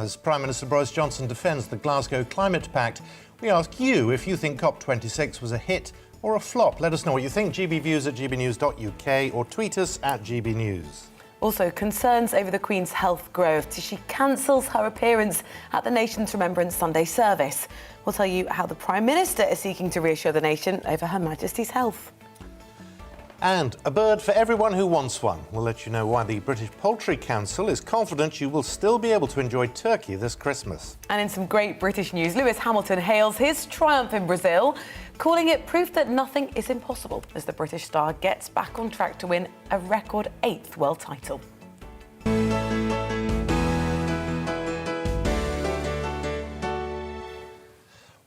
As Prime Minister Boris Johnson defends the Glasgow Climate Pact, we ask you if you think COP26 was a hit or a flop. Let us know what you think. GBviews at gbnews.uk or tweet us at GBnews. Also, concerns over the Queen's health grow as she cancels her appearance at the nation's Remembrance Sunday service. We'll tell you how the Prime Minister is seeking to reassure the nation over Her Majesty's health. And a bird for everyone who wants one. We'll let you know why the British Poultry Council is confident you will still be able to enjoy turkey this Christmas. And in some great British news, Lewis Hamilton hails his triumph in Brazil, calling it proof that nothing is impossible as the British star gets back on track to win a record 8th world title.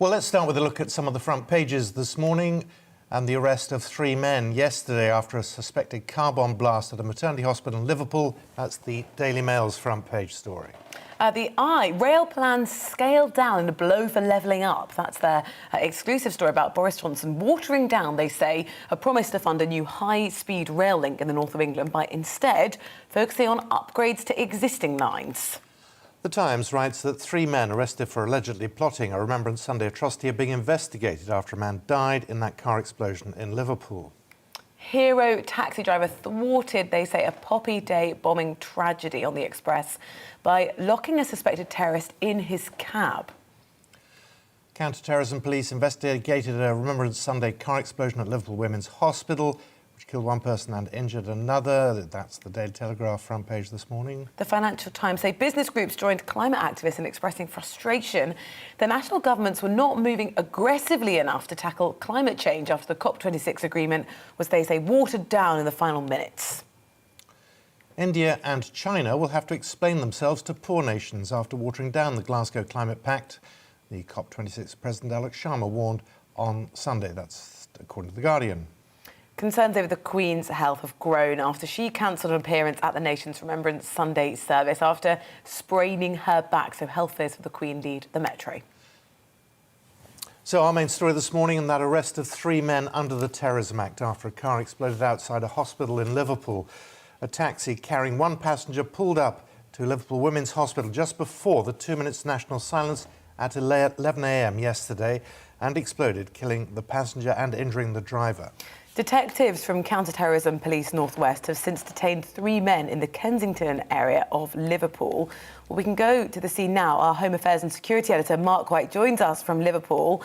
Well, let's start with a look at some of the front pages this morning and the arrest of 3 men yesterday after a suspected car bomb blast at a maternity hospital in Liverpool. That's the Daily Mail's front page story. The rail plans scaled down in a blow for levelling up. That's their exclusive story about Boris Johnson watering down, they say, a promise to fund a new high-speed rail link in the north of England by instead focusing on upgrades to existing lines. The Times writes that 3 men arrested for allegedly plotting a Remembrance Sunday atrocity are being investigated after a man died in that car explosion in Liverpool. Hero taxi driver thwarted, they say, a Poppy Day bombing tragedy on the Express by locking a suspected terrorist in his cab. Counter-terrorism police investigated a Remembrance Sunday car explosion at Liverpool Women's Hospital, which killed 1 person and injured another. That's the Daily Telegraph front page this morning. The Financial Times say business groups joined climate activists in expressing frustration that national governments were not moving aggressively enough to tackle climate change after the COP26 agreement was, they say, watered down in the final minutes. India and China will have to explain themselves to poor nations after watering down the Glasgow Climate Pact. The COP26 President Alex Sharma warned on Sunday. That's according to The Guardian. Concerns over the Queen's health have grown after she cancelled an appearance at the nation's Remembrance Sunday service after spraining her back. So health fears for the Queen lead the Metro. So our main story this morning, and that arrest of 3 men under the Terrorism Act after a car exploded outside a hospital in Liverpool. A taxi carrying 1 passenger pulled up to Liverpool Women's Hospital just before the 2 minutes national silence at 11 a.m. yesterday and exploded, killing the passenger and injuring the driver. Detectives from Counter-Terrorism Police North West have since detained 3 men in the Kensington area of Liverpool. Well, we can go to the scene now. Our Home Affairs and Security Editor, Mark White, joins us from Liverpool.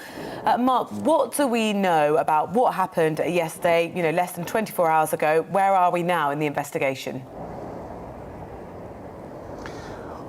Mark, what do we know about what happened yesterday, less than 24 hours ago? Where are we now in the investigation?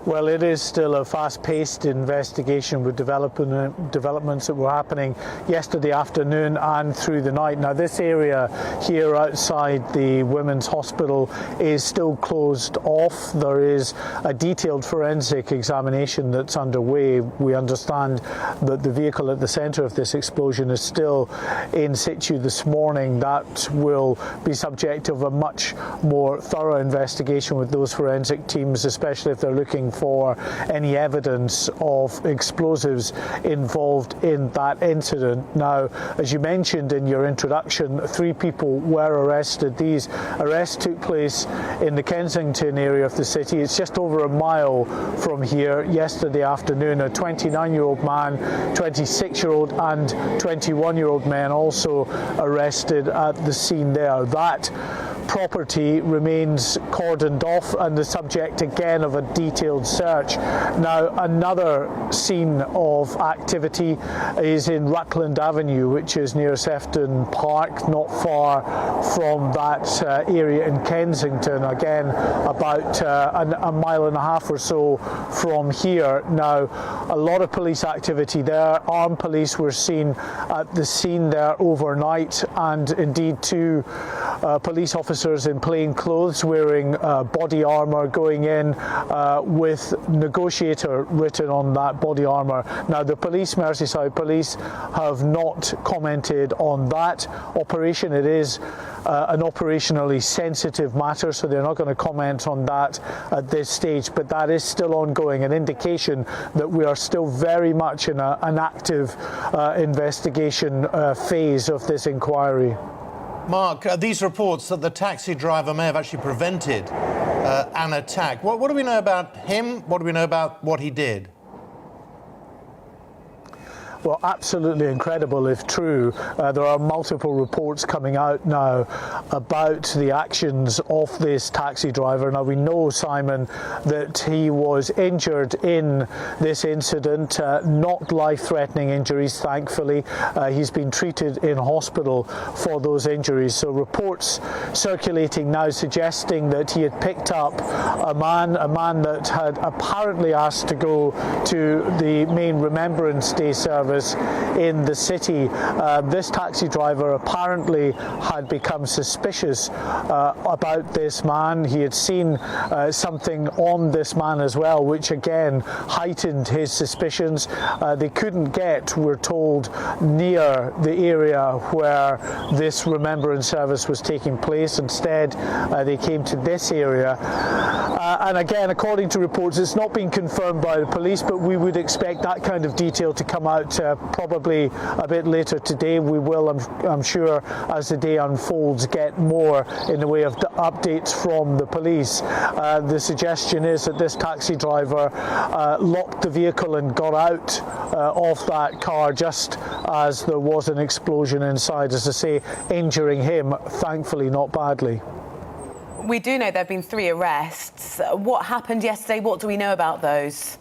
Well, it is still a fast-paced investigation with developments that were happening yesterday afternoon and through the night. Now, this area here outside the Women's Hospital is still closed off. There is a detailed forensic examination that's underway. We understand that the vehicle at the centre of this explosion is still in situ this morning. That will be subject of a much more thorough investigation with those forensic teams, especially if they're looking for any evidence of explosives involved in that incident. Now, as you mentioned in your introduction, 3 people were arrested. These arrests took place in the Kensington area of the city. It's just over a mile from here. Yesterday afternoon, a 29-year-old man, 26-year-old and 21-year-old men also arrested at the scene there. That property remains cordoned off and the subject again of a detailed search. Now, another scene of activity is in Rutland Avenue, which is near Sefton Park, not far from that area in Kensington, again about a mile and a half or so from here. Now, a lot of police activity there. Armed police were seen at the scene there overnight, and indeed 2 police officers in plain clothes wearing body armour going in with negotiator written on that body armour. Now, the police, Merseyside Police, have not commented on that operation. It is an operationally sensitive matter, so they're not going to comment on that at this stage, but that is still ongoing, an indication that we are still very much in an active investigation phase of this inquiry. Mark, these reports that the taxi driver may have actually prevented an attack. What do we know about him? What do we know about what he did? Well, absolutely incredible if true. There are multiple reports coming out now about the actions of this taxi driver. Now, we know, Simon, that he was injured in this incident, not life-threatening injuries, thankfully. He's been treated in hospital for those injuries. So reports circulating now suggesting that he had picked up a man that had apparently asked to go to the main Remembrance Day service in the city. This taxi driver apparently had become suspicious about this man. He had seen something on this man as well, which again heightened his suspicions. They couldn't get, we're told, near the area where this remembrance service was taking place. Instead, they came to this area. And again, according to reports, it's not been confirmed by the police, but we would expect that kind of detail to come out probably a bit later today. We will, I'm sure, as the day unfolds, get more in the way of updates from the police. The suggestion is that this taxi driver locked the vehicle and got out of that car just as there was an explosion inside, as I say, injuring him, thankfully not badly. We do know there have been 3 arrests. What happened yesterday? What do we know about those?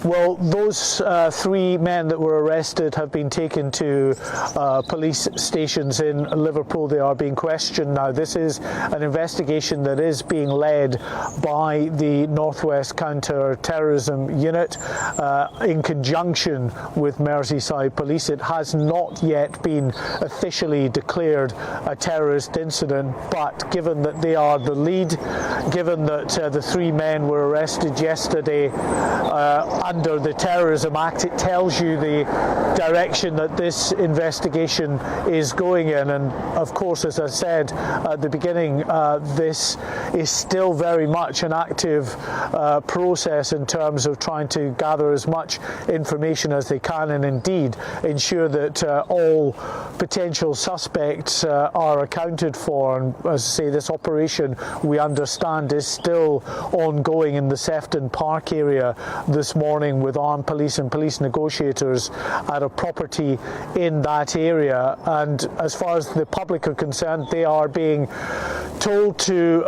Well, those 3 men that were arrested have been taken to police stations in Liverpool. They are being questioned now. This is an investigation that is being led by the Northwest Counter-Terrorism Unit in conjunction with Merseyside Police. It has not yet been officially declared a terrorist incident, but given that they are the lead, given that the 3 men were arrested yesterday under the Terrorism Act, it tells you the direction that this investigation is going in. And of course, as I said at the beginning, this is still very much an active process in terms of trying to gather as much information as they can and indeed ensure that all potential suspects are accounted for. And as I say, this operation, we understand, is still ongoing in the Sefton Park area this morning with armed police and police negotiators at a property in that area. And as far as the public are concerned, they are being told to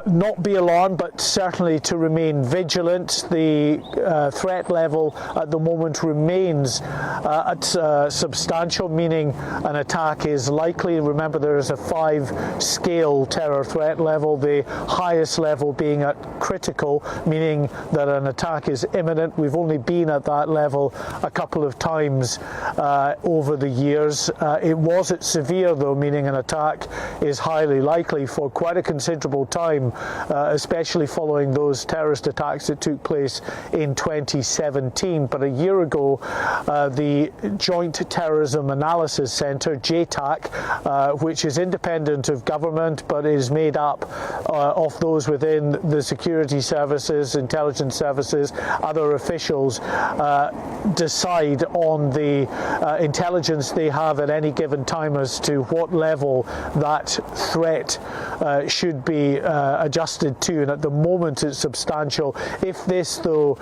not be alarmed, but certainly to remain vigilant. The threat level at the moment remains at substantial, meaning an attack is likely. Remember, there is a 5-scale terror threat level, the highest level being at critical, meaning that an attack is imminent. We've only been at that level a couple of times over the years. It was at severe, though, meaning an attack is highly likely for quite a considerable time, especially following those terrorist attacks that took place in 2017. But a year ago, the Joint Terrorism Analysis Centre, JTAC, which is independent of government but is made up of those within the security services, intelligence services, other officials, decide on the intelligence they have at any given time as to what level that threat should be adjusted to. And at the moment it's substantial. If this, though,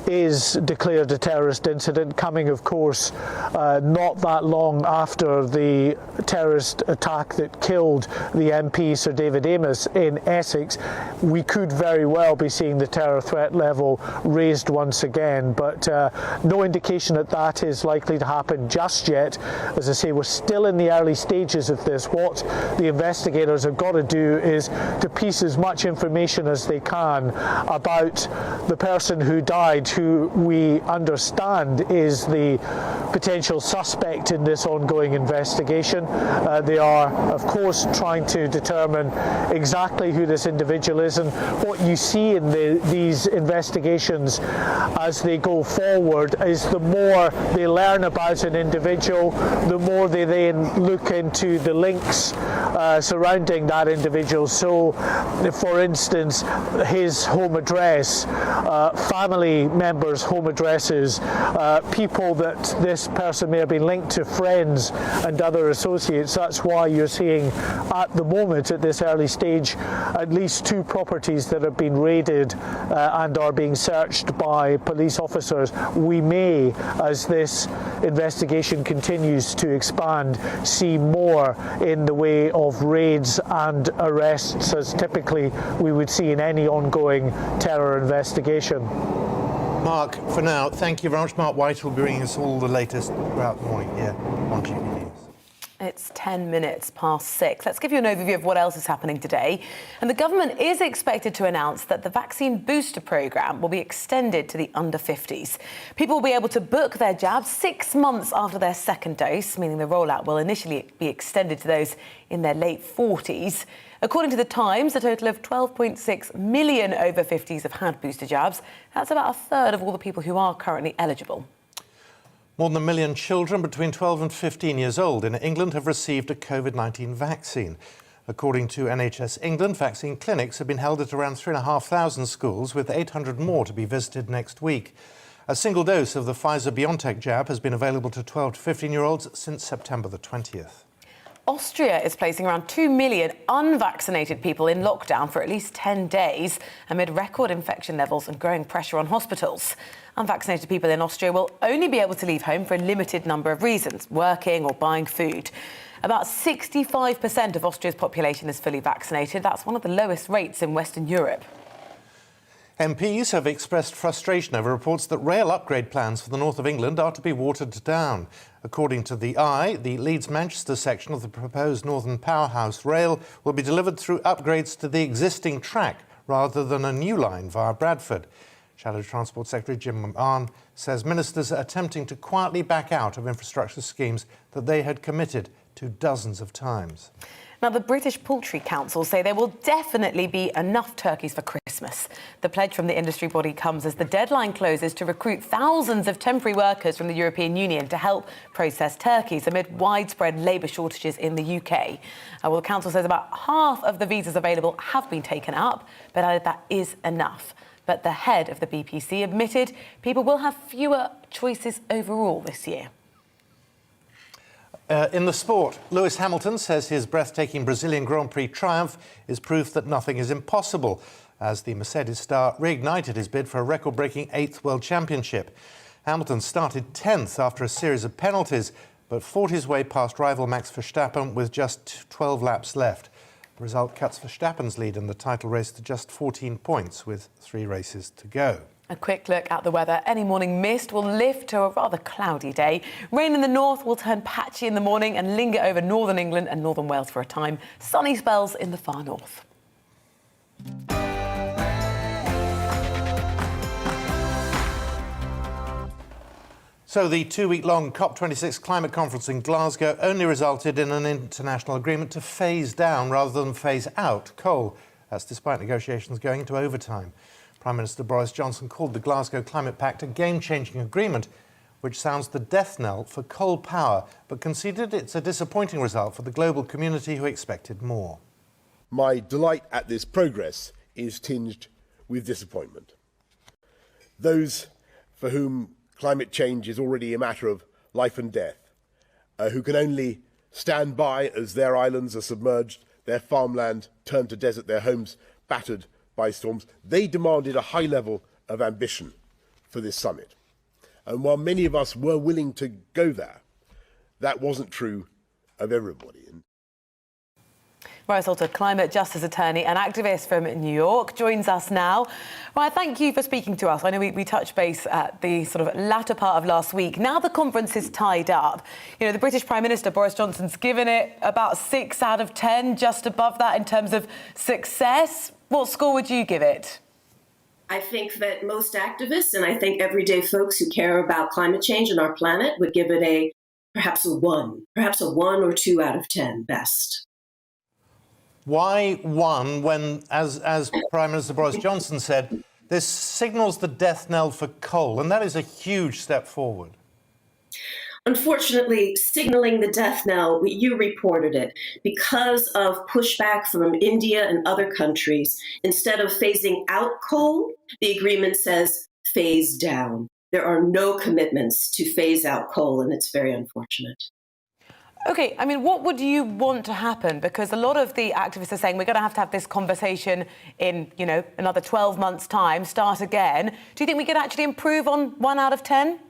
is declared a terrorist incident, coming of course not that long after the terrorist attack that killed the MP Sir David Amess in Essex, we could very well be seeing the terror threat level raised once again. But no indication that that is likely to happen just yet. As I say, we're still in the early stages of this. What the investigators have got to do is to piece as much information as they can about the person who died, who we understand is the potential suspect in this ongoing investigation. They are, of course, trying to determine exactly who this individual is. And what you see in these investigations as they go forward is the more they learn about an individual, the more they then look into the links surrounding that individual. So, for instance, his home address, family members' home addresses, people that this person may have been linked to, friends and other associates. That's why you're seeing at the moment, at this early stage, at least 2 properties that have been raided and are being searched by police officers. We may, as this investigation continues to expand, see more in the way of raids and arrests, as typically we would see in any ongoing terror investigation. Mark, for now, thank you very much. Mark White will be bringing us all the latest throughout the morning here on GBNews. It's 10 minutes past 6. Let's give you an overview of what else is happening today. And the government is expected to announce that the vaccine booster programme will be extended to the under 50s. People will be able to book their jabs 6 months after their second dose, meaning the rollout will initially be extended to those in their late 40s. According to The Times, a total of 12.6 million over 50s have had booster jabs. That's about a third of all the people who are currently eligible. More than 1 million children between 12 and 15 years old in England have received a COVID-19 vaccine. According to NHS England, vaccine clinics have been held at around 3,500 schools, with 800 more to be visited next week. A single dose of the Pfizer-BioNTech jab has been available to 12 to 15-year-olds since September the 20th. Austria is placing around 2 million unvaccinated people in lockdown for at least 10 days amid record infection levels and growing pressure on hospitals. Unvaccinated people in Austria will only be able to leave home for a limited number of reasons, working or buying food. About 65% of Austria's population is fully vaccinated. That's one of the lowest rates in Western Europe. MPs have expressed frustration over reports that rail upgrade plans for the north of England are to be watered down. According to the Eye, the Leeds-Manchester section of the proposed Northern Powerhouse rail will be delivered through upgrades to the existing track rather than a new line via Bradford. Shadow Transport Secretary Jim McMahon says ministers are attempting to quietly back out of infrastructure schemes that they had committed to dozens of times. Now, the British Poultry Council say there will definitely be enough turkeys for Christmas. The pledge from the industry body comes as the deadline closes to recruit thousands of temporary workers from the European Union to help process turkeys amid widespread labour shortages in the UK. Well, the council says about half of the visas available have been taken up, but added that is enough. But the head of the BPC admitted people will have fewer choices overall this year. In the sport, Lewis Hamilton says his breathtaking Brazilian Grand Prix triumph is proof that nothing is impossible, as the Mercedes star reignited his bid for a record-breaking 8th World Championship. Hamilton started 10th after a series of penalties, but fought his way past rival Max Verstappen with just 12 laps left. The result cuts Verstappen's lead in the title race to just 14 points, with 3 races to go. A quick look at the weather. Any morning mist will lift to a rather cloudy day. Rain in the north will turn patchy in the morning and linger over northern England and northern Wales for a time. Sunny spells in the far north. So the 2-week-long COP26 climate conference in Glasgow only resulted in an international agreement to phase down rather than phase out coal. That's despite negotiations going into overtime. Prime Minister Boris Johnson called the Glasgow Climate Pact a game-changing agreement, which sounds the death knell for coal power, but conceded it's a disappointing result for the global community who expected more. My delight at this progress is tinged with disappointment. Those for whom climate change is already a matter of life and death, who can only stand by as their islands are submerged, their farmland turned to desert, their homes battered by storms, they demanded a high level of ambition for this summit. And while many of us were willing to go there, that wasn't true of everybody. Ryan Salter, climate justice attorney and activist from New York, joins us now. Ryan, thank you for speaking to us. I know we touched base at the sort of latter part of last week. Now the conference is tied up. You know, the British Prime Minister, Boris Johnson's given it about 6 out of 10, just above that in terms of success. What score would you give it? I think that most activists and I think everyday folks who care about climate change and our planet would give it perhaps a 1 or 2 out of 10 best. Why 1 when, as Prime Minister Boris Johnson said, this signals the death knell for coal, and that is a huge step forward? Unfortunately, signaling the death knell, you reported it, because of pushback from India and other countries. Instead of phasing out coal, the agreement says phase down. There are no commitments to phase out coal, and it's very unfortunate. OK, I mean, what would you want to happen? Because a lot of the activists are saying we're going to have this conversation in, another 12 months' time, start again. Do you think we could actually improve on 1 out of 10?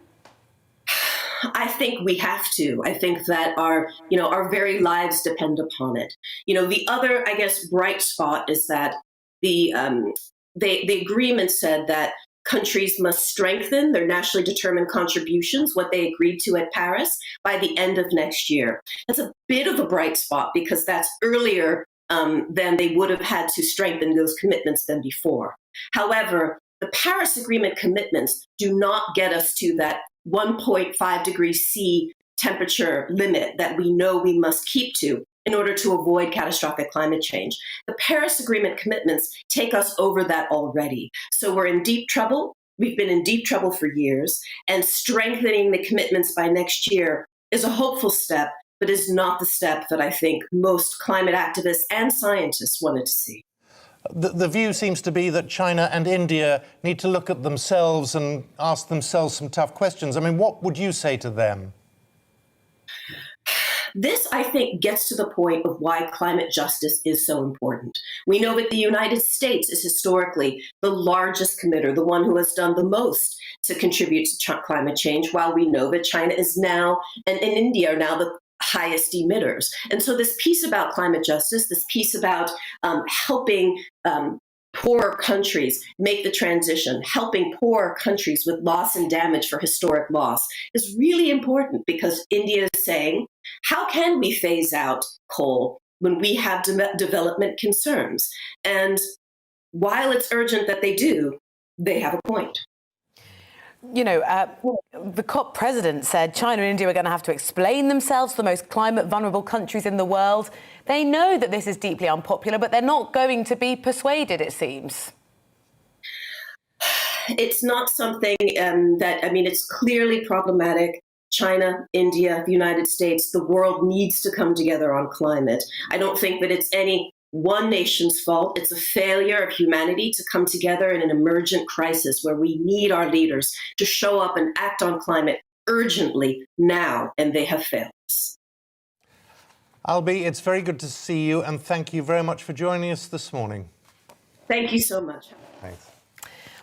I think we have to. I think that our very lives depend upon it. The other, I guess, bright spot is that the agreement said that countries must strengthen their nationally determined contributions, what they agreed to at Paris, by the end of next year. That's a bit of a bright spot because that's earlier than they would have had to strengthen those commitments than before. However, the Paris Agreement commitments do not get us to that 1.5 degrees C temperature limit that we know we must keep to in order to avoid catastrophic climate change. The Paris Agreement commitments take us over that already. So we're in deep trouble. We've been in deep trouble for years, and strengthening the commitments by next year is a hopeful step, but is not the step that I think most climate activists and scientists wanted to see. The view seems to be that China and India need to look at themselves and ask themselves some tough questions. I mean, what would you say to them? This, I think, gets to the point of why climate justice is so important. We know that the United States is historically the largest committer, the one who has done the most to contribute to climate change, while we know that China is now, and India are now the highest emitters. And so this piece about climate justice, this piece about helping poorer countries make the transition, helping poorer countries with loss and damage for historic loss is really important, because India is saying, how can we phase out coal when we have development concerns? And while it's urgent that they do, they have a point. The COP president said China and India are going to have to explain themselves to the most climate vulnerable countries in the world. They know that this is deeply unpopular, but they're not going to be persuaded, it seems. It's not something it's clearly problematic. China, India, the United States, the world needs to come together on climate. I don't think that it's any one nation's fault. It's a failure of humanity to come together in an emergent crisis where we need our leaders to show up and act on climate urgently now, and they have failed us. Albie, it's very good to see you, and thank you very much for joining us this morning. Thank you so much. Thanks.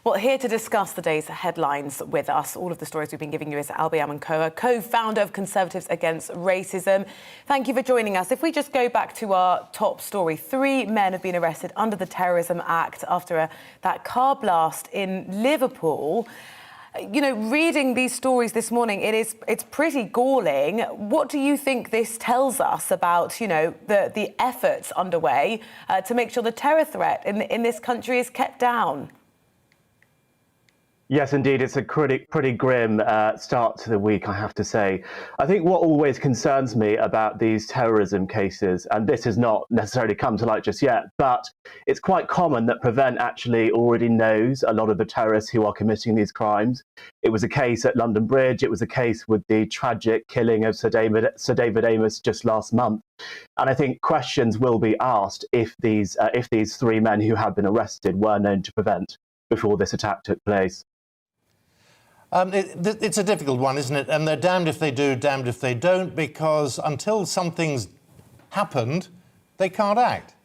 Well, here to discuss the day's headlines with us, all of the stories we've been giving you, is Albie Amankoa, co-founder of Conservatives Against Racism. Thank you for joining us. If we just go back to our top story, 3 men have been arrested under the Terrorism Act after that car blast in Liverpool. Reading these stories this morning, it's pretty galling. What do you think this tells us about, the efforts underway to make sure the terror threat in this country is kept down? Yes, indeed. It's a pretty grim start to the week, I have to say. I think what always concerns me about these terrorism cases, and this has not necessarily come to light just yet, but it's quite common that Prevent actually already knows a lot of the terrorists who are committing these crimes. It was a case at London Bridge. It was a case with the tragic killing of Sir David Amos just last month. And I think questions will be asked if these 3 men who have been arrested were known to Prevent before this attack took place. It's a difficult one, isn't it? And they're damned if they do, damned if they don't, because until something's happened, they can't act.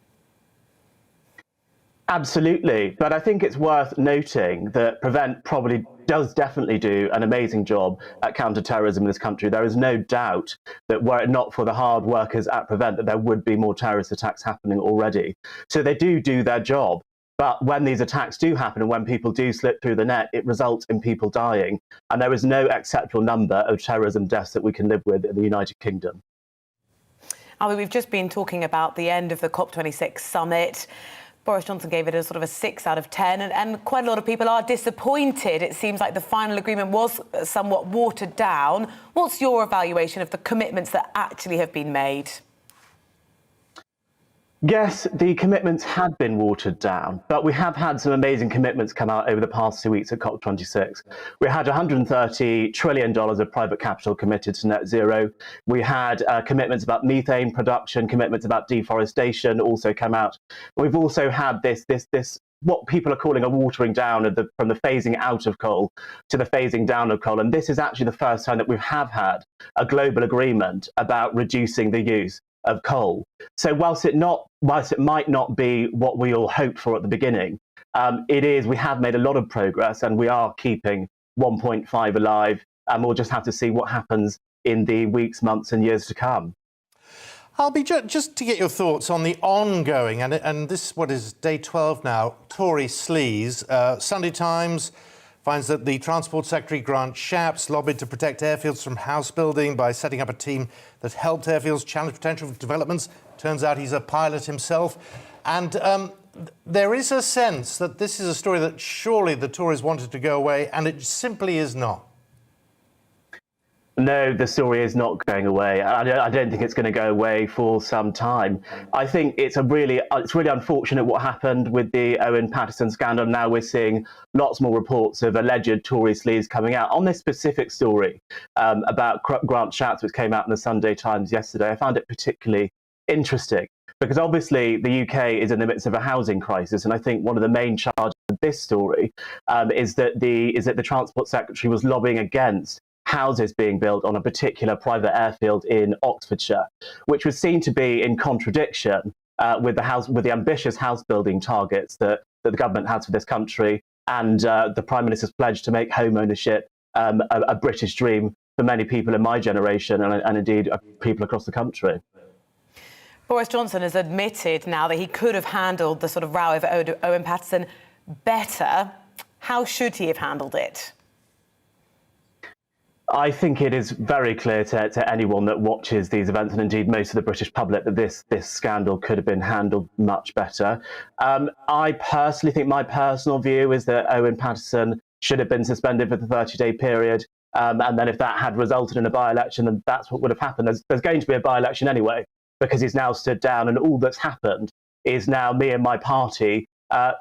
Absolutely. But I think it's worth noting that Prevent probably does definitely do an amazing job at counter-terrorism in this country. There is no doubt that were it not for the hard workers at Prevent, that there would be more terrorist attacks happening already. So they do their job. But when these attacks do happen and when people do slip through the net, it results in people dying. And there is no acceptable number of terrorism deaths that we can live with in the United Kingdom. Albie, we've just been talking about the end of the COP26 summit. Boris Johnson gave it a sort of a 6 out of 10, and quite a lot of people are disappointed. It seems like the final agreement was somewhat watered down. What's your evaluation of the commitments that actually have been made? Yes, the commitments had been watered down, but we have had some amazing commitments come out over the past 2 weeks at COP26. We had $130 trillion of private capital committed to net zero. We had commitments about methane production, commitments about deforestation also come out. We've also had this what people are calling a watering down from the phasing out of coal to the phasing down of coal. And this is actually the first time that we have had a global agreement about reducing the use of coal. So whilst it might not be what we all hoped for at the beginning, we have made a lot of progress, and we are keeping 1.5 alive, and we'll just have to see what happens in the weeks, months and years to come. I'll be just to get your thoughts on the ongoing, and this what is day 12 now, Tory sleaze. Sunday Times finds that the Transport Secretary Grant Shapps lobbied to protect airfields from house building by setting up a team that helped airfields challenge potential developments. Turns out he's a pilot himself. And there is a sense that this is a story that surely the Tories wanted to go away, and it simply is not. No, the story is not going away. I don't think it's going to go away for some time. I think it's really unfortunate what happened with the Owen Paterson scandal. Now we're seeing lots more reports of alleged Tory sleaze coming out. On this specific story about Grant Shapps, which came out in the Sunday Times yesterday, I found it particularly interesting because obviously the UK is in the midst of a housing crisis, and I think one of the main charges of this story is that the Transport Secretary was lobbying against houses being built on a particular private airfield in Oxfordshire, which was seen to be in contradiction with the ambitious house building targets that the government has for this country, and the Prime Minister's pledge to make home ownership a British dream for many people in my generation and indeed people across the country. Boris Johnson has admitted now that he could have handled the sort of row over Owen Paterson better. How should he have handled it? I think it is very clear to anyone that watches these events, and indeed most of the British public, that this scandal could have been handled much better. I personally think my personal view is that Owen Paterson should have been suspended for the 30-day period. And then if that had resulted in a by-election, then that's what would have happened. There's going to be a by-election anyway, because he's now stood down, and all that's happened is now me and my party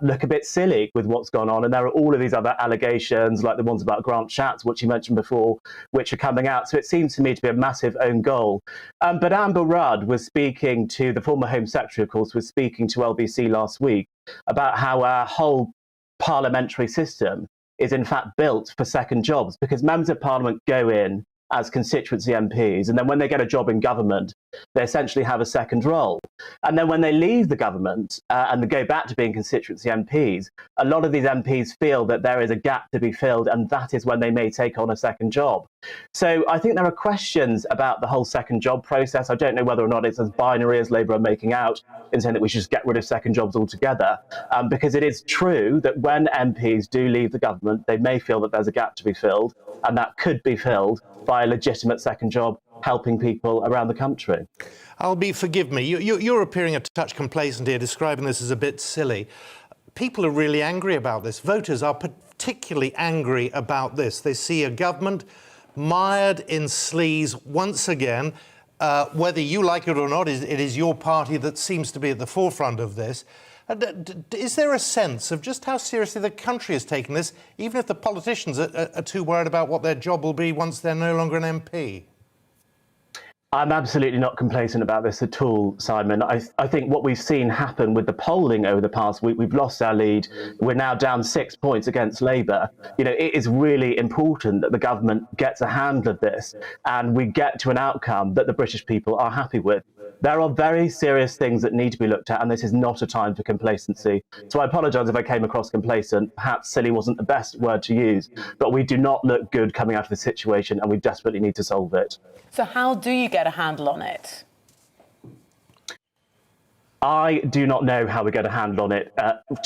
look a bit silly with what's gone on. And there are all of these other allegations, like the ones about Grant Shapps, which you mentioned before, which are coming out. So it seems to me to be a massive own goal. But Amber Rudd was speaking to, the former Home Secretary, of course, was speaking to LBC last week about how our whole parliamentary system is in fact built for second jobs, because members of Parliament go in as constituency MPs, and then when they get a job in government, they essentially have a second role. And then when they leave the government and they go back to being constituency MPs, a lot of these MPs feel that there is a gap to be filled, and that is when they may take on a second job. So I think there are questions about the whole second job process. I don't know whether or not it's as binary as Labour are making out in saying that we should just get rid of second jobs altogether, because it is true that when MPs do leave the government, they may feel that there's a gap to be filled, and that could be filled by a legitimate second job helping people around the country. Albie, forgive me, you're appearing a touch complacent here, describing this as a bit silly. People are really angry about this. Voters are particularly angry about this. They see a government mired in sleaze once again. Whether you like it or not, it is your party that seems to be at the forefront of this. Is there a sense of just how seriously the country is taking this, even if the politicians are too worried about what their job will be once they're no longer an MP? I'm absolutely not complacent about this at all, Simon. I think what we've seen happen with the polling over the past week, we've lost our lead. We're now down 6 points against Labour. You know, it is really important that the government gets a handle of this and we get to an outcome that the British people are happy with. There are very serious things that need to be looked at, and this is not a time for complacency. So I apologise if I came across complacent. Perhaps silly wasn't the best word to use, but we do not look good coming out of the situation, and we desperately need to solve it. So how do you get a handle on it? I do not know how we're going to handle on it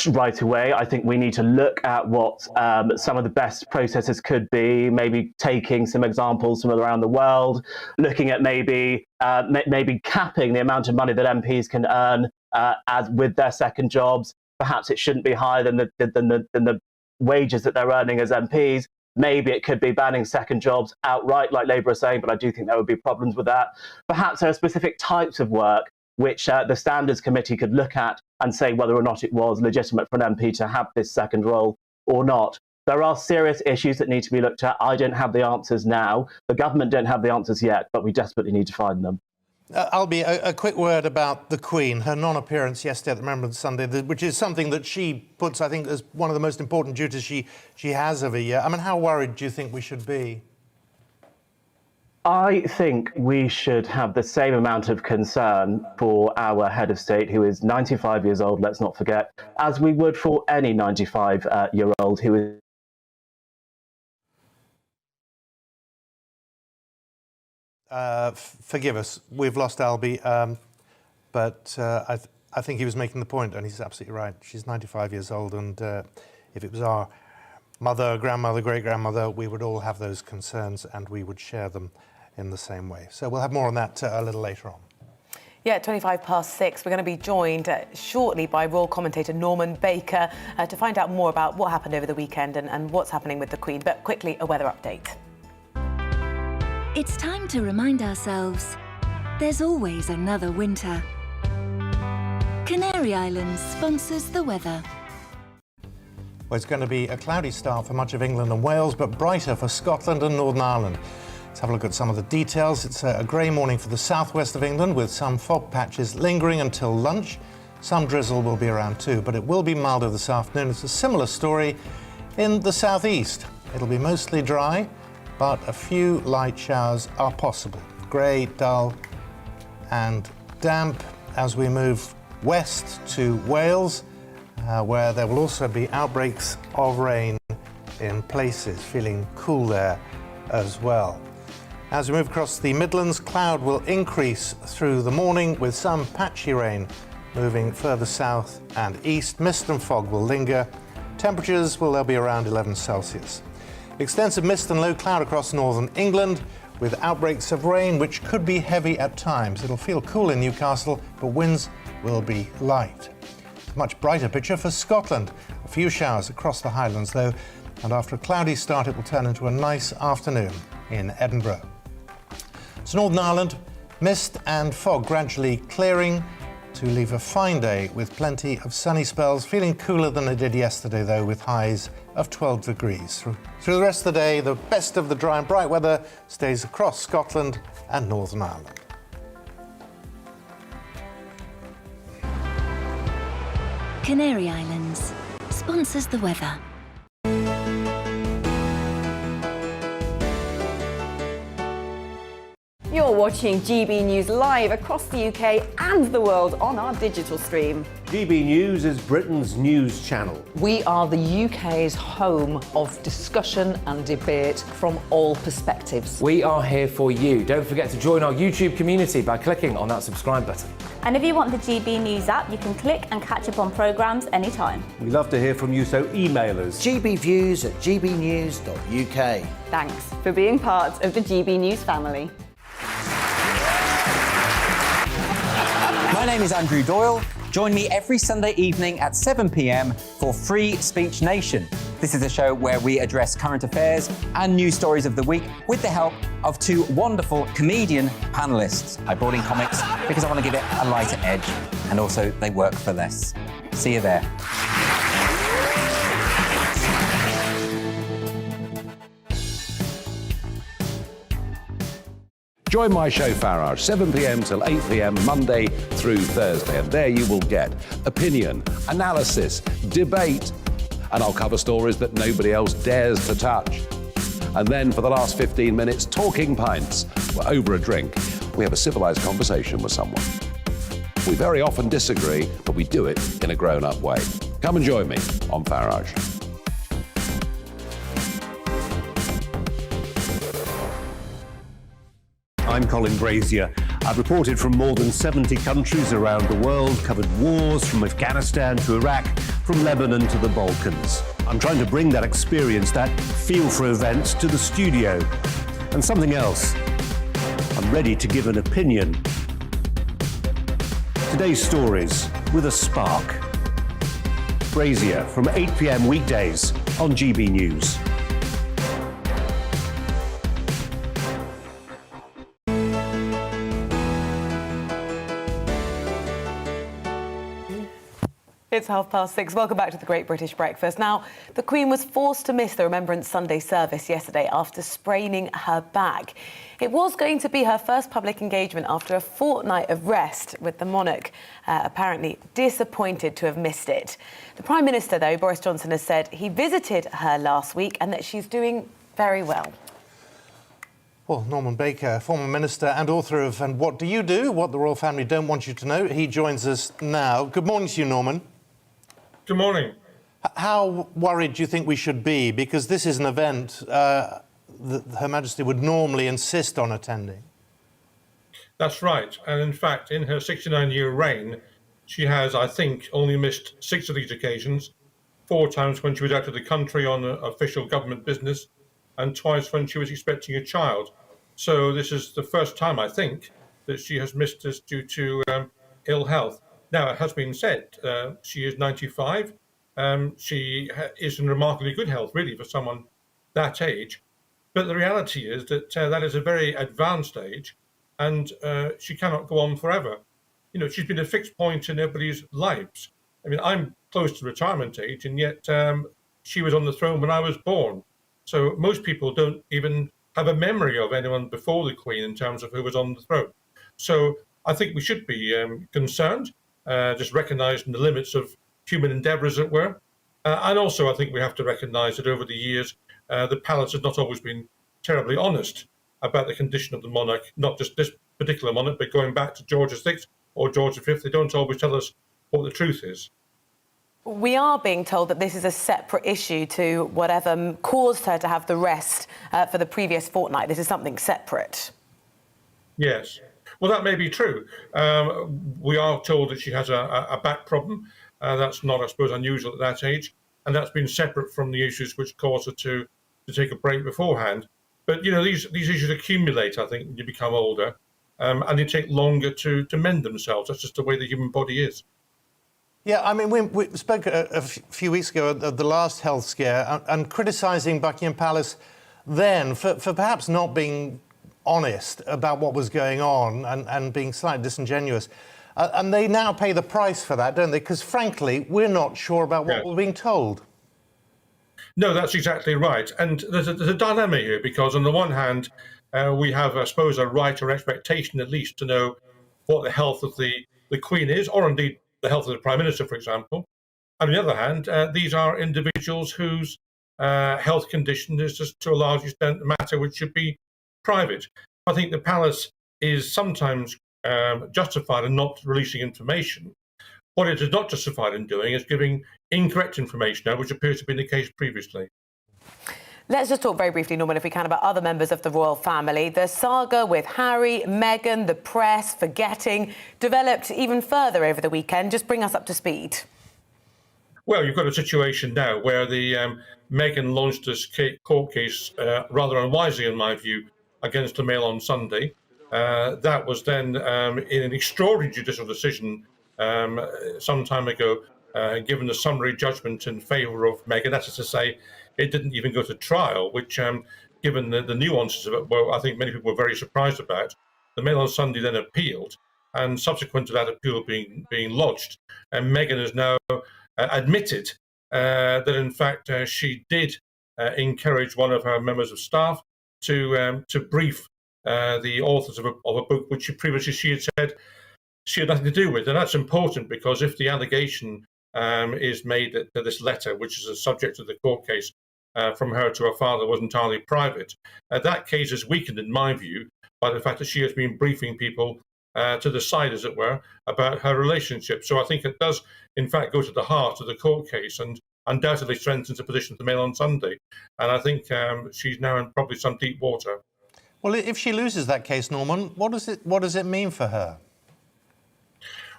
right away. I think we need to look at what some of the best processes could be, maybe taking some examples from around the world, looking at maybe capping the amount of money that MPs can earn as with their second jobs. Perhaps it shouldn't be higher than the wages that they're earning as MPs. Maybe it could be banning second jobs outright, like Labour are saying, but I do think there would be problems with that. Perhaps there are specific types of work which the Standards Committee could look at and say whether or not it was legitimate for an MP to have this second role or not. There are serious issues that need to be looked at. I don't have the answers now. The government don't have the answers yet, but we desperately need to find them. Albie, a quick word about the Queen, her non-appearance yesterday at the Remembrance Sunday, which is something that she puts, I think, as one of the most important duties she has every year. I mean, how worried do you think we should be? I think we should have the same amount of concern for our head of state, who is 95 years old, let's not forget, as we would for any 95-year-old who is... Forgive us, we've lost Albie, but I think he was making the point, and he's absolutely right. She's 95 years old, and if it was our mother, grandmother, great-grandmother, we would all have those concerns, and we would share them in the same way. So we'll have more on that a little later on. Yeah, at 6:25, we're going to be joined shortly by royal commentator Norman Baker to find out more about what happened over the weekend and what's happening with the Queen. But quickly, a weather update. It's time to remind ourselves there's always another winter. Canary Islands sponsors the weather. Well, it's going to be a cloudy start for much of England and Wales, but brighter for Scotland and Northern Ireland. Let's have a look at some of the details. It's a grey morning for the southwest of England, with some fog patches lingering until lunch. Some drizzle will be around too, but it will be milder this afternoon. It's a similar story in the southeast. It'll be mostly dry, but a few light showers are possible. Grey, dull and damp as we move west to Wales, where there will also be outbreaks of rain in places, feeling cool there as well. As we move across the Midlands, cloud will increase through the morning with some patchy rain moving further south and east. Mist and fog will linger. Temperatures will be around 11 Celsius. Extensive mist and low cloud across northern England with outbreaks of rain, which could be heavy at times. It'll feel cool in Newcastle, but winds will be light. A much brighter picture for Scotland. A few showers across the Highlands, though, and after a cloudy start, it will turn into a nice afternoon in Edinburgh. So Northern Ireland, mist and fog gradually clearing to leave a fine day with plenty of sunny spells, feeling cooler than it did yesterday, though, with highs of 12 degrees. Through the rest of the day, the best of the dry and bright weather stays across Scotland and Northern Ireland. Canary Islands sponsors the weather. You're watching GB News live across the UK and the world on our digital stream. GB News is Britain's news channel. We are the UK's home of discussion and debate from all perspectives. We are here for you. Don't forget to join our YouTube community by clicking on that subscribe button. And if you want the GB News app, you can click and catch up on programmes anytime. We love to hear from you, so email us. gbviews@gbnews.uk. Thanks for being part of the GB News family. My name is Andrew Doyle. Join me every Sunday evening at 7 p.m. for Free Speech Nation. This is a show where we address current affairs and news stories of the week with the help of two wonderful comedian panellists. I brought in comics because I want to give it a lighter edge, and also they work for less. See you there. Join my show Farage, 7 p.m. till 8 p.m. Monday through Thursday, and there you will get opinion, analysis, debate, and I'll cover stories that nobody else dares to touch. And then for the last 15 minutes, talking pints. We're over a drink. We have a civilised conversation with someone. We very often disagree, but we do it in a grown-up way. Come and join me on Farage. I'm Colin Brazier. I've reported from more than 70 countries around the world, covered wars from Afghanistan to Iraq, from Lebanon to the Balkans. I'm trying to bring that experience, that feel for events, to the studio. And something else, I'm ready to give an opinion. Today's stories with a spark. Brazier from 8 p.m. weekdays on GB News. It's 6:30. Welcome back to the Great British Breakfast. Now, the Queen was forced to miss the Remembrance Sunday service yesterday after spraining her back. It was going to be her first public engagement after a fortnight of rest, with the monarch apparently disappointed to have missed it. The Prime Minister, though, Boris Johnson, has said he visited her last week and that she's doing very well. Well, Norman Baker, former minister and author of And What Do You Do? What the Royal Family Don't Want You to Know. He joins us now. Good morning to you, Norman. Good morning. How worried do you think we should be? Because this is an event that Her Majesty would normally insist on attending. That's right. And in fact, in her 69-year reign, she has, I think, only missed 6 of these occasions, 4 times when she was out of the country on official government business, and twice when she was expecting a child. So this is the first time, I think, that she has missed this due to ill health. Now, it has been said, she is 95. She is in remarkably good health, really, for someone that age. But the reality is that that is a very advanced age, and she cannot go on forever. You know, she's been a fixed point in everybody's lives. I mean, I'm close to retirement age, and yet she was on the throne when I was born. So most people don't even have a memory of anyone before the Queen in terms of who was on the throne. So I think we should be concerned, just recognising the limits of human endeavour, as it were. And also I think we have to recognise that over the years, the palace has not always been terribly honest about the condition of the monarch, not just this particular monarch, but going back to George VI or George V. They don't always tell us what the truth is. We are being told that this is a separate issue to whatever caused her to have the rest for the previous fortnight. This is something separate. Yes. Well, that may be true. We are told that she has a back problem. That's not, I suppose, unusual at that age. And that's been separate from the issues which caused her to take a break beforehand. But, you know, these issues accumulate, I think, when you become older. And they take longer to mend themselves. That's just the way the human body is. Yeah, I mean, we spoke a few weeks ago of the last health scare and criticising Buckingham Palace then for perhaps not being honest about what was going on and being slightly disingenuous. And they now pay the price for that, don't they? Because, frankly, we're not sure about what we're being told. No, that's exactly right. And there's a dilemma here, because on the one hand, we have, I suppose, a right or expectation at least to know what the health of the Queen is, or indeed the health of the Prime Minister, for example. On the other hand, these are individuals whose health condition is just to a large extent a matter which should be private. I think the palace is sometimes justified in not releasing information. What it is not justified in doing is giving incorrect information now, which appears to be the case previously. Let's just talk very briefly, Norman, if we can, about other members of the royal family. The saga with Harry, Meghan, the press, forgetting, developed even further over the weekend. Just bring us up to speed. Well, you've got a situation now where the Meghan launched this court case, rather unwisely in my view, against the Mail on Sunday. That was then, in an extraordinary judicial decision some time ago, given a summary judgment in favour of Meghan. That is to say, it didn't even go to trial, which, given the nuances of it, well, I think many people were very surprised about. The Mail on Sunday then appealed, and subsequent to that appeal being lodged, and Meghan has now admitted that, in fact, she did encourage one of her members of staff to brief the authors of a book which she had said she had nothing to do with. And that's important, because if the allegation is made that this letter, which is a subject of the court case, from her to her father was entirely private, that case is weakened, in my view, by the fact that she has been briefing people to the side, as it were, about her relationship. So I think it does, in fact, go to the heart of the court case and undoubtedly strengthens the position of the Mail on Sunday. And I think she's now in probably some deep water. Well, if she loses that case, Norman, what does it mean for her?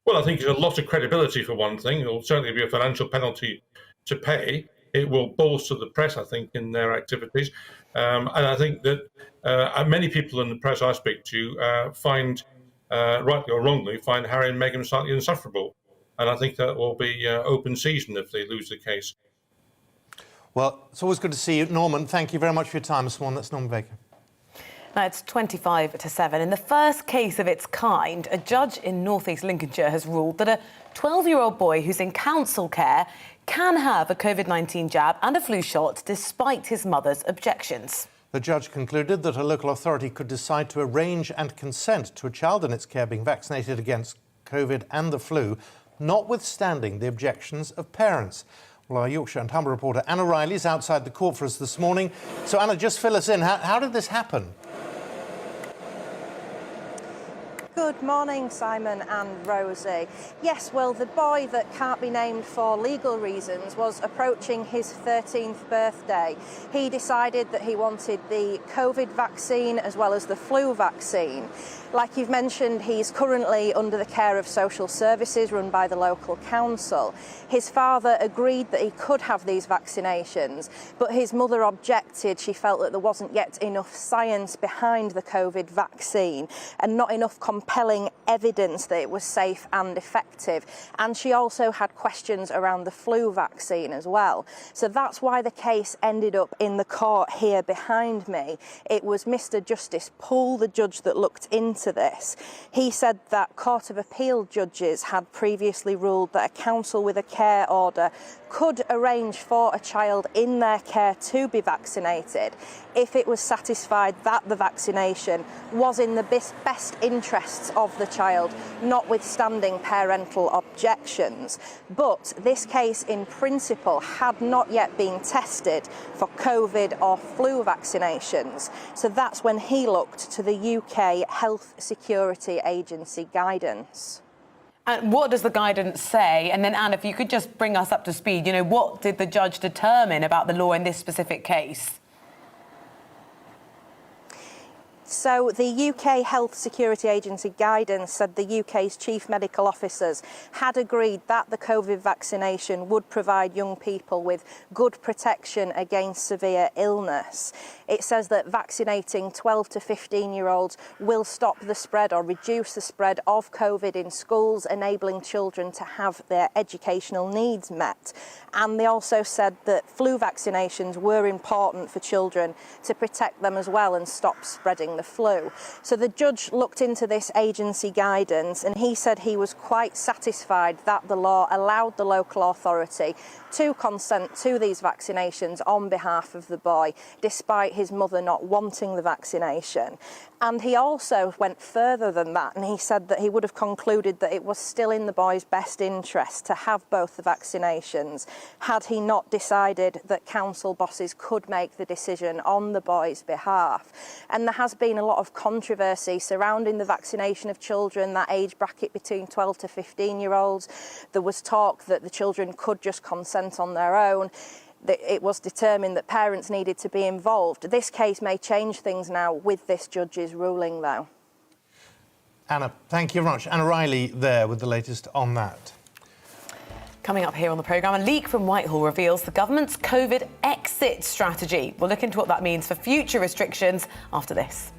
Well, I think it's a lot of credibility, for one thing. It will certainly be a financial penalty to pay. It will bolster the press, I think, in their activities. And I think that many people in the press I speak to find, rightly or wrongly, find Harry and Meghan slightly insufferable. And I think that will be open season if they lose the case. Well, it's always good to see you. Norman, thank you very much for your time this morning. That's Norman Baker. Now it's 25 to 7. In the first case of its kind, a judge in North East Lincolnshire has ruled that a 12-year-old boy who's in council care can have a COVID-19 jab and a flu shot despite his mother's objections. The judge concluded that a local authority could decide to arrange and consent to a child in its care being vaccinated against COVID and the flu, notwithstanding the objections of parents. Well, our Yorkshire and Humber reporter Anna Riley is outside the court for us this morning. So, Anna, just fill us in. How did this happen? Good morning, Simon and Rosie. Yes, well, the boy that can't be named for legal reasons was approaching his 13th birthday. He decided that he wanted the COVID vaccine as well as the flu vaccine. Like you've mentioned, he's currently under the care of social services run by the local council. His father agreed that he could have these vaccinations, but his mother objected. She felt that there wasn't yet enough science behind the COVID vaccine and not enough compelling evidence that it was safe and effective. And she also had questions around the flu vaccine as well. So that's why the case ended up in the court here behind me. It was Mr. Justice Poole, the judge that looked into this. He said that Court of Appeal judges had previously ruled that a council with a care order could arrange for a child in their care to be vaccinated if it was satisfied that the vaccination was in the best interests of the child, notwithstanding parental objections. But this case in principle had not yet been tested for COVID or flu vaccinations. So that's when he looked to the UK Health Security Agency guidance. And what does the guidance say? And then, Anne, if you could just bring us up to speed, you know, what did the judge determine about the law in this specific case? So the UK Health Security Agency guidance said the UK's chief medical officers had agreed that the COVID vaccination would provide young people with good protection against severe illness. It says that vaccinating 12 to 15-year-olds will stop the spread or reduce the spread of COVID in schools, enabling children to have their educational needs met. And they also said that flu vaccinations were important for children to protect them as well and stop spreading the flu. So the judge looked into this agency guidance and he said he was quite satisfied that the law allowed the local authority to consent to these vaccinations on behalf of the boy, despite his mother not wanting the vaccination. And he also went further than that, and he said that he would have concluded that it was still in the boy's best interest to have both the vaccinations, had he not decided that council bosses could make the decision on the boy's behalf. And there has been a lot of controversy surrounding the vaccination of children, that age bracket between 12 to 15-year-olds. There was talk that the children could just consent on their own. It was determined that parents needed to be involved. This case may change things now with this judge's ruling, though. Anna, thank you very much. Anna Riley there with the latest on that. Coming up here on the programme, a leak from Whitehall reveals the government's COVID exit strategy. We'll look into what that means for future restrictions after this.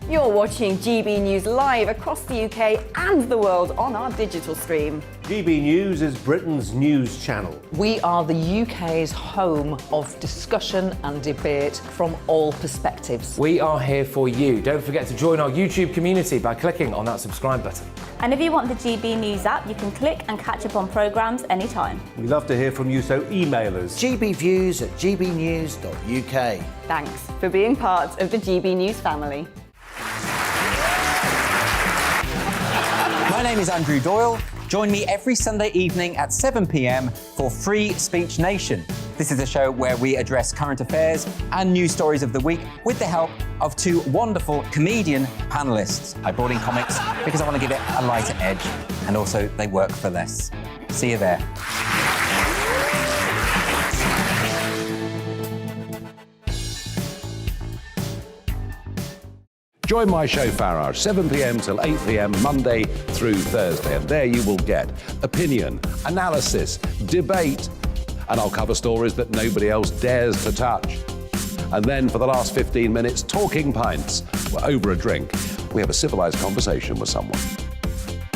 You're watching GB News live across the UK and the world on our digital stream. GB News is Britain's news channel. We are the UK's home of discussion and debate from all perspectives. We are here for you. Don't forget to join our YouTube community by clicking on that subscribe button. And if you want the GB News app, you can click and catch up on programmes anytime. We love to hear from you, so email us. gbviews@gbnews.uk. Thanks for being part of the GB News family. My name is Andrew Doyle. Join me every Sunday evening at 7 p.m. for Free Speech Nation. This is a show where we address current affairs and news stories of the week with the help of two wonderful comedian panellists. I brought in comics because I want to give it a lighter edge, and also they work for less. See you there. Join my show Farage, 7 p.m. till 8 p.m. Monday through Thursday. And there you will get opinion, analysis, debate, and I'll cover stories that nobody else dares to touch. And then for the last 15 minutes, talking pints. We're over a drink. We have a civilized conversation with someone.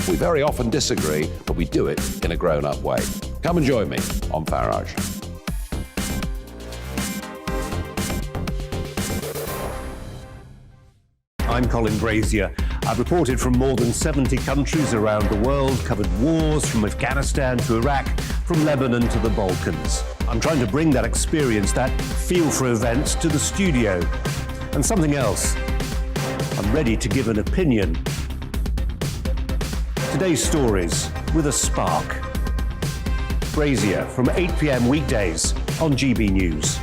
We very often disagree, but we do it in a grown-up way. Come and join me on Farage. I'm Colin Brazier. I've reported from more than 70 countries around the world, covered wars from Afghanistan to Iraq, from Lebanon to the Balkans. I'm trying to bring that experience, that feel for events, to the studio. And something else. I'm ready to give an opinion. Today's stories with a spark. Brazier from 8 p.m. weekdays on GB News.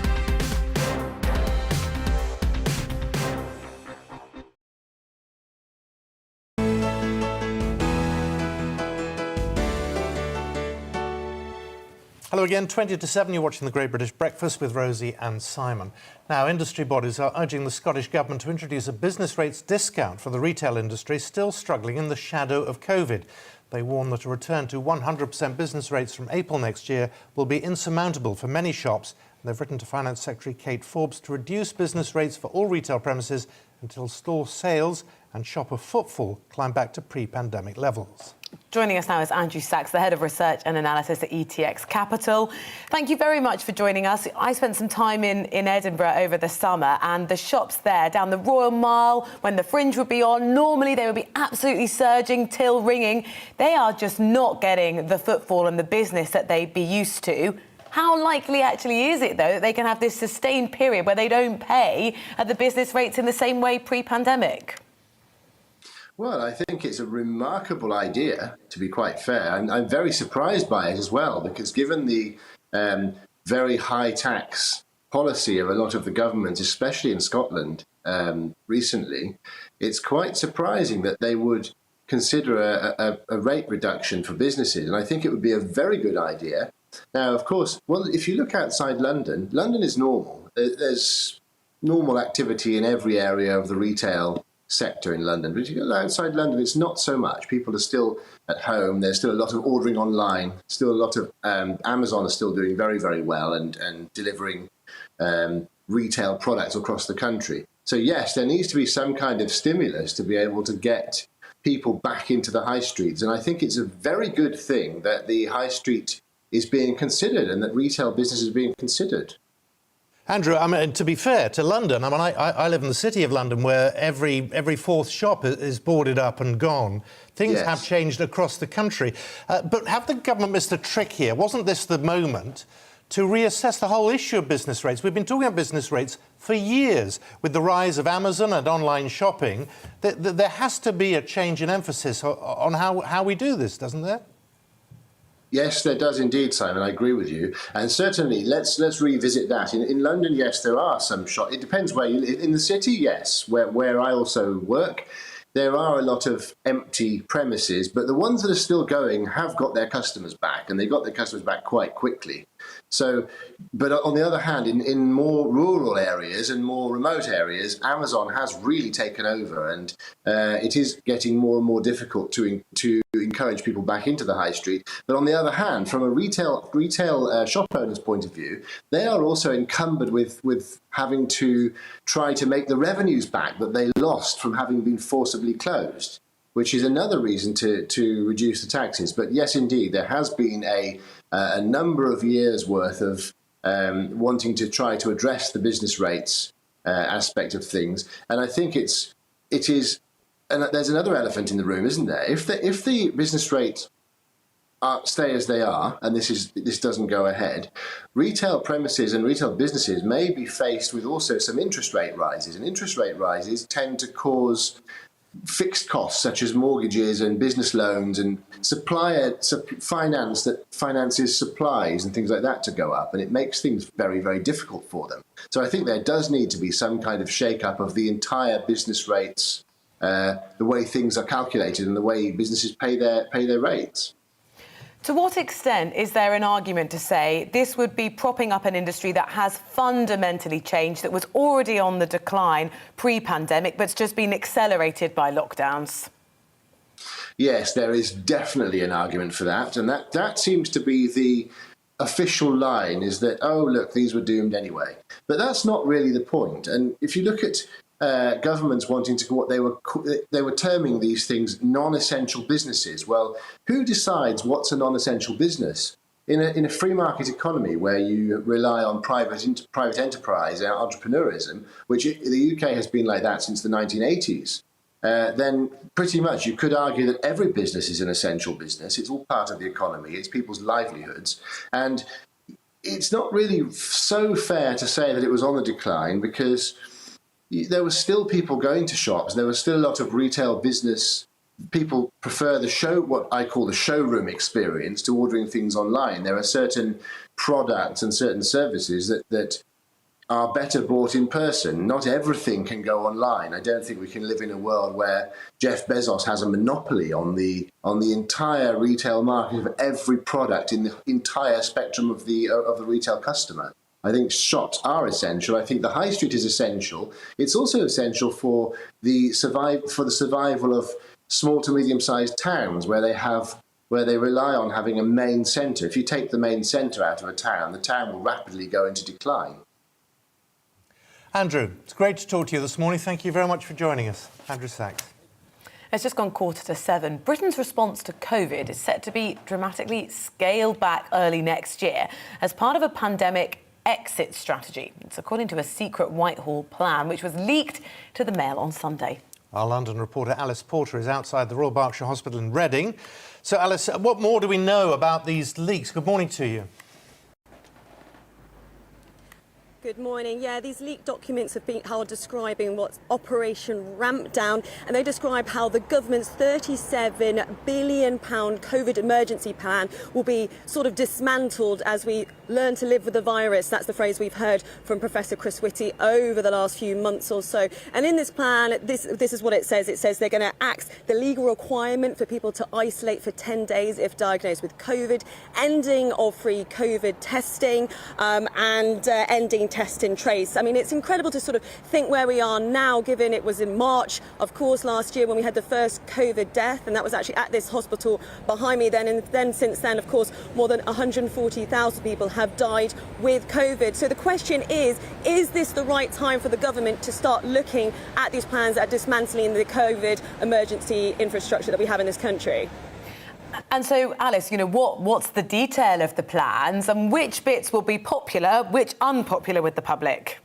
Hello again, 20 to 7, you're watching the Great British Breakfast with Rosie and Simon. Now, industry bodies are urging the Scottish Government to introduce a business rates discount for the retail industry still struggling in the shadow of COVID. They warn that a return to 100% business rates from April next year will be insurmountable for many shops. They've written to Finance Secretary Kate Forbes to reduce business rates for all retail premises until store sales and shopper footfall climb back to pre-pandemic levels. Joining us now is Andrew Sachs, the Head of Research and Analysis at ETX Capital. Thank you very much for joining us. I spent some time in Edinburgh over the summer, and the shops there down the Royal Mile, when the Fringe would be on, normally they would be absolutely surging, till ringing. They are just not getting the footfall and the business that they'd be used to. How likely actually is it, though, that they can have this sustained period where they don't pay at the business rates in the same way pre-pandemic? Well, I think it's a remarkable idea, to be quite fair. I'm very surprised by it as well, because given the very high tax policy of a lot of the government, especially in Scotland recently, it's quite surprising that they would consider a rate reduction for businesses. And I think it would be a very good idea. Now, of course, well, if you look outside London, London is normal. There's normal activity in every area of the retail sector in London, but if you go outside London, it's not so much. People are still at home. There's still a lot of ordering online. Still a lot of Amazon is still doing very, very well and delivering retail products across the country. So yes, there needs to be some kind of stimulus to be able to get people back into the high streets. And I think it's a very good thing that the high street is being considered and that retail business is being considered. Andrew, I mean, to be fair to London, I mean, I live in the City of London, where every fourth shop is boarded up and gone. Things have changed across the country. But have the government missed a trick here? Wasn't this the moment to reassess the whole issue of business rates? We've been talking about business rates for years. With the rise of Amazon and online shopping, there has to be a change in emphasis on how we do this, doesn't there? Yes, there does indeed, Simon. I agree with you. And certainly, let's revisit that. In London, yes, there are some shops. It depends where you live. In the city, yes, where I also work, there are a lot of empty premises, but the ones that are still going have got their customers back, and they got their customers back quite quickly. So, but on the other hand, in more rural areas and more remote areas, Amazon has really taken over, and it is getting more and more difficult to encourage people back into the high street. But on the other hand, from a retail shop owner's point of view, they are also encumbered with having to try to make the revenues back that they lost from having been forcibly closed, which is another reason to reduce the taxes. But yes, indeed, there has been a number of years' worth of wanting to try to address the business rates aspect of things. And I think it is, and there's another elephant in the room, isn't there? If the business rates stay as they are, and this doesn't go ahead, retail premises and retail businesses may be faced with also some interest rate rises. And interest rate rises tend to cause fixed costs such as mortgages and business loans and finance that finances supplies and things like that to go up, and it makes things very, very difficult for them. So I think there does need to be some kind of shake-up of the entire business rates, the way things are calculated and the way businesses pay their rates. To what extent is there an argument to say this would be propping up an industry that has fundamentally changed, that was already on the decline pre-pandemic, but's just been accelerated by lockdowns? Yes, there is definitely an argument for that. And that seems to be the official line, is that, oh, look, these were doomed anyway. But that's not really the point. And if you look at governments wanting to, what they were terming these things non-essential businesses. Well, who decides what's a non-essential business? in a free market economy where you rely on private enterprise and entrepreneurism, which the UK has been like that since the 1980s, then pretty much you could argue that every business is an essential business. It's all part of the economy. It's people's livelihoods. And it's not really so fair to say that it was on the decline, because there were still people going to shops. There was still a lot of retail business. People prefer what I call the showroom experience to ordering things online. There are certain products and certain services that are better bought in person. Not everything can go online. I don't think we can live in a world where Jeff Bezos has a monopoly on the entire retail market of every product in the entire spectrum of the retail customer. I think shops are essential. I think the high street is essential. It's also essential for the survival of small to medium-sized towns where they rely on having a main centre. If you take the main centre out of a town, the town will rapidly go into decline. Andrew, it's great to talk to you this morning. Thank you very much for joining us. Andrew Sachs. It's just gone 6:45. Britain's response to COVID is set to be dramatically scaled back early next year as part of a pandemic exit strategy. It's according to a secret Whitehall plan, which was leaked to the Mail on Sunday. Our London reporter Alice Porter is outside the Royal Berkshire Hospital in Reading. So, Alice, what more do we know about these leaks? Good morning to you. Good morning. Yeah, these leaked documents are describing what's Operation Ramp Down, and they describe how the government's £37 billion COVID emergency plan will be sort of dismantled as we learn to live with the virus. That's the phrase we've heard from Professor Chris Whitty over the last few months or so. And in this plan, this is what it says. It says they're going to axe the legal requirement for people to isolate for 10 days if diagnosed with COVID, ending of free COVID testing, and ending test and trace. I mean, it's incredible to sort of think where we are now, given it was in March, of course, last year when we had the first COVID death, and that was actually at this hospital behind me then. And then since then, of course, more than 140,000 people have died with COVID. So the question is this the right time for the government to start looking at these plans at dismantling the COVID emergency infrastructure that we have in this country? And so, Alice, what's the detail of the plans and which bits will be popular, which unpopular with the public?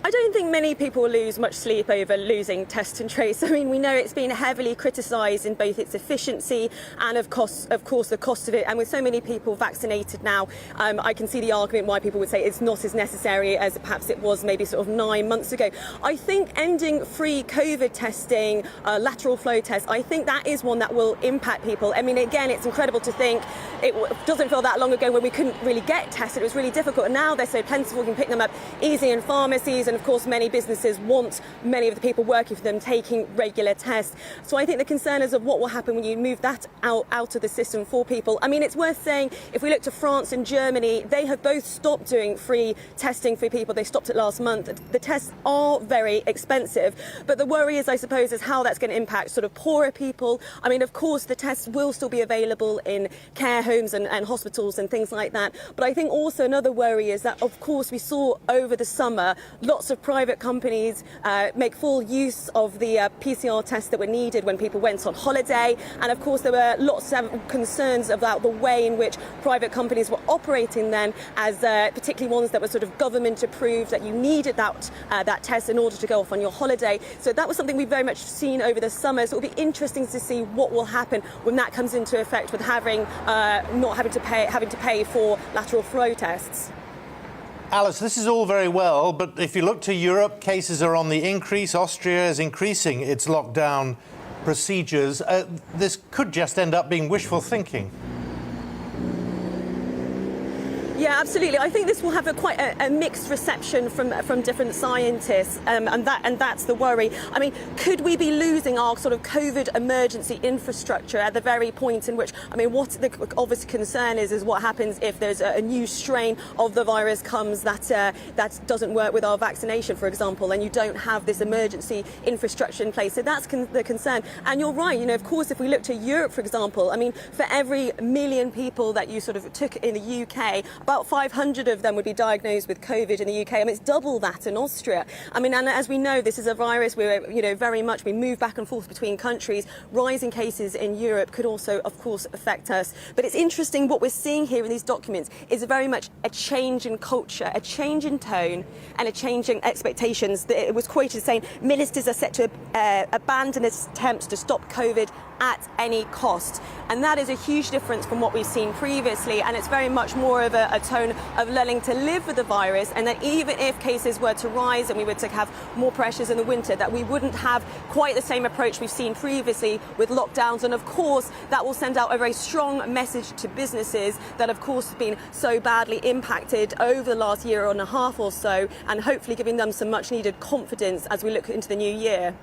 I don't think many people lose much sleep over losing test and trace. I mean, we know it's been heavily criticised in both its efficiency and, of course, the cost of it. And with so many people vaccinated now, I can see the argument why people would say it's not as necessary as perhaps it was maybe sort of 9 months ago. I think ending free COVID testing, lateral flow tests, I think that is one that will impact people. I mean, again, it's incredible to think it doesn't feel that long ago when we couldn't really get tested. It was really difficult. And now they're so plentiful, we can pick them up easy in pharmacies. And of course, many businesses want many of the people working for them taking regular tests. So I think the concern is of what will happen when you move that out of the system for people. I mean, it's worth saying, if we look to France and Germany, they have both stopped doing free testing for people. They stopped it last month. The tests are very expensive. But the worry is, I suppose, is how that's going to impact sort of poorer people. I mean, of course, the tests will still be available in care homes and hospitals and things like that. But I think also another worry is that, of course, we saw over the summer lots of private companies make full use of the PCR tests that were needed when people went on holiday. And of course, there were lots of concerns about the way in which private companies were operating then, as particularly ones that were sort of government approved, that you needed that test in order to go off on your holiday. So that was something we've very much seen over the summer. So it'll be interesting to see what will happen when that comes into effect, with not having to pay for lateral flow tests. Alice, this is all very well, but if you look to Europe, cases are on the increase. Austria is increasing its lockdown procedures. This could just end up being wishful thinking. Yeah, absolutely. I think this will have quite a mixed reception from different scientists, and that's the worry. I mean, could we be losing our sort of COVID emergency infrastructure at the very point in which, I mean, what the obvious concern is what happens if there's a new strain of the virus comes that doesn't work with our vaccination, for example, and you don't have this emergency infrastructure in place. So that's the concern. And you're right. Of course, if we look to Europe, for example, I mean, for every million people that you sort of took in the UK, about 500 of them would be diagnosed with COVID in the UK. I mean, it's double that in Austria. I mean, and as we know, this is a virus where, very much we move back and forth between countries. Rising cases in Europe could also, of course, affect us. But it's interesting what we're seeing here in these documents is very much a change in culture, a change in tone, and a change in expectations. It was quoted saying ministers are set to abandon attempts to stop COVID at any cost. And that is a huge difference from what we've seen previously, and it's very much more of a tone of learning to live with the virus, and that even if cases were to rise and we were to have more pressures in the winter, that we wouldn't have quite the same approach we've seen previously with lockdowns. And of course that will send out a very strong message to businesses that of course have been so badly impacted over the last year and a half or so, and hopefully giving them some much needed confidence as we look into the new year.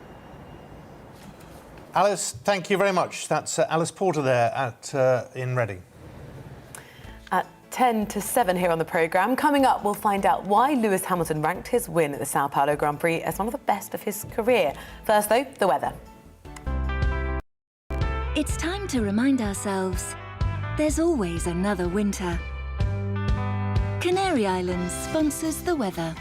Alice, thank you very much. That's Alice Porter there in Reading. At 10 to 7 here on the programme. Coming up, we'll find out why Lewis Hamilton ranked his win at the Sao Paulo Grand Prix as one of the best of his career. First, though, the weather. It's time to remind ourselves there's always another winter. Canary Islands sponsors the weather.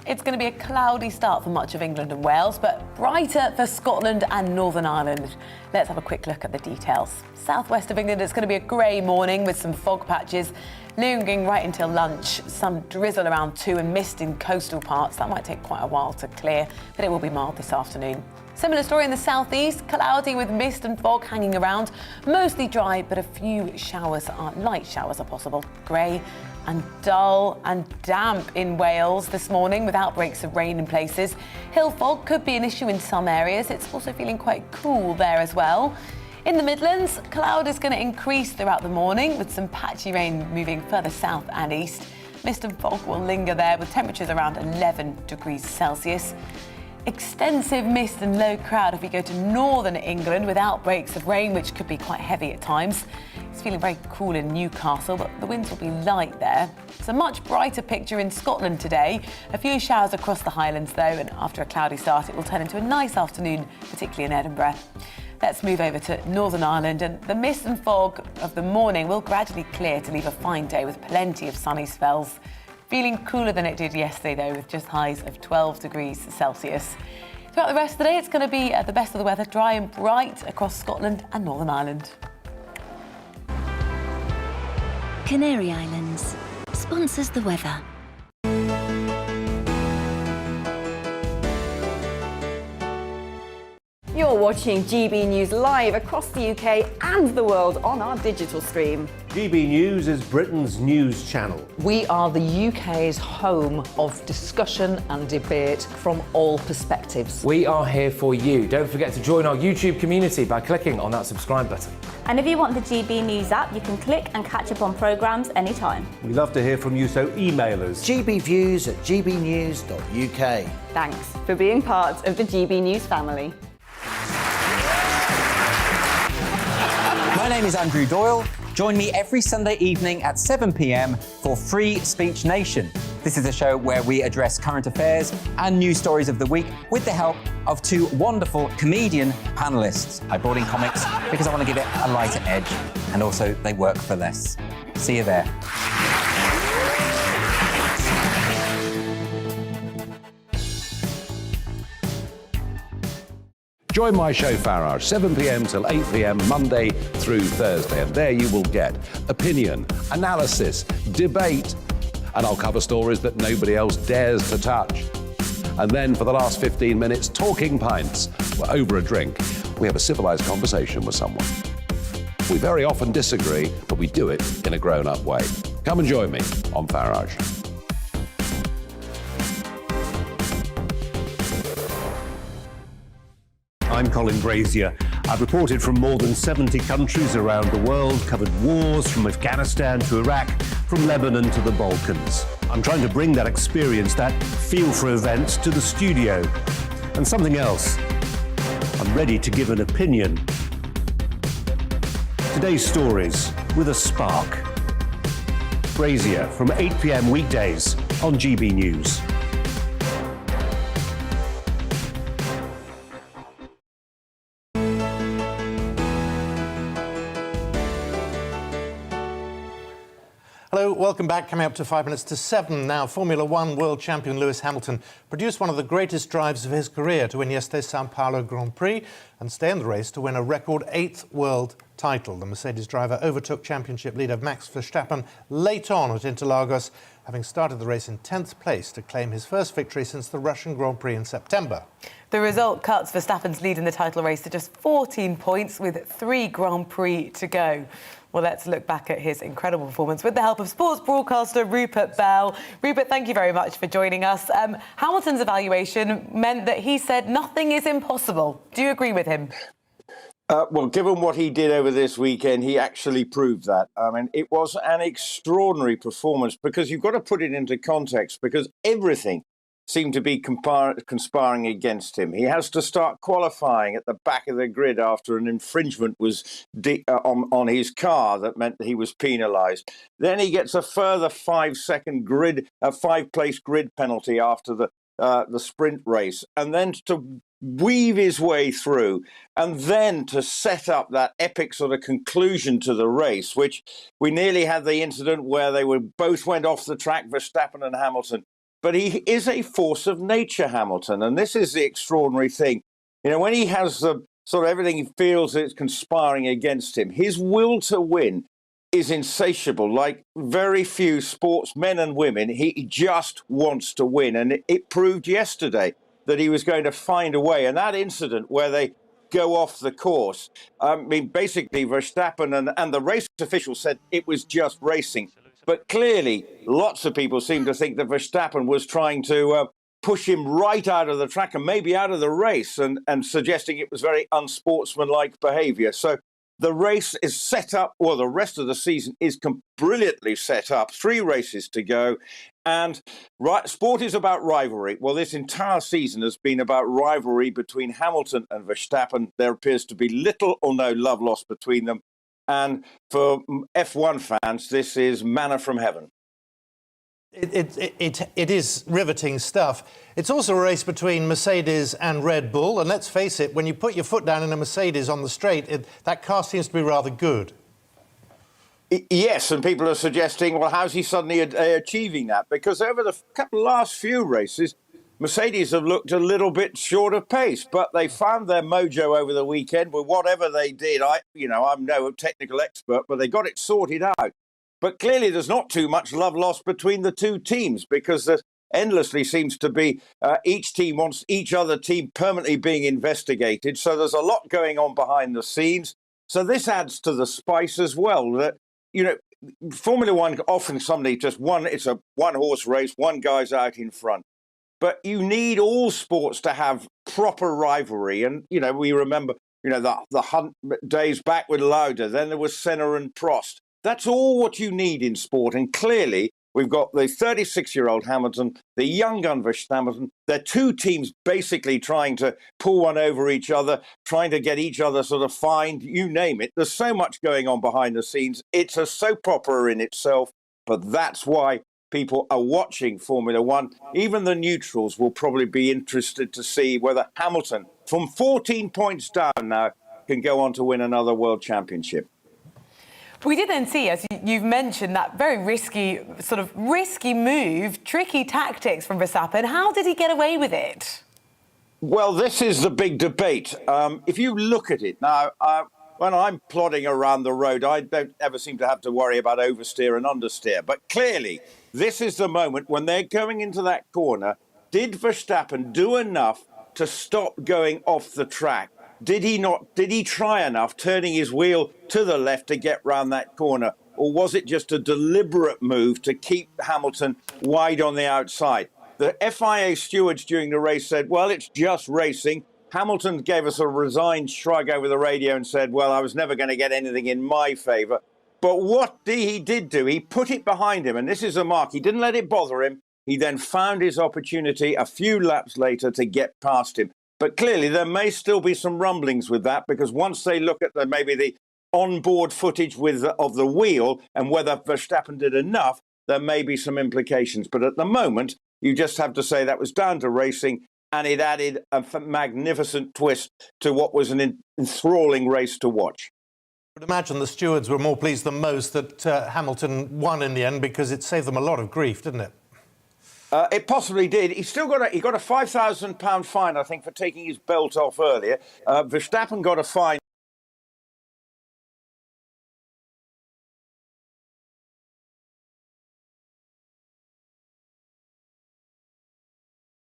It's going to be a cloudy start for much of England and Wales, but brighter for Scotland and Northern Ireland. Let's have a quick look at the details. Southwest of England, it's going to be a grey morning with some fog patches lingering right until lunch. Some drizzle around too and mist in coastal parts. That might take quite a while to clear, but it will be mild this afternoon. Similar story in the southeast, cloudy with mist and fog hanging around. Mostly dry, but a few light showers are possible. Grey and dull and damp in Wales this morning with outbreaks of rain in places. Hill fog could be an issue in some areas. It's also feeling quite cool there as well. In the Midlands, cloud is going to increase throughout the morning with some patchy rain moving further south and east. Mist and fog will linger there with temperatures around 11 degrees Celsius. Extensive mist and low crowd if we go to northern England with outbreaks of rain, which could be quite heavy at times. It's feeling very cool in Newcastle, but the winds will be light there. It's a much brighter picture in Scotland today. A few showers across the Highlands, though, and after a cloudy start, it will turn into a nice afternoon, particularly in Edinburgh. Let's move over to Northern Ireland, and the mist and fog of the morning will gradually clear to leave a fine day with plenty of sunny spells. Feeling cooler than it did yesterday, though, with just highs of 12 degrees Celsius. Throughout the rest of the day, it's going to be the best of the weather, dry and bright across Scotland and Northern Ireland. Canary Islands sponsors the weather. You're watching GB News live across the UK and the world on our digital stream. GB News is Britain's news channel. We are the UK's home of discussion and debate from all perspectives. We are here for you. Don't forget to join our YouTube community by clicking on that subscribe button. And if you want the GB News app, you can click and catch up on programmes anytime. We love to hear from you, so email us. gbviews@gbnews.uk. Thanks for being part of the GB News family. My name is Andrew Doyle. Join me every Sunday evening at 7 p.m. for Free Speech Nation. This is a show where we address current affairs and news stories of the week with the help of two wonderful comedian panellists. I brought in comics because I want to give it a lighter edge, and also they work for less. See you there. Join my show Farage, 7 p.m. till 8 p.m. Monday through Thursday, and there you will get opinion, analysis, debate, and I'll cover stories that nobody else dares to touch. And then for the last 15 minutes, talking pints. We're over a drink. We have a civilised conversation with someone. We very often disagree, but we do it in a grown-up way. Come and join me on Farage. I'm Colin Brazier. I've reported from more than 70 countries around the world, covered wars from Afghanistan to Iraq, from Lebanon to the Balkans. I'm trying to bring that experience, that feel for events, to the studio. And something else. I'm ready to give an opinion. Today's stories with a spark. Brazier from 8 p.m. weekdays on GB News. Hello, welcome back. Coming up to 5 minutes to 7 now. Formula One world champion Lewis Hamilton produced one of the greatest drives of his career to win yesterday's Sao Paulo Grand Prix and stay in the race to win a record 8th world title. The Mercedes driver overtook championship leader Max Verstappen late on at Interlagos, having started the race in 10th place to claim his first victory since the Russian Grand Prix in September. The result cuts Verstappen's lead in the title race to just 14 points with 3 Grand Prix to go. Well, let's look back at his incredible performance with the help of sports broadcaster Rupert Bell. Rupert, thank you very much for joining us. Hamilton's evaluation meant that he said nothing is impossible. Do you agree with him? Well, given what he did over this weekend, he actually proved that. I mean, it was an extraordinary performance because you've got to put it into context because everything seemed to be conspiring against him. He has to start qualifying at the back of the grid after an infringement was on his car that meant that he was penalised. Then he gets a further 5-place grid penalty after the sprint race, and then to weave his way through and then to set up that epic sort of conclusion to the race, which we nearly had the incident where they both went off the track, Verstappen and Hamilton. But he is a force of nature, Hamilton, and this is the extraordinary thing. You know, when he has the sort of everything he feels is conspiring against him, his will to win is insatiable. Like very few sportsmen and women, he just wants to win. And it proved yesterday that he was going to find a way. And that incident where they go off the course, I mean, basically Verstappen and the race official said it was just racing. But clearly, lots of people seem to think that Verstappen was trying to push him right out of the track and maybe out of the race and suggesting it was very unsportsmanlike behaviour. So the race is set up, or the rest of the season is brilliantly set up. 3 races to go. And sport is about rivalry. Well, this entire season has been about rivalry between Hamilton and Verstappen. There appears to be little or no love lost between them. And for F1 fans, this is manna from heaven. It is riveting stuff. It's also a race between Mercedes and Red Bull. And let's face it, when you put your foot down in a Mercedes on the straight, that car seems to be rather good. Yes, and people are suggesting, well, how's he suddenly achieving that? Because over the last few races, Mercedes have looked a little bit short of pace, but they found their mojo over the weekend with whatever they did. I'm no technical expert, but they got it sorted out. But clearly there's not too much love lost between the two teams because there endlessly seems to be each team wants each other team permanently being investigated. So there's a lot going on behind the scenes. So this adds to the spice as well. That, you know, Formula One often it's a one-horse race, one guy's out in front. But you need all sports to have proper rivalry. And, you know, we remember, you know, the Hunt days back with Lauda. Then there was Senna and Prost. That's all what you need in sport. And clearly, we've got the 36-year-old Hamilton, the young gun Verstappen. They're two teams basically trying to pull one over each other, trying to get each other sort of fined, you name it. There's so much going on behind the scenes. It's a soap opera in itself. But that's why people are watching Formula One. Even the neutrals will probably be interested to see whether Hamilton, from 14 points down now, can go on to win another world championship. We did then see, as you've mentioned, that very risky move, tricky tactics from Verstappen. How did he get away with it? Well, this is the big debate. If you look at it now, when I'm plodding around the road, I don't ever seem to have to worry about oversteer and understeer. But clearly, this is the moment when they're going into that corner. Did Verstappen do enough to stop going off the track? Did he not? Did he try enough, turning his wheel to the left to get round that corner? Or was it just a deliberate move to keep Hamilton wide on the outside? The FIA stewards during the race said, well, it's just racing. Hamilton gave us a resigned shrug over the radio and said, well, I was never going to get anything in my favour. But what he did do, he put it behind him. And this is a mark. He didn't let it bother him. He then found his opportunity a few laps later to get past him. But clearly, there may still be some rumblings with that, because once they look at maybe the onboard footage of the wheel and whether Verstappen did enough, there may be some implications. But at the moment, you just have to say that was down to racing, and it added a magnificent twist to what was an enthralling race to watch. I would imagine the stewards were more pleased than most that Hamilton won in the end, because it saved them a lot of grief, didn't it? It possibly did. He got a £5,000 fine, I think, for taking his belt off earlier. Verstappen got a fine.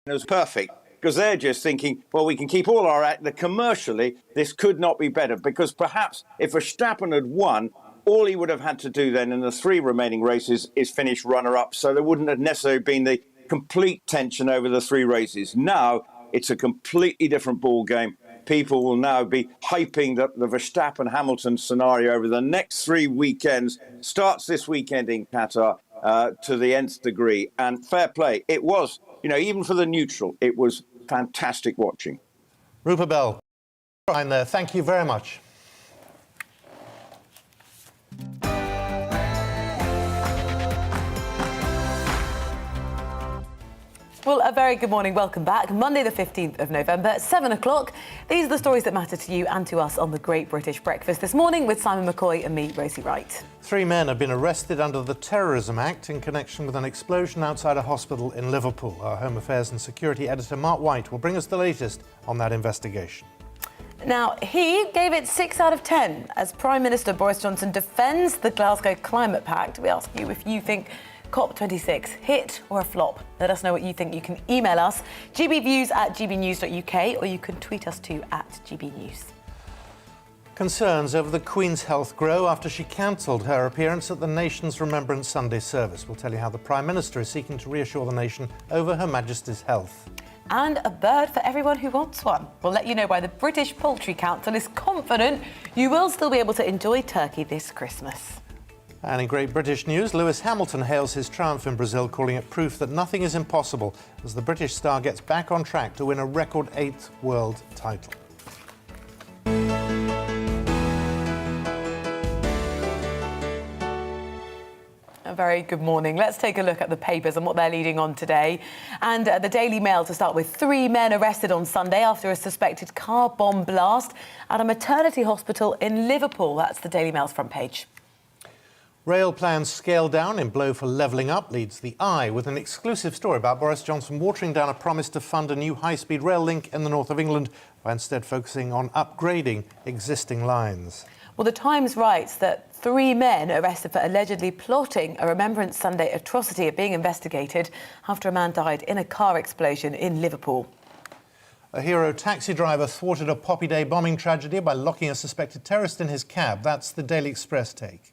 It was perfect, because they're just thinking, well, we can keep all our act. Commercially, this could not be better, because perhaps if Verstappen had won, all he would have had to do then in the 3 remaining races is finish runner-up, so there wouldn't have necessarily been the complete tension over the 3 races. Now it's a completely different ball game. People will now be hyping the Verstappen-Hamilton scenario over the next 3 weekends. Starts this weekend in Qatar to the nth degree, and fair play. It was, even for the neutral, it was fantastic watching. Rupert Bell, fine there. Thank you very much. Well, a very good morning. Welcome back. Monday the 15th of November, 7 o'clock. These are the stories that matter to you and to us on the Great British Breakfast this morning with Simon McCoy and me, Rosie Wright. 3 men have been arrested under the Terrorism Act in connection with an explosion outside a hospital in Liverpool. Our Home Affairs and Security Editor Mark White will bring us the latest on that investigation. Now, he gave it 6 out of 10 as Prime Minister Boris Johnson defends the Glasgow Climate Pact. We ask you if you think COP26 hit or a flop. Let us know what you think. You can email us gbviews@gbnews.uk, or you can tweet us too @gbnews. Concerns over the Queen's health grow after she cancelled her appearance at the nation's Remembrance Sunday service. We'll tell you how the Prime Minister is seeking to reassure the nation over Her Majesty's health. And a bird for everyone who wants one. We'll let you know why the British Poultry Council is confident you will still be able to enjoy turkey this Christmas. And in Great British news, Lewis Hamilton hails his triumph in Brazil, calling it proof that nothing is impossible as the British star gets back on track to win a record 8th world title. A very good morning. Let's take a look at the papers and what they're leading on today. And the Daily Mail to start with. 3 men arrested on Sunday after a suspected car bomb blast at a maternity hospital in Liverpool. That's the Daily Mail's front page. Rail plans scaled down in blow for levelling up, leads the Eye with an exclusive story about Boris Johnson watering down a promise to fund a new high-speed rail link in the north of England by instead focusing on upgrading existing lines. Well, the Times writes that 3 men arrested for allegedly plotting a Remembrance Sunday atrocity are being investigated after a man died in a car explosion in Liverpool. A hero taxi driver thwarted a Poppy Day bombing tragedy by locking a suspected terrorist in his cab. That's the Daily Express take.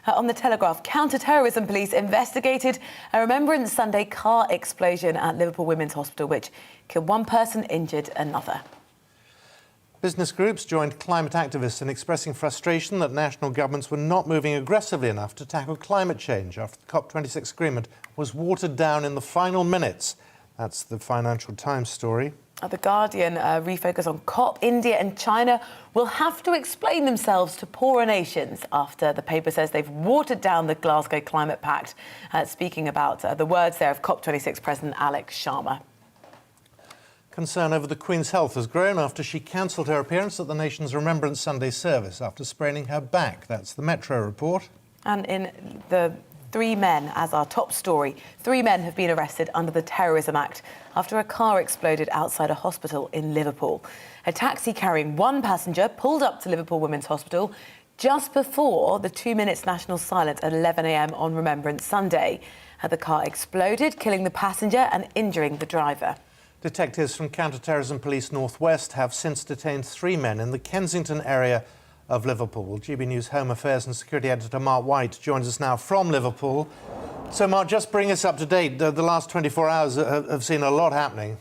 On the Telegraph, counter-terrorism police investigated a Remembrance Sunday car explosion at Liverpool Women's Hospital, which killed 1 person, injured another. Business groups joined climate activists in expressing frustration that national governments were not moving aggressively enough to tackle climate change after the COP26 agreement was watered down in the final minutes. That's the Financial Times story. The Guardian refocus on COP. India and China will have to explain themselves to poorer nations after the paper says they've watered down the Glasgow Climate Pact. Speaking about the words there of COP26 President Alex Sharma. Concern over the Queen's health has grown after she cancelled her appearance at the nation's Remembrance Sunday service after spraining her back. That's the Metro report. And in the 3 men, as our top story, 3 men have been arrested under the Terrorism Act after a car exploded outside a hospital in Liverpool. A taxi carrying 1 passenger pulled up to Liverpool Women's Hospital just before the 2 minutes national silence at 11 a.m. on Remembrance Sunday. The car exploded, killing the passenger and injuring the driver. Detectives from Counter-Terrorism Police North West have since detained 3 men in the Kensington area of Liverpool. GB News Home Affairs and Security Editor Mark White joins us now from Liverpool. So, Mark, just bring us up to date. The last 24 hours have seen a lot happening.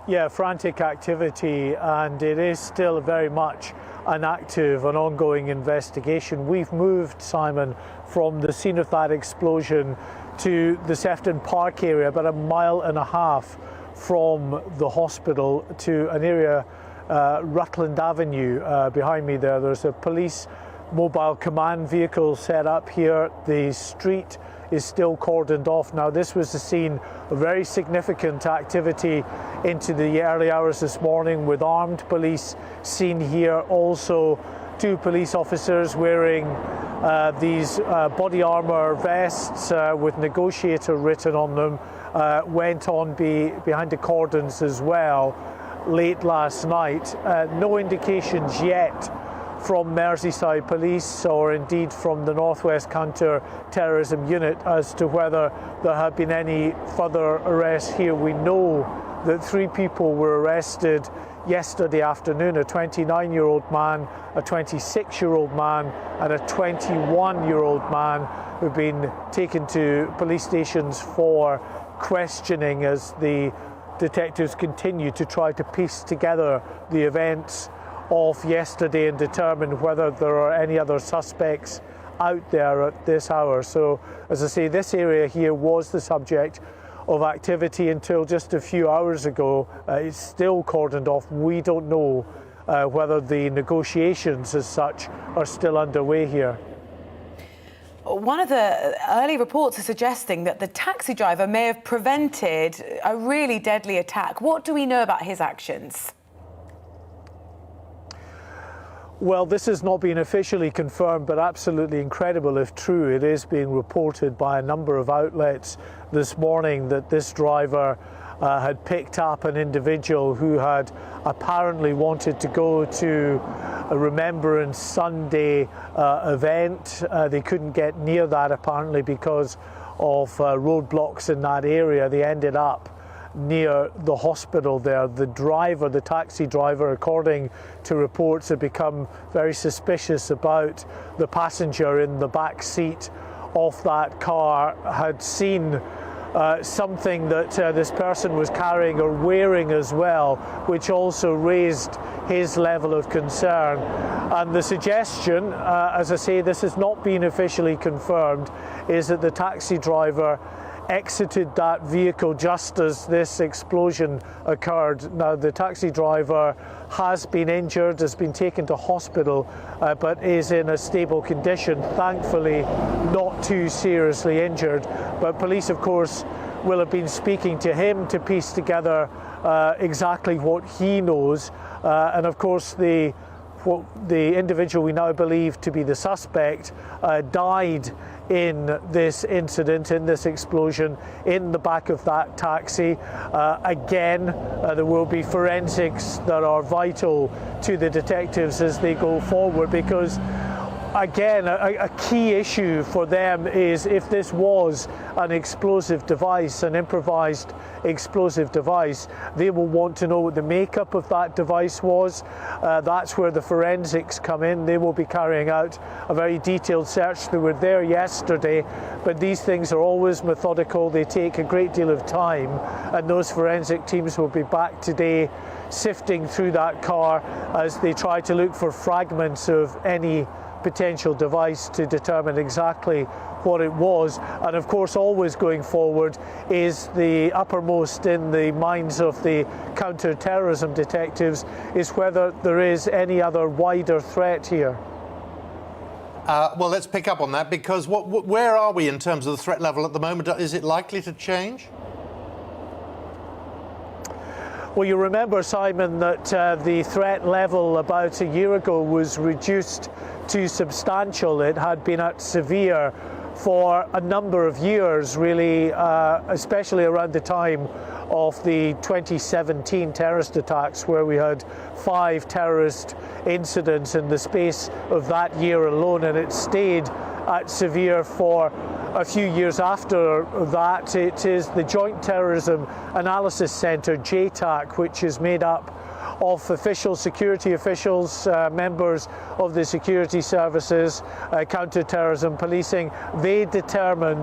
Yeah, frantic activity, and it is still very much an active and ongoing investigation. We've moved, Simon, from the scene of that explosion to the Sefton Park area, about 1.5 miles from the hospital, to an area, Rutland Avenue, behind me there. There's a police mobile command vehicle set up here. The street is still cordoned off. Now, this was the scene of very significant activity into the early hours this morning, with armed police seen here. Also, 2 police officers wearing these body armour vests with negotiator written on them went on behind the cordons as well late last night. No indications yet from Merseyside Police or indeed from the Northwest Counter-Terrorism Unit as to whether there have been any further arrests here. We know that 3 people were arrested yesterday afternoon, a 29-year-old man, a 26-year-old man and a 21-year-old man who've been taken to police stations for questioning as the detectives continue to try to piece together the events of yesterday and determine whether there are any other suspects out there at this hour. So, as I say, this area here was the subject of activity until just a few hours ago. It's still cordoned off. We don't know whether the negotiations as such are still underway here. One of the early reports are suggesting that the taxi driver may have prevented a really deadly attack. What do we know about his actions? Well, this has not been officially confirmed, but absolutely incredible if true. It is being reported by a number of outlets this morning that this driver had picked up an individual who had apparently wanted to go to a Remembrance Sunday event. They couldn't get near that apparently because of roadblocks in that area. They ended up near the hospital there. The driver, the taxi driver, according to reports, had become very suspicious about the passenger in the back seat of that car, had seen something that this person was carrying or wearing as well, which also raised his level of concern. And the suggestion, as I say, this has not been officially confirmed, is that the taxi driver exited that vehicle just as this explosion occurred. Now, the taxi driver has been injured, has been taken to hospital, but is in a stable condition, thankfully not too seriously injured. But police, of course, will have been speaking to him to piece together exactly what he knows. And of course, the individual we now believe to be the suspect died in this incident, in this explosion, in the back of that taxi. Again, there will be forensics that are vital to the detectives as they go forward, because again, a key issue for them is if this was an explosive device, an improvised explosive device, they will want to know what the makeup of that device was. That's where the forensics come in. They will be carrying out a very detailed search. They were there yesterday, but these things are always methodical. They take a great deal of time, and those forensic teams will be back today sifting through that car as they try to look for fragments of any potential device to determine exactly what it was. And of course, always going forward is the uppermost in the minds of the counter-terrorism detectives is whether there is any other wider threat here. Well, let's pick up on that, because where are we in terms of the threat level at the moment? Is it likely to change? Well, you remember, Simon, that the threat level about a year ago was reduced to substantial. It had been at severe for a number of years, really, especially around the time of the 2017 terrorist attacks, where we had 5 terrorist incidents in the space of that year alone, and it stayed at severe for a few years after that. It is the Joint Terrorism Analysis Centre, JTAC, which is made up of security officials, members of the security services, counter-terrorism policing. They determine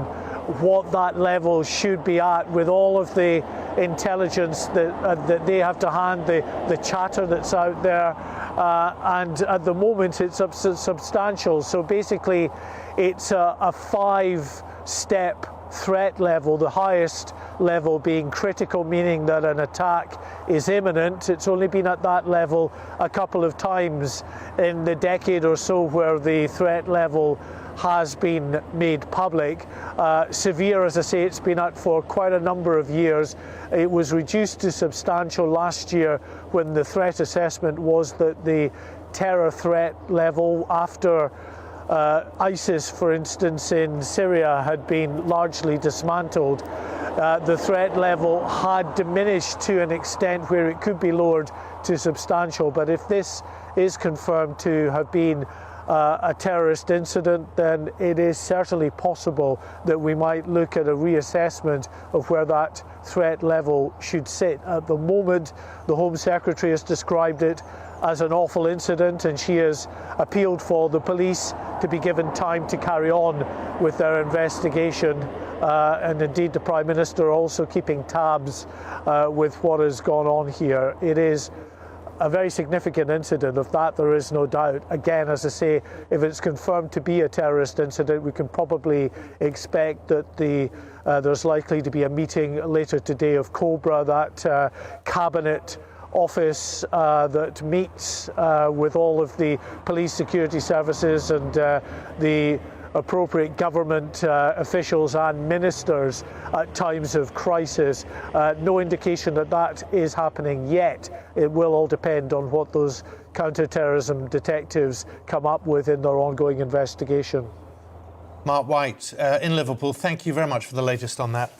what that level should be at, with all of the intelligence that they have to hand, the chatter that's out there, and at the moment it's substantial. So basically it's a 5-step threat level, the highest level being critical, meaning that an attack is imminent. It's only been at that level a couple of times in the decade or so where the threat level has been made public. Severe, as I say, it's been at for quite a number of years. It was reduced to substantial last year when the threat assessment was that the terror threat level after ISIS, for instance, in Syria had been largely dismantled. The threat level had diminished to an extent where it could be lowered to substantial. But if this is confirmed to have been a terrorist incident, then it is certainly possible that we might look at a reassessment of where that threat level should sit. At the moment, the Home Secretary has described it as an awful incident, and she has appealed for the police to be given time to carry on with their investigation. And indeed, the Prime Minister also keeping tabs with what has gone on here. It is a very significant incident, of that there is no doubt. Again, as I say, if it's confirmed to be a terrorist incident, we can probably expect that there's likely to be a meeting later today of COBRA, that cabinet office that meets with all of the police security services and the appropriate government officials and ministers at times of crisis. No indication that that is happening yet. It will all depend on what those counter-terrorism detectives come up with in their ongoing investigation. Mark White in Liverpool, thank you very much for the latest on that.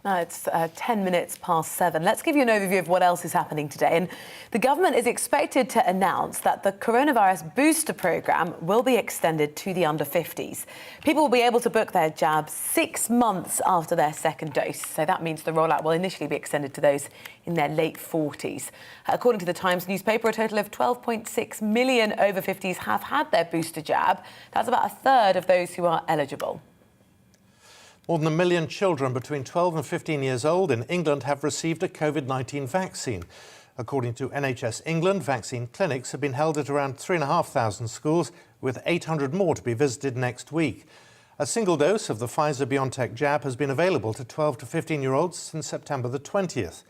Now it's 10 minutes past 7. Let's give you an overview of what else is happening today. And the government is expected to announce that the coronavirus booster programme will be extended to the under 50s. People will be able to book their jabs 6 months after their second dose. So that means the rollout will initially be extended to those in their late 40s. According to the Times newspaper, a total of 12.6 million over 50s have had their booster jab. That's about a third of those who are eligible. More than 1 million children between 12 and 15 years old in England have received a COVID-19 vaccine. According to NHS England, vaccine clinics have been held at around 3,500 schools, with 800 more to be visited next week. A single dose of the Pfizer-BioNTech jab has been available to 12 to 15-year-olds since September the 20th.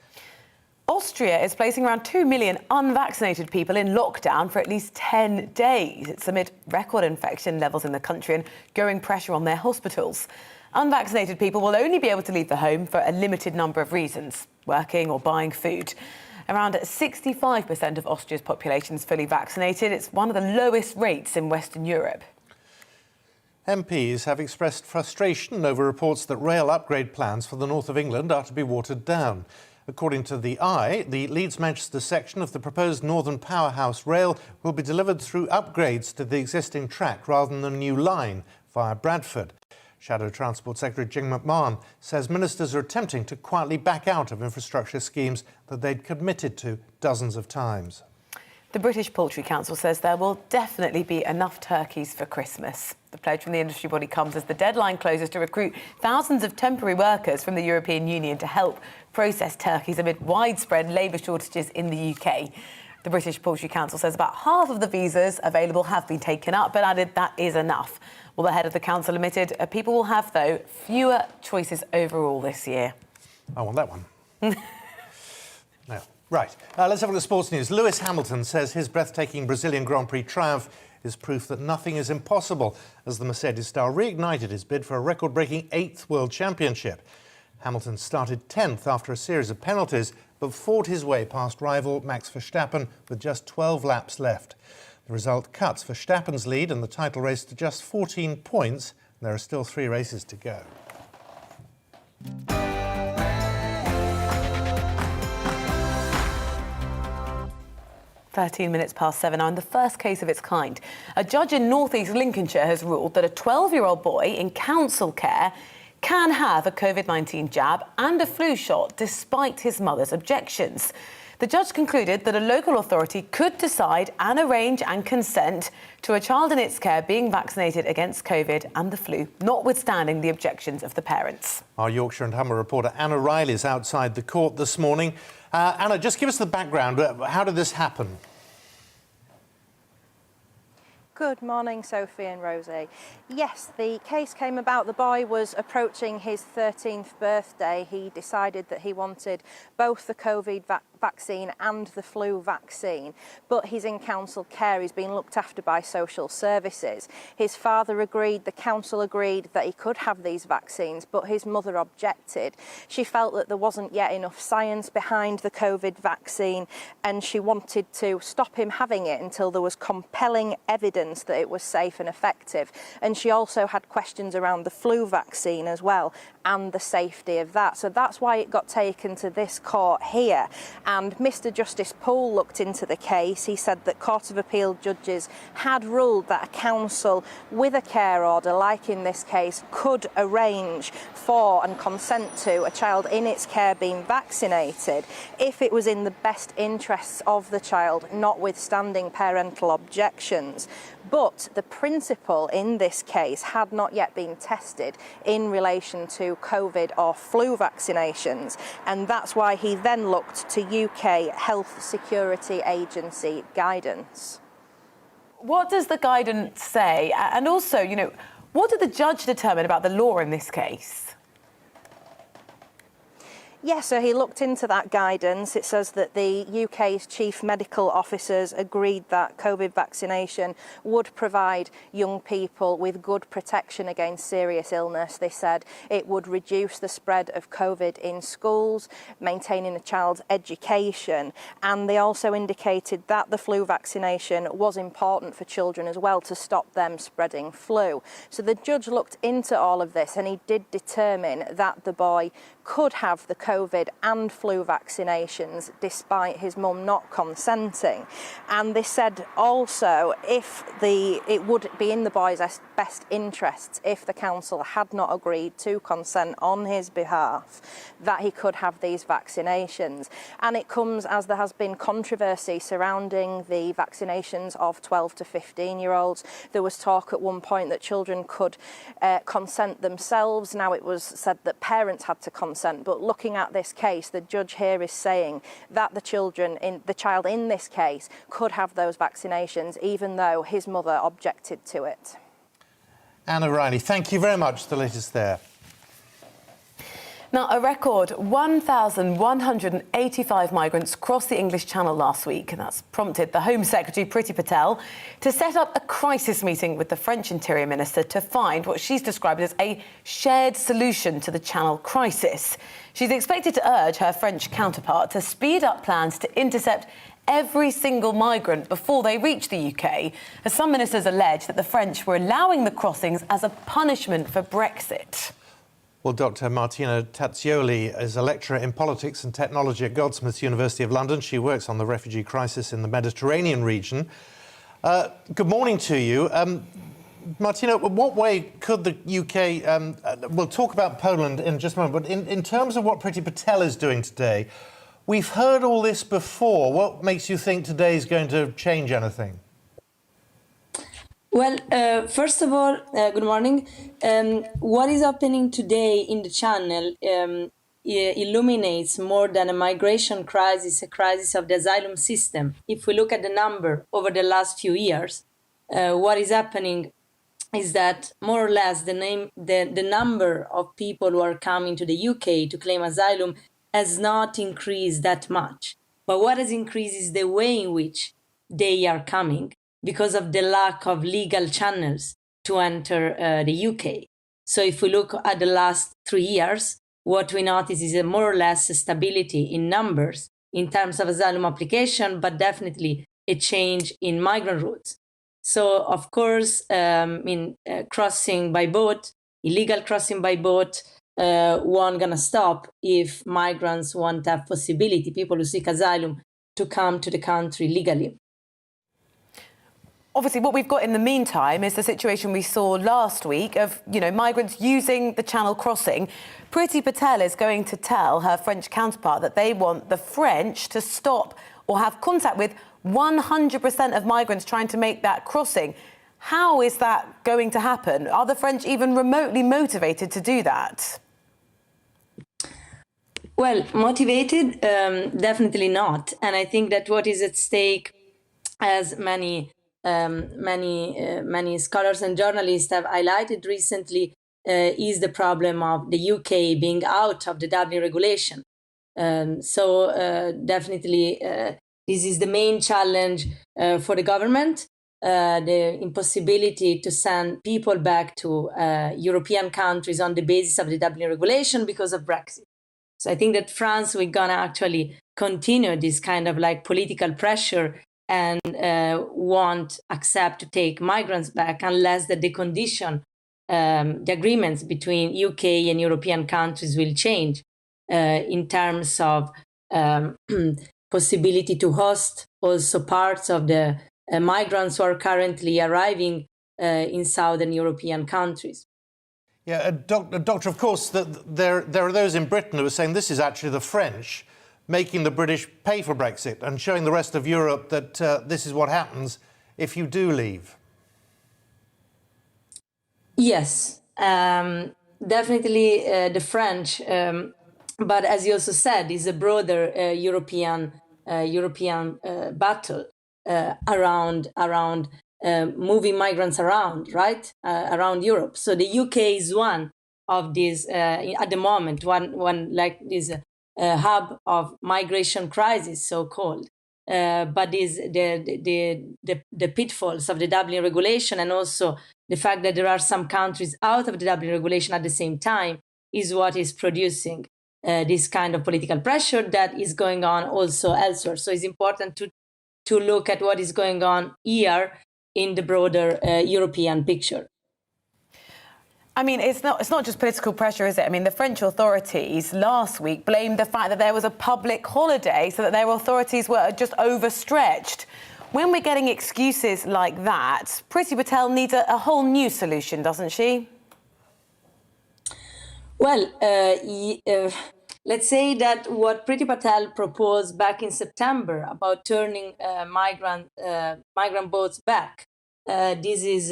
Austria is placing around 2 million unvaccinated people in lockdown for at least 10 days. It's amid record infection levels in the country and growing pressure on their hospitals. Unvaccinated people will only be able to leave the home for a limited number of reasons, working or buying food. Around 65% of Austria's population is fully vaccinated. It's one of the lowest rates in Western Europe. MPs have expressed frustration over reports that rail upgrade plans for the north of England are to be watered down. According to the Eye, the Leeds-Manchester section of the proposed Northern Powerhouse rail will be delivered through upgrades to the existing track rather than a new line via Bradford. Shadow Transport Secretary Jim McMahon says ministers are attempting to quietly back out of infrastructure schemes that they'd committed to dozens of times. The British Poultry Council says there will definitely be enough turkeys for Christmas. The pledge from the industry body comes as the deadline closes to recruit thousands of temporary workers from the European Union to help process turkeys amid widespread labour shortages in the UK. The British Poultry Council says about half of the visas available have been taken up, but added that is enough. Well, the head of the council admitted people will have, though, fewer choices overall this year. I want that one. No. Right, let's have a look at sports news. Lewis Hamilton says his breathtaking Brazilian Grand Prix triumph is proof that nothing is impossible, as the Mercedes star reignited his bid for a record-breaking 8th World Championship. Hamilton started 10th after a series of penalties, but fought his way past rival Max Verstappen with just 12 laps left. The result cuts Verstappen's lead in the title race to just 14 points. And there are still 3 races to go. Past 7 now, in the first case of its kind. A judge in North East Lincolnshire has ruled that a 12-year-old boy in council care can have a COVID-19 jab and a flu shot despite his mother's objections. The judge concluded that a local authority could decide and arrange and consent to a child in its care being vaccinated against COVID and the flu, notwithstanding the objections of the parents. Our Yorkshire and Humber reporter Anna Riley is outside the court this morning. Anna, just give us the background. How did this happen? Good morning, Sophie and Rosie. Yes, the case came about. The boy was approaching his 13th birthday. He decided that he wanted both the COVID vaccine and the flu vaccine, but he's in council care. He's being looked after by social services. His father agreed, the council agreed that he could have these vaccines, but his mother objected. She felt that there wasn't yet enough science behind the COVID vaccine, and she wanted to stop him having it until there was compelling evidence that it was safe and effective. And she also had questions around the flu vaccine as well and the safety of that. So that's why it got taken to this court here. And Mr. Justice Poole looked into the case. He said that Court of Appeal judges had ruled that a council with a care order, like in this case, could arrange for and consent to a child in its care being vaccinated if it was in the best interests of the child, notwithstanding parental objections. But the principle in this case had not yet been tested in relation to COVID or flu vaccinations, and that's why he then looked to UK Health Security Agency guidance. What does the guidance say? And also, what did the judge determine about the law in this case? Yes, so he looked into that guidance. It says that the UK's chief medical officers agreed that COVID vaccination would provide young people with good protection against serious illness. They said it would reduce the spread of COVID in schools, maintaining a child's education, and they also indicated that the flu vaccination was important for children as well to stop them spreading flu. So the judge looked into all of this, and he did determine that the boy could have the COVID and flu vaccinations despite his mum not consenting. And they said also it would be in the boy's best interests if the council had not agreed to consent on his behalf that he could have these vaccinations. And it comes as there has been controversy surrounding the vaccinations of 12 to 15-year-olds. There was talk at one point that children could consent themselves. Now it was said that parents had to consent. But looking at this case, the judge here is saying that the child in this case could have those vaccinations, even though his mother objected to it. Anna Riley, thank you very much. The latest there. Now, a record 1,185 migrants crossed the English Channel last week, and that's prompted the Home Secretary, Priti Patel, to set up a crisis meeting with the French Interior Minister to find what she's described as a shared solution to the Channel crisis. She's expected to urge her French counterpart to speed up plans to intercept every single migrant before they reach the UK, as some ministers allege that the French were allowing the crossings as a punishment for Brexit. Well, Dr. Martina Tazzioli is a lecturer in politics and technology at Goldsmiths, University of London. She works on the refugee crisis in the Mediterranean region. Good morning to you. Martina, what way could the UK... we'll talk about Poland in just a moment, but in terms of what Priti Patel is doing today, we've heard all this before. What makes you think today is going to change anything? Well, first of all, good morning. What is happening today in the Channel illuminates more than a migration crisis, a crisis of the asylum system. If we look at the number over the last few years, what is happening is that more or less the number of people who are coming to the UK to claim asylum has not increased that much. But what has increased is the way in which they are coming, because of the lack of legal channels to enter the UK. So if we look at the last 3 years, what we notice is a more or less a stability in numbers in terms of asylum application, but definitely a change in migrant routes. So of course, crossing by boat, illegal crossing by boat, won't gonna stop if migrants won't have possibility, people who seek asylum, to come to the country legally. Obviously, what we've got in the meantime is the situation we saw last week of, migrants using the Channel crossing. Priti Patel is going to tell her French counterpart that they want the French to stop or have contact with 100% of migrants trying to make that crossing. How is that going to happen? Are the French even remotely motivated to do that? Well, motivated, definitely not. And I think that what is at stake, as many scholars and journalists have highlighted recently, is the problem of the UK being out of the Dublin regulation. Definitely, this is the main challenge for the government, the impossibility to send people back to European countries on the basis of the Dublin regulation because of Brexit. So I think that France, we're going to actually continue this kind of like political pressure and won't accept to take migrants back unless that the condition, the agreements between UK and European countries will change in terms of possibility to host also parts of the migrants who are currently arriving in southern European countries. Yeah, Doctor, of course, there are those in Britain who are saying this is actually the French making the British pay for Brexit and showing the rest of Europe that this is what happens if you do leave. Yes, definitely the French. But as you also said, it's a broader European battle around moving migrants around, right, around Europe. So the UK is one of these at the moment, one like this hub of migration crisis, so called. But is the pitfalls of the Dublin regulation, and also the fact that there are some countries out of the Dublin regulation at the same time, is what is producing this kind of political pressure that is going on also elsewhere. So it's important to look at what is going on here in the broader European picture. I mean, it's not just political pressure, is it? I mean, the French authorities last week blamed the fact that there was a public holiday, so that their authorities were just overstretched. When we're getting excuses like that, Priti Patel needs a whole new solution, doesn't she? Well, let's say that what Priti Patel proposed back in September about turning migrant boats back, this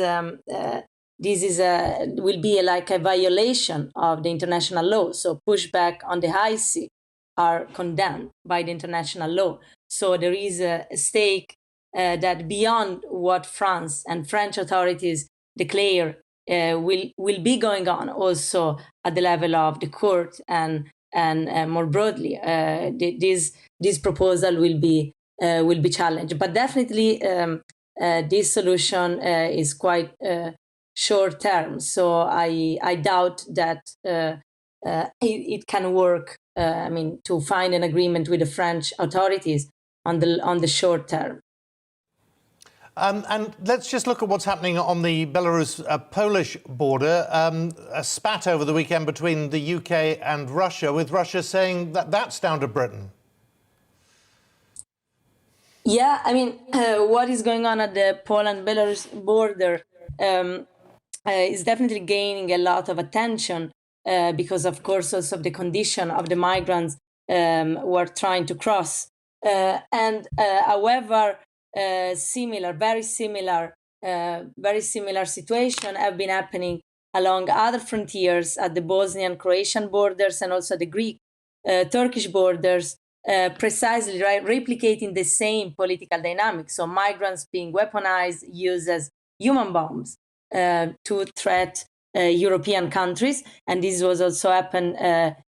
will be like a violation of the international law. So pushback on the high sea are condemned by the international law. So there is a stake that beyond what France and French authorities declare will be going on also at the level of the court and more broadly. This proposal will be challenged. But definitely this solution is quite short term. So I doubt that it can work. I mean, to find an agreement with the French authorities on the short term. And let's just look at what's happening on the Belarus-Polish border. A spat over the weekend between the UK and Russia, with Russia saying that that's down to Britain. Yeah, I mean, what is going on at the Poland-Belarus border is definitely gaining a lot of attention because, of course, also of the condition of the migrants who are trying to cross. However, very similar situation have been happening along other frontiers at the Bosnian, Croatian borders and also the Greek-Turkish borders, precisely replicating the same political dynamics. So migrants being weaponized, used as human bombs to threat European countries. And this was also happened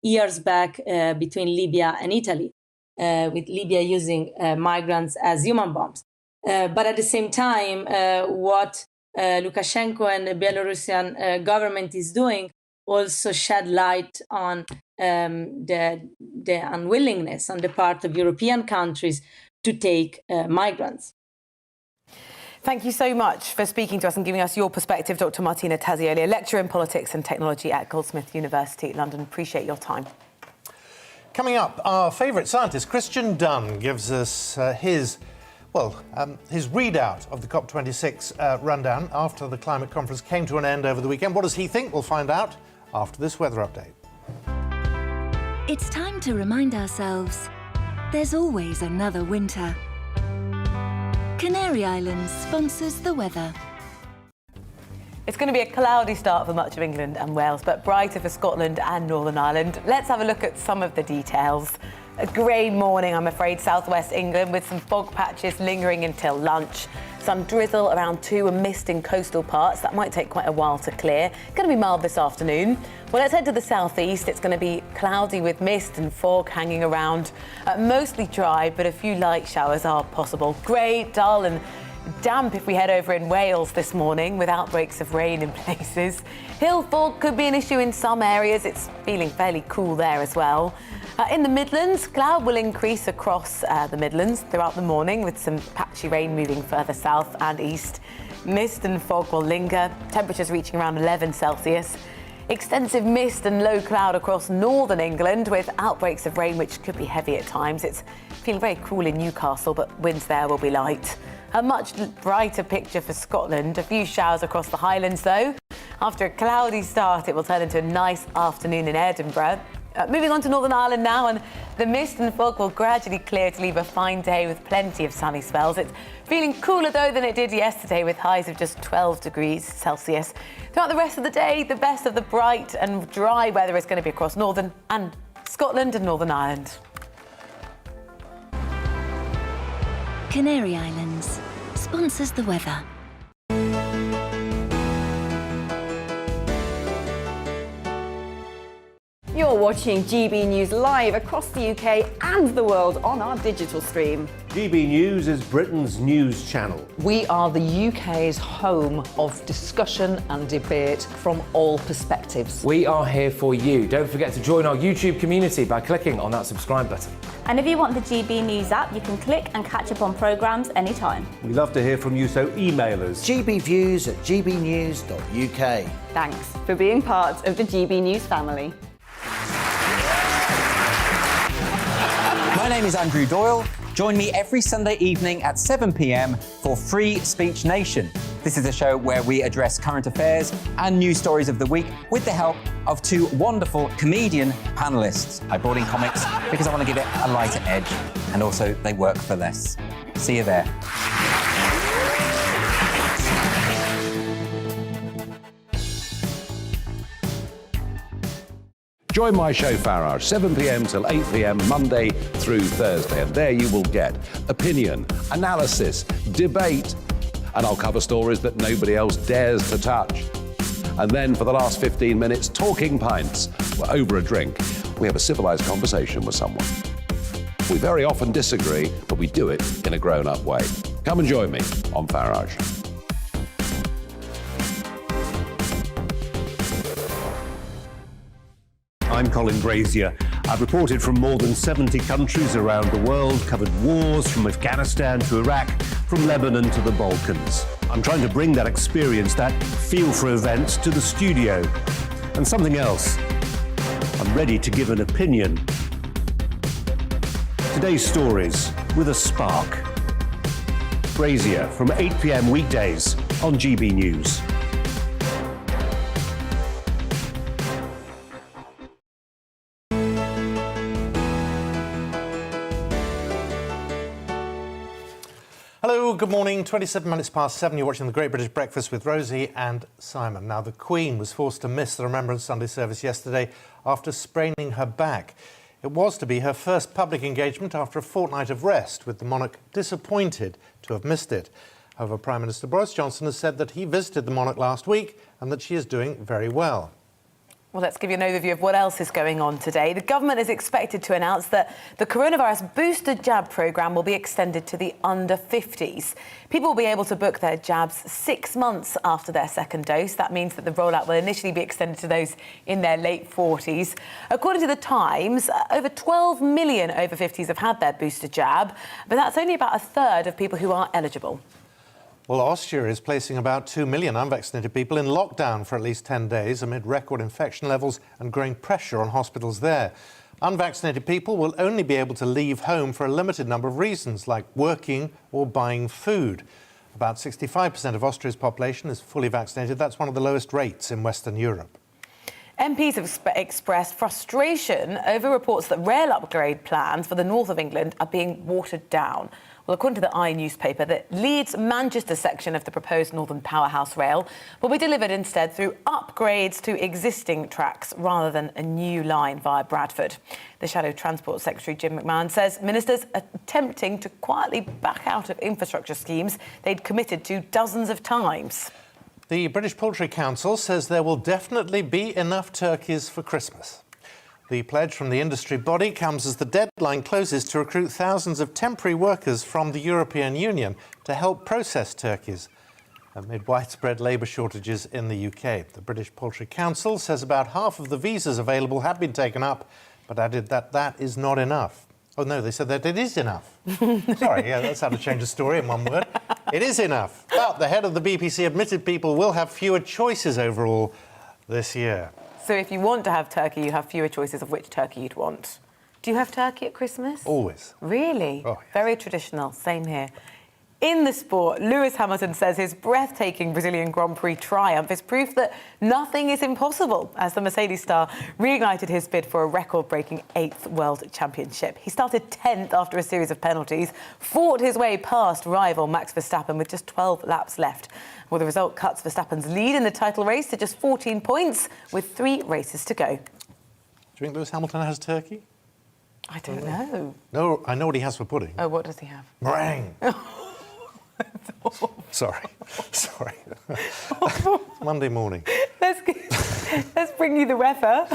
years back between Libya and Italy, with Libya using migrants as human bombs. But at the same time, what Lukashenko and the Belarusian government is doing also shed light on the unwillingness on the part of European countries to take migrants. Thank you so much for speaking to us and giving us your perspective, Dr. Martina Tazzioli, a lecturer in politics and technology at Goldsmith University, London. Appreciate your time. Coming up, our favourite scientist, Christian Dunn, gives us his readout of the COP26 rundown after the climate conference came to an end over the weekend. What does he think? We'll find out after this weather update. It's time to remind ourselves there's always another winter. Canary Islands sponsors the weather. It's going to be a cloudy start for much of England and Wales, but brighter for Scotland and Northern Ireland. Let's have a look at some of the details. A grey morning, I'm afraid, southwest England, with some fog patches lingering until lunch. Some drizzle around 2 and mist in coastal parts. That might take quite a while to clear. Going to be mild this afternoon. Well, let's head to the southeast. It's going to be cloudy with mist and fog hanging around. Mostly dry, but a few light showers are possible. Grey, dull and damp if we head over in Wales this morning, with outbreaks of rain in places. Hill fog could be an issue in some areas. It's feeling fairly cool there as well. In the Midlands, cloud will increase across the Midlands throughout the morning, with some patchy rain moving further south and east. Mist and fog will linger, temperatures reaching around 11 Celsius. Extensive mist and low cloud across northern England, with outbreaks of rain which could be heavy at times. It's feeling very cool in Newcastle, but winds there will be light. A much brighter picture for Scotland. A few showers across the Highlands, though. After a cloudy start, it will turn into a nice afternoon in Edinburgh. Moving on to Northern Ireland now, and the mist and fog will gradually clear to leave a fine day with plenty of sunny spells. It's feeling cooler, though, than it did yesterday, with highs of just 12 degrees Celsius. Throughout the rest of the day, the best of the bright and dry weather is going to be across Northern and Scotland and Northern Ireland. Canary Islands sponsors the weather. You're watching GB News live across the UK and the world on our digital stream. GB News is Britain's news channel. We are the UK's home of discussion and debate from all perspectives. We are here for you. Don't forget to join our YouTube community by clicking on that subscribe button. And if you want the GB News app, you can click and catch up on programmes anytime. We love to hear from you, so email us. gbviews@gbnews.uk. Thanks for being part of the GB News family. My name is Andrew Doyle. Join me every Sunday evening at 7 p.m. for Free Speech Nation. This is a show where we address current affairs and news stories of the week with the help of 2 wonderful comedian panellists. I brought in comics because I want to give it a lighter edge, and also they work for less. See you there. Join my show Farage, 7 p.m. till 8 p.m. Monday through Thursday, and there you will get opinion, analysis, debate, and I'll cover stories that nobody else dares to touch. And then for the last 15 minutes, talking pints. We're over a drink. We have a civilised conversation with someone. We very often disagree, but we do it in a grown-up way. Come and join me on Farage. I'm Colin Brazier. I've reported from more than 70 countries around the world, covered wars from Afghanistan to Iraq, from Lebanon to the Balkans. I'm trying to bring that experience, that feel for events, to the studio. And something else. I'm ready to give an opinion. Today's stories with a spark. Brazier from 8 p.m. weekdays on GB News. Hello, good morning. 27 minutes past 7. You're watching the Great British Breakfast with Rosie and Simon. Now, the Queen was forced to miss the Remembrance Sunday service yesterday after spraining her back. It was to be her first public engagement after a fortnight of rest, with the monarch disappointed to have missed it. However, Prime Minister Boris Johnson has said that he visited the monarch last week and that she is doing very well. Well, let's give you an overview of what else is going on today. The government is expected to announce that the coronavirus booster jab programme will be extended to the under 50s. People will be able to book their jabs 6 months after their second dose. That means that the rollout will initially be extended to those in their late 40s. According to The Times, over 12 million over 50s have had their booster jab, but that's only about a third of people who are eligible. Well, Austria is placing about 2 million unvaccinated people in lockdown for at least 10 days amid record infection levels and growing pressure on hospitals there. Unvaccinated people will only be able to leave home for a limited number of reasons, like working or buying food. About 65% of Austria's population is fully vaccinated. That's one of the lowest rates in Western Europe. MPs have expressed frustration over reports that rail upgrade plans for the north of England are being watered down. Well, according to the newspaper, the Leeds-Manchester section of the proposed Northern Powerhouse Rail will be delivered instead through upgrades to existing tracks rather than a new line via Bradford. The Shadow Transport Secretary, Jim McMahon, says ministers are attempting to quietly back out of infrastructure schemes they'd committed to dozens of times. The British Poultry Council says there will definitely be enough turkeys for Christmas. The pledge from the industry body comes as the deadline closes to recruit thousands of temporary workers from the European Union to help process turkeys amid widespread labour shortages in the UK. The British Poultry Council says about half of the visas available have been taken up, but added that that is not enough. Oh, no, they said that it is enough. Sorry, yeah, that's how to change a story in one word. It is enough. But the head of the BPC admitted people will have fewer choices overall this year. So if you want to have turkey, you have fewer choices of which turkey you'd want. Do you have turkey at Christmas? Always. Really? Oh, yes. Very traditional. Same here. In the sport, Lewis Hamilton says his breathtaking Brazilian Grand Prix triumph is proof that nothing is impossible, as the Mercedes star reignited his bid for a record-breaking 8th World Championship. He started 10th after a series of penalties, fought his way past rival Max Verstappen with just 12 laps left. Well, the result cuts Verstappen's lead in the title race to just 14 points, with 3 races to go. Do you think Lewis Hamilton has turkey? I don't know. No, I know what he has for pudding. Oh, what does he have? Meringue. Sorry. Monday morning. Let's bring you the weather.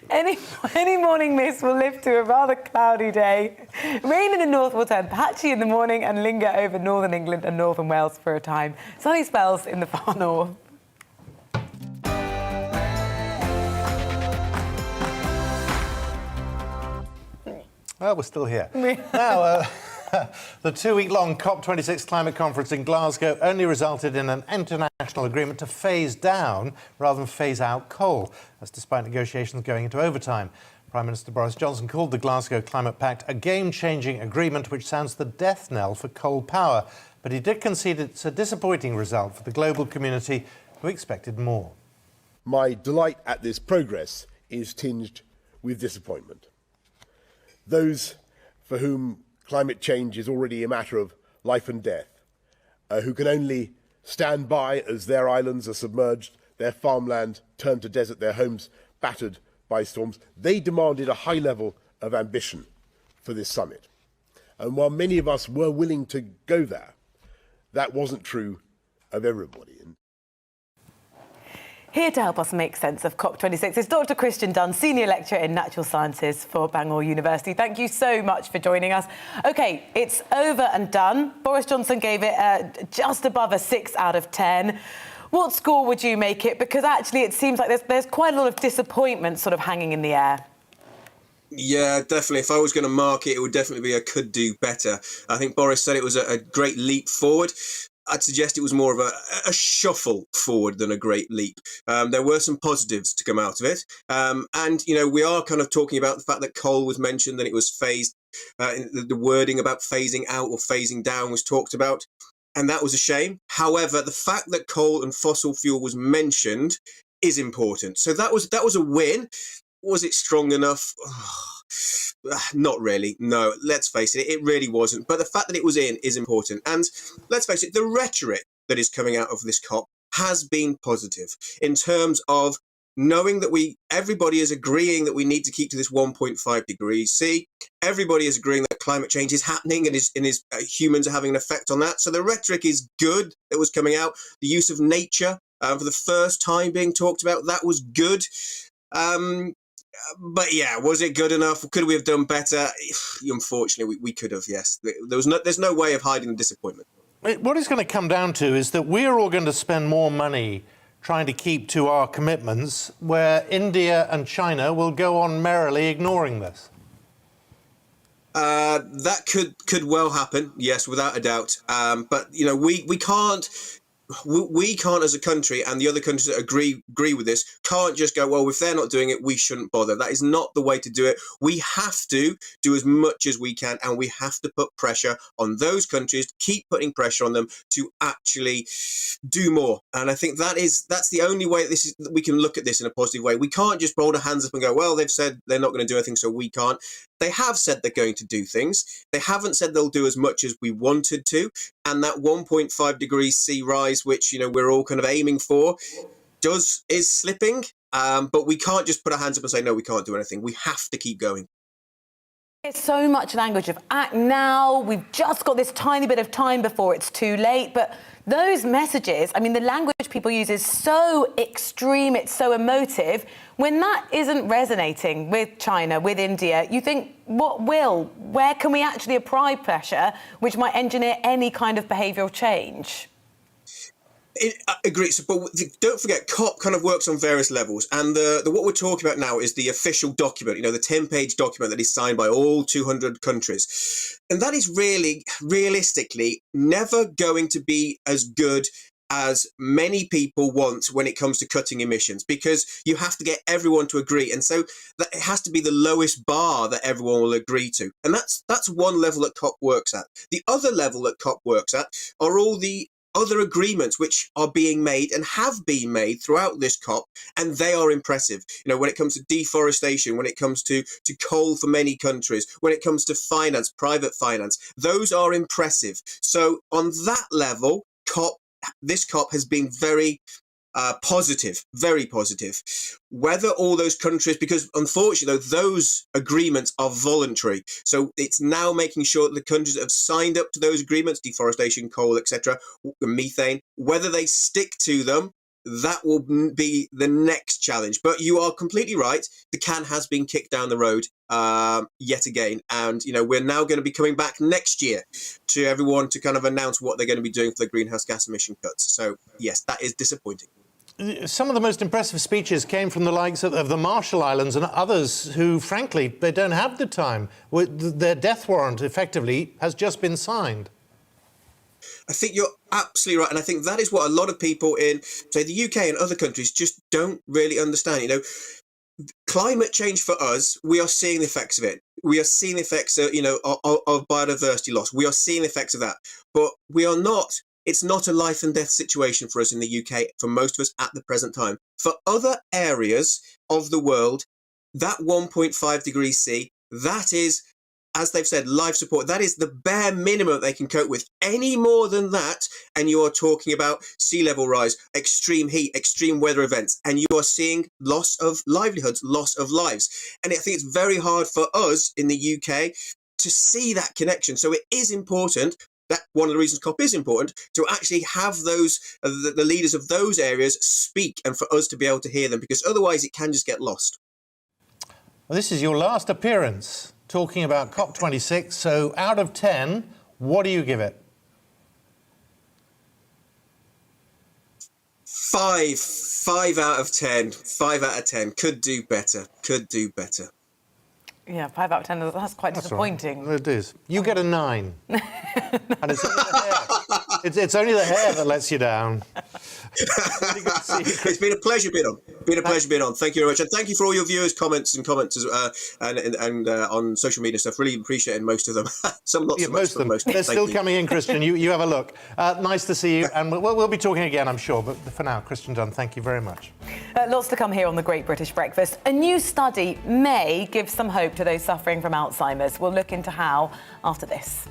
Any morning mist will lift to a rather cloudy day. Rain in the north will turn patchy in the morning and linger over northern England and northern Wales for a time. Sunny spells in the far north. Well, we're still here. Now, the 2-week-long COP26 climate conference in Glasgow only resulted in an international agreement to phase down rather than phase out coal. That's despite negotiations going into overtime. Prime Minister Boris Johnson called the Glasgow Climate Pact a game-changing agreement which sounds the death knell for coal power. But he did concede it's a disappointing result for the global community who expected more. My delight at this progress is tinged with disappointment. Those for whom climate change is already a matter of life and death, who can only stand by as their islands are submerged, their farmland turned to desert, their homes battered by storms, they demanded a high level of ambition for this summit. And while many of us were willing to go there, that wasn't true of everybody. Here to help us make sense of COP26 is Dr. Christian Dunn, Senior Lecturer in Natural Sciences for Bangor University. Thank you so much for joining us. OK, it's over and done. Boris Johnson gave it just above a 6 out of 10. What score would you make it? Because actually it seems like there's quite a lot of disappointment sort of hanging in the air. Yeah, definitely. If I was going to mark it, it would definitely be a could do better. I think Boris said it was a great leap forward. I'd suggest it was more of a shuffle forward than a great leap. There were some positives to come out of it. And, you know, we are kind of talking about the fact that coal was mentioned and it was phased. The wording about phasing out or phasing down was talked about. And that was a shame. However, the fact that coal and fossil fuel was mentioned is important. So that was a win. Was it strong enough? Not really. No, let's face it, it really wasn't. But the fact that it was in is important. And let's face it, the rhetoric that is coming out of this COP has been positive in terms of knowing that everybody is agreeing that we need to keep to this 1.5 degrees C. Everybody is agreeing that climate change is happening and humans are having an effect on that. So the rhetoric is good that was coming out. The use of nature for the first time being talked about, that was good. But yeah, was it good enough? Could we have done better? Unfortunately, we could have, yes. There's no way of hiding the disappointment. What it's going to come down to is that we're all going to spend more money trying to keep to our commitments, where India and China will go on merrily ignoring this. That could well happen, yes, without a doubt. But, you know, we can't... We can't, as a country, and the other countries that agree with this, can't just go, well, if they're not doing it, we shouldn't bother. That is not the way to do it. We have to do as much as we can, and we have to put pressure on those countries, keep putting pressure on them to actually do more. And I think that's the only way we can look at this in a positive way. We can't just hold our hands up and go, well, they've said they're not going to do anything, so we can't. They have said they're going to do things. They haven't said they'll do as much as we wanted to. And that 1.5 degrees C rise, which, you know, we're all kind of aiming for, is slipping. But we can't just put our hands up and say, no, we can't do anything. We have to keep going. It's so much language of act now. We've just got this tiny bit of time before it's too late. But those messages, I mean, the language people use is so extreme, it's so emotive. When that isn't resonating with China, with India, you think, what will? Where can we actually apply pressure which might engineer any kind of behavioural change? I agree, but don't forget, COP kind of works on various levels, and what we're talking about now is the official document, you know, the 10-page document that is signed by all 200 countries, and that is really, realistically, never going to be as good as many people want when it comes to cutting emissions, because you have to get everyone to agree, and so that it has to be the lowest bar that everyone will agree to, and that's one level that COP works at. The other level that COP works at are all the other agreements which are being made and have been made throughout this COP, and they are impressive. You know, when it comes to deforestation, when it comes to coal for many countries, when it comes to finance, private finance, those are impressive. So on that level, this COP has been very positive, very positive. Whether all those countries, because unfortunately those agreements are voluntary, so it's now making sure that the countries that have signed up to those agreements, deforestation, coal, etc., methane, whether they stick to them, that will be the next challenge. But you are completely right, the can has been kicked down the road yet again, and you know, we're now going to be coming back next year to everyone to kind of announce what they're going to be doing for the greenhouse gas emission cuts. So yes, that is disappointing. Some of the most impressive speeches came from the likes of the Marshall Islands and others who, frankly, they don't have the time. Their death warrant, effectively, has just been signed. I think you're absolutely right. And I think that is what a lot of people in, say, the UK and other countries just don't really understand. You know, climate change for us, we are seeing the effects of it. We are seeing the effects of, you know, of biodiversity loss. We are seeing the effects of that. But we are not. It's not a life and death situation for us in the UK, for most of us at the present time. For other areas of the world, that 1.5 degrees C, that is, as they've said, life support. That is the bare minimum they can cope with. Any more than that, and you are talking about sea level rise, extreme heat, extreme weather events, and you are seeing loss of livelihoods, loss of lives. And I think it's very hard for us in the UK to see that connection. So it is important. That one of the reasons COP is important, to actually have those the leaders of those areas speak, and for us to be able to hear them, because otherwise it can just get lost. Well, this is your last appearance talking about COP26. So out of 10, what do you give it? 5 out of 10. 5 out of 10. Could do better. Could do better. Yeah, 5 out of 10, that's quite disappointing. Right. It is. You get a 9. And it's only the hair. It's only the hair that lets you down. It's been a pleasure being on. Thank you very much, and thank you for all your viewers' comments and on social media stuff. Really appreciated most of them. Most of them. They're still coming in, Christian. You have a look. Nice to see you, and we'll be talking again, I'm sure. But for now, Christian Dunn, thank you very much. Lots to come here on the Great British Breakfast. A new study may give some hope to those suffering from Alzheimer's. We'll look into how after this.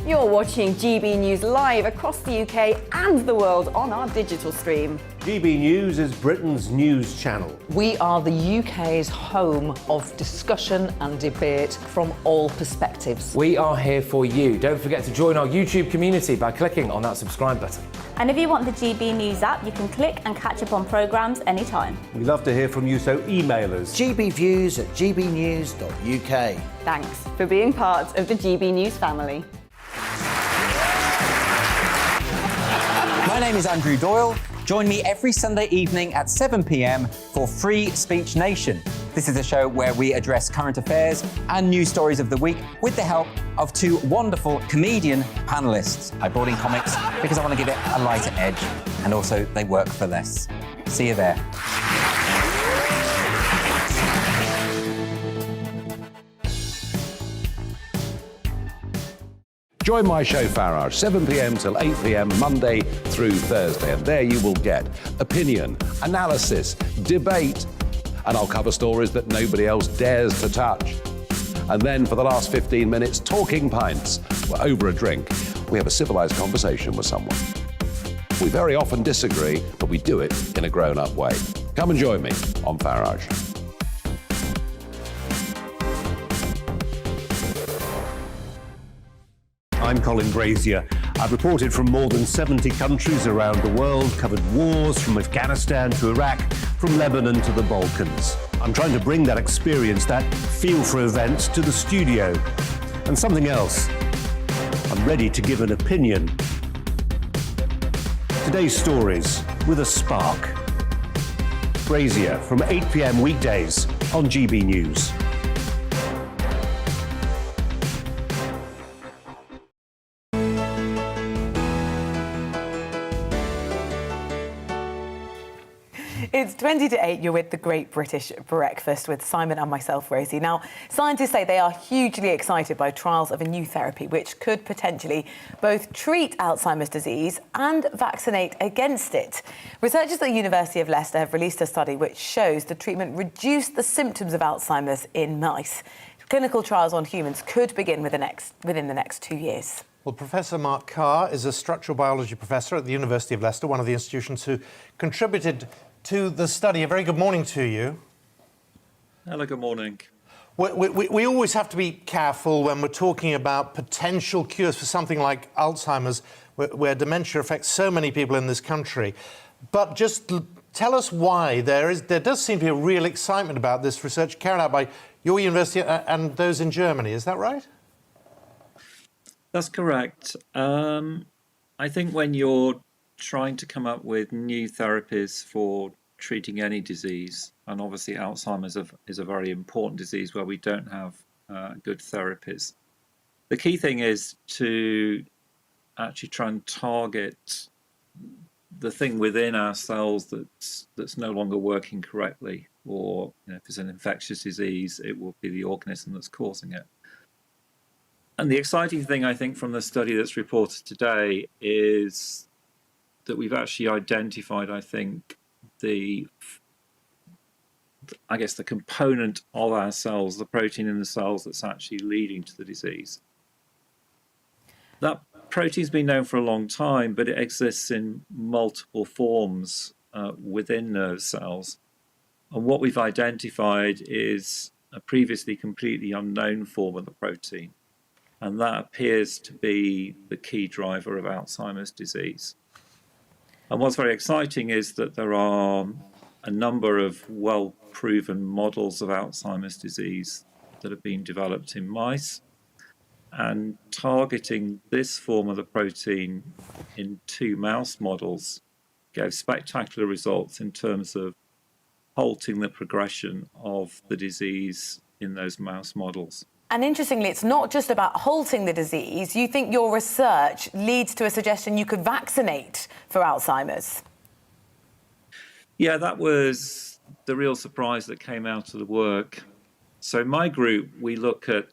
You're watching GB News live across the UK and the world on our digital stream. GB News is Britain's news channel. We are the UK's home of discussion and debate from all perspectives. We are here for you. Don't forget to join our YouTube community by clicking on that subscribe button. And if you want the GB News app, you can click and catch up on programmes anytime. We love to hear from you, so email us. gbviews@gbnews.uk. Thanks for being part of the GB News family. My name is Andrew Doyle. Join me every Sunday evening at 7 p.m. for Free Speech Nation. This is a show where we address current affairs and news stories of the week with the help of two wonderful comedian panellists. I brought in comics because I want to give it a lighter edge, and also they work for less. See you there. Join my show Farage, 7 p.m. till 8 p.m. Monday through Thursday, and there you will get opinion, analysis, debate, and I'll cover stories that nobody else dares to touch. And then for the last 15 minutes, talking pints. We're over a drink. We have a civilised conversation with someone. We very often disagree, but we do it in a grown-up way. Come and join me on Farage. I'm Colin Brazier. I've reported from more than 70 countries around the world, covered wars from Afghanistan to Iraq, from Lebanon to the Balkans. I'm trying to bring that experience, that feel for events, to the studio. And something else, I'm ready to give an opinion. Today's stories with a spark. Brazier from 8 p.m. weekdays on GB News. It's 20 to 8, you're with the Great British Breakfast with Simon and myself, Rosie. Now, scientists say they are hugely excited by trials of a new therapy which could potentially both treat Alzheimer's disease and vaccinate against it. Researchers at the University of Leicester have released a study which shows the treatment reduced the symptoms of Alzheimer's in mice. Clinical trials on humans could begin within the next 2 years. Well, Professor Mark Carr is a structural biology professor at the University of Leicester, one of the institutions who contributed to the study. A very good morning to you. Hello, good morning. We always have to be careful when we're talking about potential cures for something like Alzheimer's, where dementia affects so many people in this country. But just tell us why there does seem to be a real excitement about this research carried out by your university and those in Germany. Is that right? That's correct. I think when you're trying to come up with new therapies for treating any disease, and obviously Alzheimer's is a very important disease where we don't have good therapies. The key thing is to actually try and target the thing within our cells that's no longer working correctly, or if it's an infectious disease, it will be the organism that's causing it. And the exciting thing, I think, from the study that's reported today is that we've actually identified, I think, the component of our cells, the protein in the cells that's actually leading to the disease. That protein's been known for a long time, but it exists in multiple forms within nerve cells. And what we've identified is a previously completely unknown form of the protein. And that appears to be the key driver of Alzheimer's disease. And what's very exciting is that there are a number of well-proven models of Alzheimer's disease that have been developed in mice. And targeting this form of the protein in 2 mouse models gave spectacular results in terms of halting the progression of the disease in those mouse models. And interestingly, it's not just about halting the disease. You think your research leads to a suggestion you could vaccinate for Alzheimer's? Yeah, that was the real surprise that came out of the work. So in my group, we look at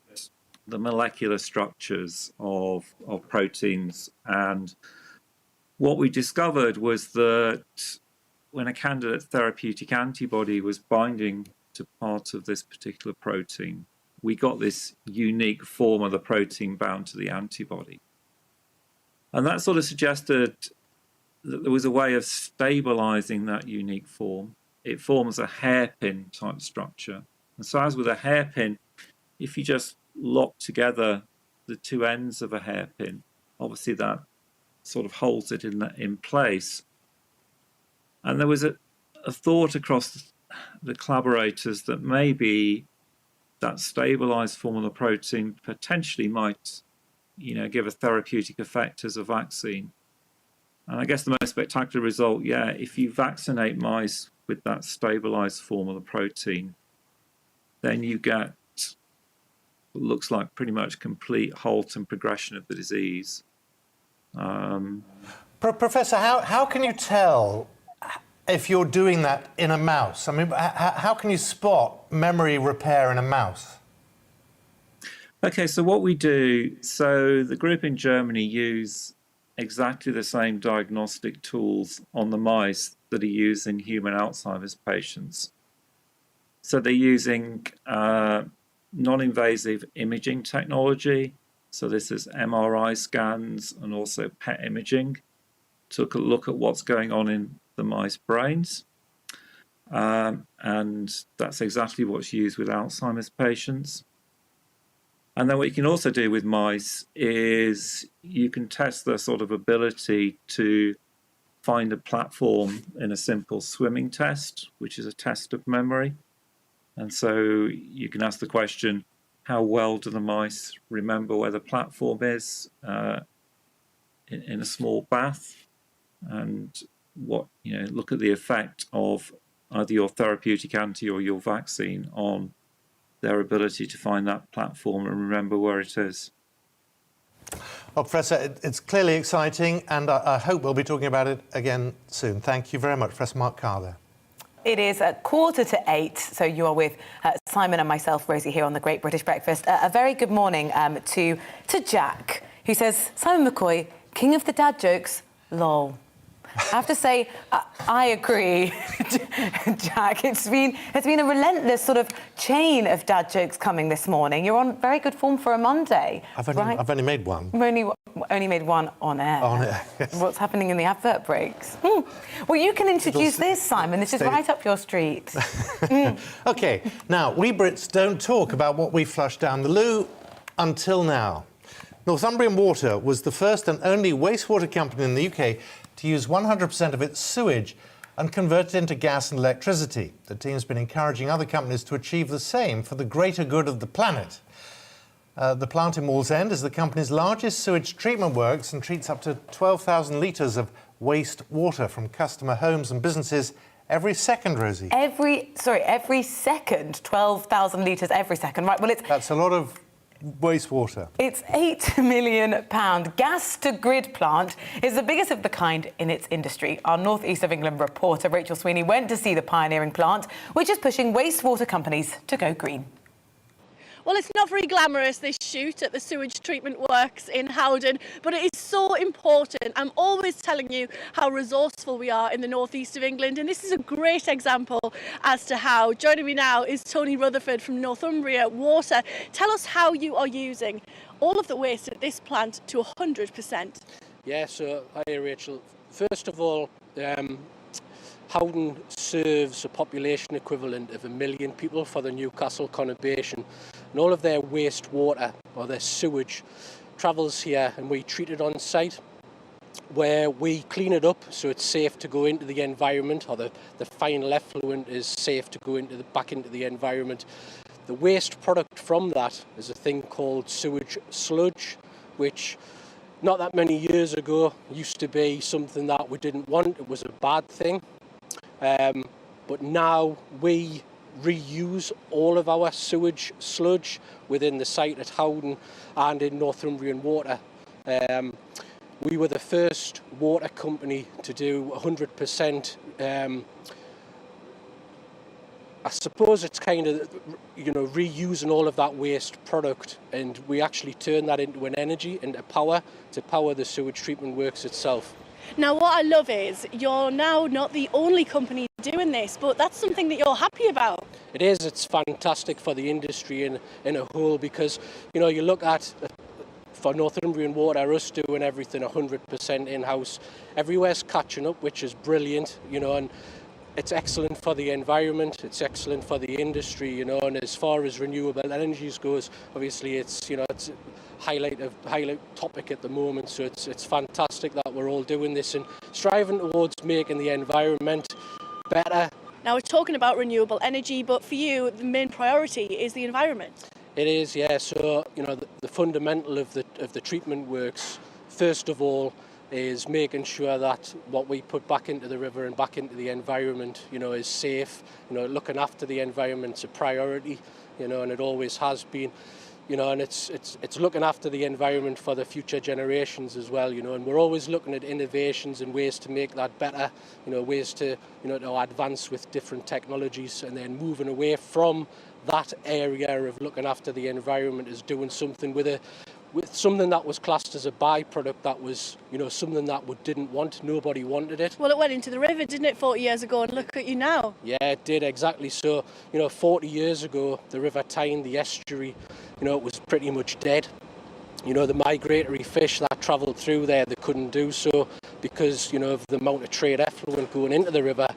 the molecular structures of proteins, and what we discovered was that when a candidate therapeutic antibody was binding to part of this particular protein, we got this unique form of the protein bound to the antibody. And that sort of suggested that there was a way of stabilizing that unique form. It forms a hairpin type structure. And so as with a hairpin, if you just lock together the 2 ends of a hairpin, obviously that sort of holds it in place. And there was a thought across the collaborators that maybe that stabilized form of the protein potentially might, give a therapeutic effect as a vaccine. And I guess the most spectacular result, if you vaccinate mice with that stabilized form of the protein, then you get what looks like pretty much complete halt and progression of the disease. Professor, how can you tell if you're doing that in a mouse? I mean, how can you spot memory repair in a mouse? Okay, so what we do, so the group in Germany use exactly the same diagnostic tools on the mice that are used in human Alzheimer's patients. So they're using non-invasive imaging technology. So this is MRI scans and also PET imaging to look at what's going on in the mice brains. And that's exactly what's used with Alzheimer's patients. And then what you can also do with mice is you can test their sort of ability to find a platform in a simple swimming test, which is a test of memory. And so you can ask the question, how well do the mice remember where the platform is in a small bath? And look at the effect of either your therapeutic anti or your vaccine on their ability to find that platform and remember where it is. Well, Professor, it's clearly exciting, and I hope we'll be talking about it again soon. Thank you very much, Professor Mark Carr there. It is 7:45, so you are with Simon and myself, Rosie, here on the Great British Breakfast. A very good morning to Jack, who says, Simon McCoy, king of the dad jokes, lol. I have to say, I agree, Jack. It's been a relentless sort of chain of dad jokes coming this morning. You're on very good form for a Monday. I've only made one. Only made one on air. On air, yes. What's happening in the advert breaks? Well, you can introduce this, Simon. This is right up your street. OK, now, we Brits don't talk about what we flush down the loo until now. Northumbrian Water was the first and only wastewater company in the UK to use 100% of its sewage and convert it into gas and electricity. The team's been encouraging other companies to achieve the same for the greater good of the planet. The plant in Wallsend is the company's largest sewage treatment works and treats up to 12,000 litres of waste water from customer homes and businesses every second, Rosie. Every second, 12,000 litres every second. Right, well, that's a lot of wastewater. It's £8 million. Gas-to-grid plant is the biggest of the kind in its industry. Our North East of England reporter, Rachel Sweeney, went to see the pioneering plant, which is pushing wastewater companies to go green. Well, it's not very glamorous, this shoot at the sewage treatment works in Howden, but it is so important. I'm always telling you how resourceful we are in the northeast of England, and this is a great example as to how. Joining me now is Tony Rutherford from Northumbria Water. Tell us how you are using all of the waste at this plant to 100%. Yeah, so hi Rachel. First of all, Howden serves a population equivalent of 1 million people for the Newcastle conurbation, and all of their wastewater or their sewage travels here and we treat it on site, where we clean it up so it's safe to go into the environment, or the final effluent is safe to go back into the environment. The waste product from that is a thing called sewage sludge, which not that many years ago used to be something that we didn't want. It was a bad thing. But now we reuse all of our sewage sludge within the site at Howden and in Northumbrian Water. We were the first water company to do 100%. I suppose it's kind of, reusing all of that waste product, and we actually turn that into an energy, into power, to power the sewage treatment works itself. Now, what I love is you're now not the only company doing this, but that's something that you're happy about. It is. It's fantastic for the industry in a whole, because, you look at, for Northumbrian Water, us doing everything 100% in-house, everywhere's catching up, which is brilliant, and it's excellent for the environment, it's excellent for the industry, and as far as renewable energies goes, obviously it's, it's a highlight topic at the moment, so it's fantastic that we're all doing this and striving towards making the environment better. Now, we're talking about renewable energy, but for you, the main priority is the environment. It is, yeah. So, the fundamental of the treatment works, first of all, is making sure that what we put back into the river and back into the environment, is safe. Looking after the environment's a priority, and it always has been. And it's looking after the environment for the future generations as well, and we're always looking at innovations and ways to make that better, ways to, to advance with different technologies, and then moving away from that area of looking after the environment as doing something with something that was classed as a byproduct that was, something that we didn't want. Nobody wanted it. Well, it went into the river, didn't it, 40 years ago? And look at you now. Yeah, it did, exactly. So, 40 years ago, the River Tyne, the estuary, it was pretty much dead. The migratory fish that travelled through there, they couldn't do so because, of the amount of trade effluent going into the river,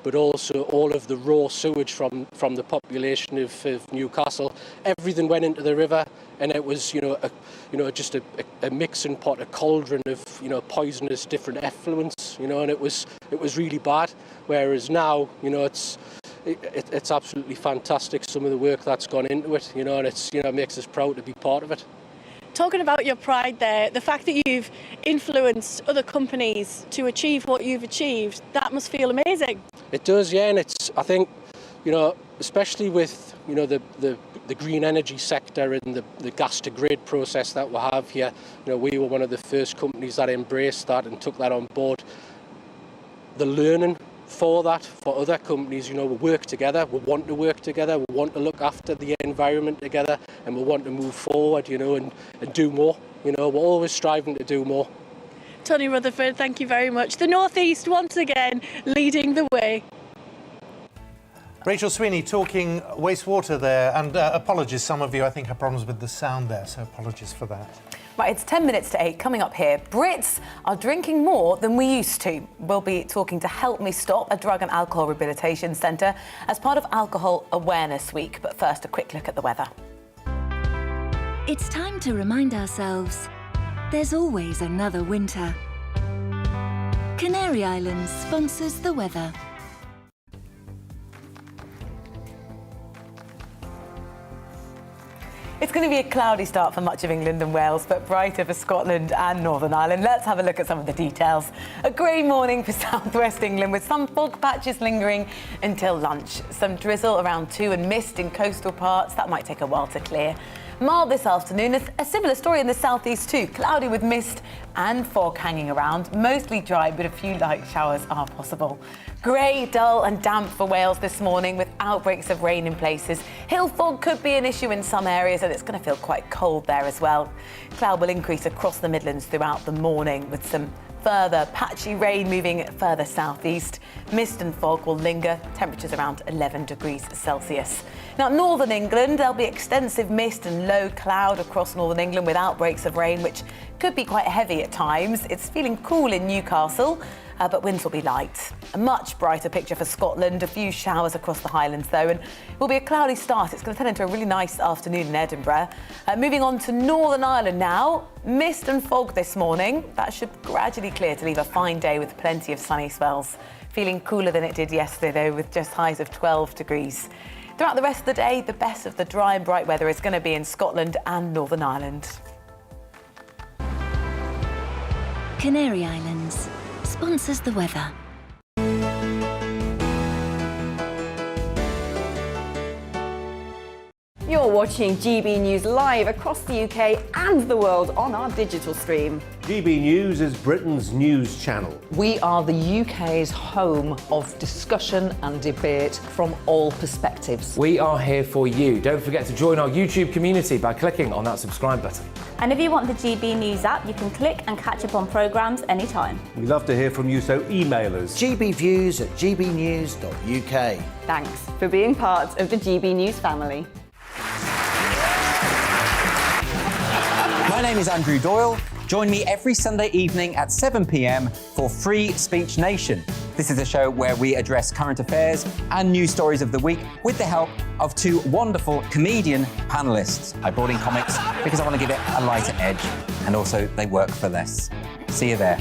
but also all of the raw sewage from the population of Newcastle. Everything went into the river, and it was, just a mixing pot, a cauldron of, poisonous different effluents, and it was really bad. Whereas now, it's absolutely fantastic, some of the work that's gone into it, and it's, makes us proud to be part of it. Talking about your pride there, the fact that you've influenced other companies to achieve what you've achieved, that must feel amazing. It does, yeah, and I think, especially with, the green energy sector and the gas to grid process that we have here, we were one of the first companies that embraced that and took that on board. The learning for that, for other companies, we work together, we want to work together, we want to look after the environment together, and we want to move forward, and do more. We're always striving to do more. Tony Rutherford, thank you very much. The North East once again leading the way. Rachel Sweeney talking wastewater there, and apologies, some of you I think have problems with the sound there, so apologies for that. Right, it's 10 minutes to 8. Coming up here, Brits are drinking more than we used to. We'll be talking to Help Me Stop, a drug and alcohol rehabilitation centre, as part of Alcohol Awareness Week. But first, a quick look at the weather. It's time to remind ourselves there's always another winter. Canary Islands sponsors the weather. It's going to be a cloudy start for much of England and Wales, but brighter for Scotland and Northern Ireland. Let's have a look at some of the details. A grey morning for southwest England with some fog patches lingering until lunch. Some drizzle around 2 and mist in coastal parts. That might take a while to clear. Mild this afternoon. A similar story in the southeast too. Cloudy with mist and fog hanging around. Mostly dry, but a few light showers are possible. Grey, dull and damp for Wales this morning with outbreaks of rain in places. Hill fog could be an issue in some areas and it's going to feel quite cold there as well. Cloud will increase across the Midlands throughout the morning with some further patchy rain moving further southeast. Mist and fog will linger, temperatures around 11 degrees Celsius. Now, northern England, there'll be extensive mist and low cloud across northern England with outbreaks of rain, which could be quite heavy at times. It's feeling cool in Newcastle, but winds will be light. A much brighter picture for Scotland, a few showers across the Highlands though, and it will be a cloudy start. It's going to turn into a really nice afternoon in Edinburgh. Moving on to Northern Ireland now, mist and fog this morning. That should gradually clear to leave a fine day with plenty of sunny spells. Feeling cooler than it did yesterday though, with just highs of 12 degrees. Throughout the rest of the day, the best of the dry and bright weather is going to be in Scotland and Northern Ireland. Canary Islands sponsors the weather. You're watching GB News live across the UK and the world on our digital stream. GB News is Britain's news channel. We are the UK's home of discussion and debate from all perspectives. We are here for you. Don't forget to join our YouTube community by clicking on that subscribe button. And if you want the GB News app, you can click and catch up on programmes anytime. We love to hear from you, so email us. gbviews@gbnews.uk. Thanks for being part of the GB News family. My name is Andrew Doyle. Join me every Sunday evening at 7 p.m. for Free Speech Nation. This is a show where we address current affairs and news stories of the week with the help of 2 wonderful comedian panellists. I brought in comics because I want to give it a lighter edge, and also they work for less. See you there.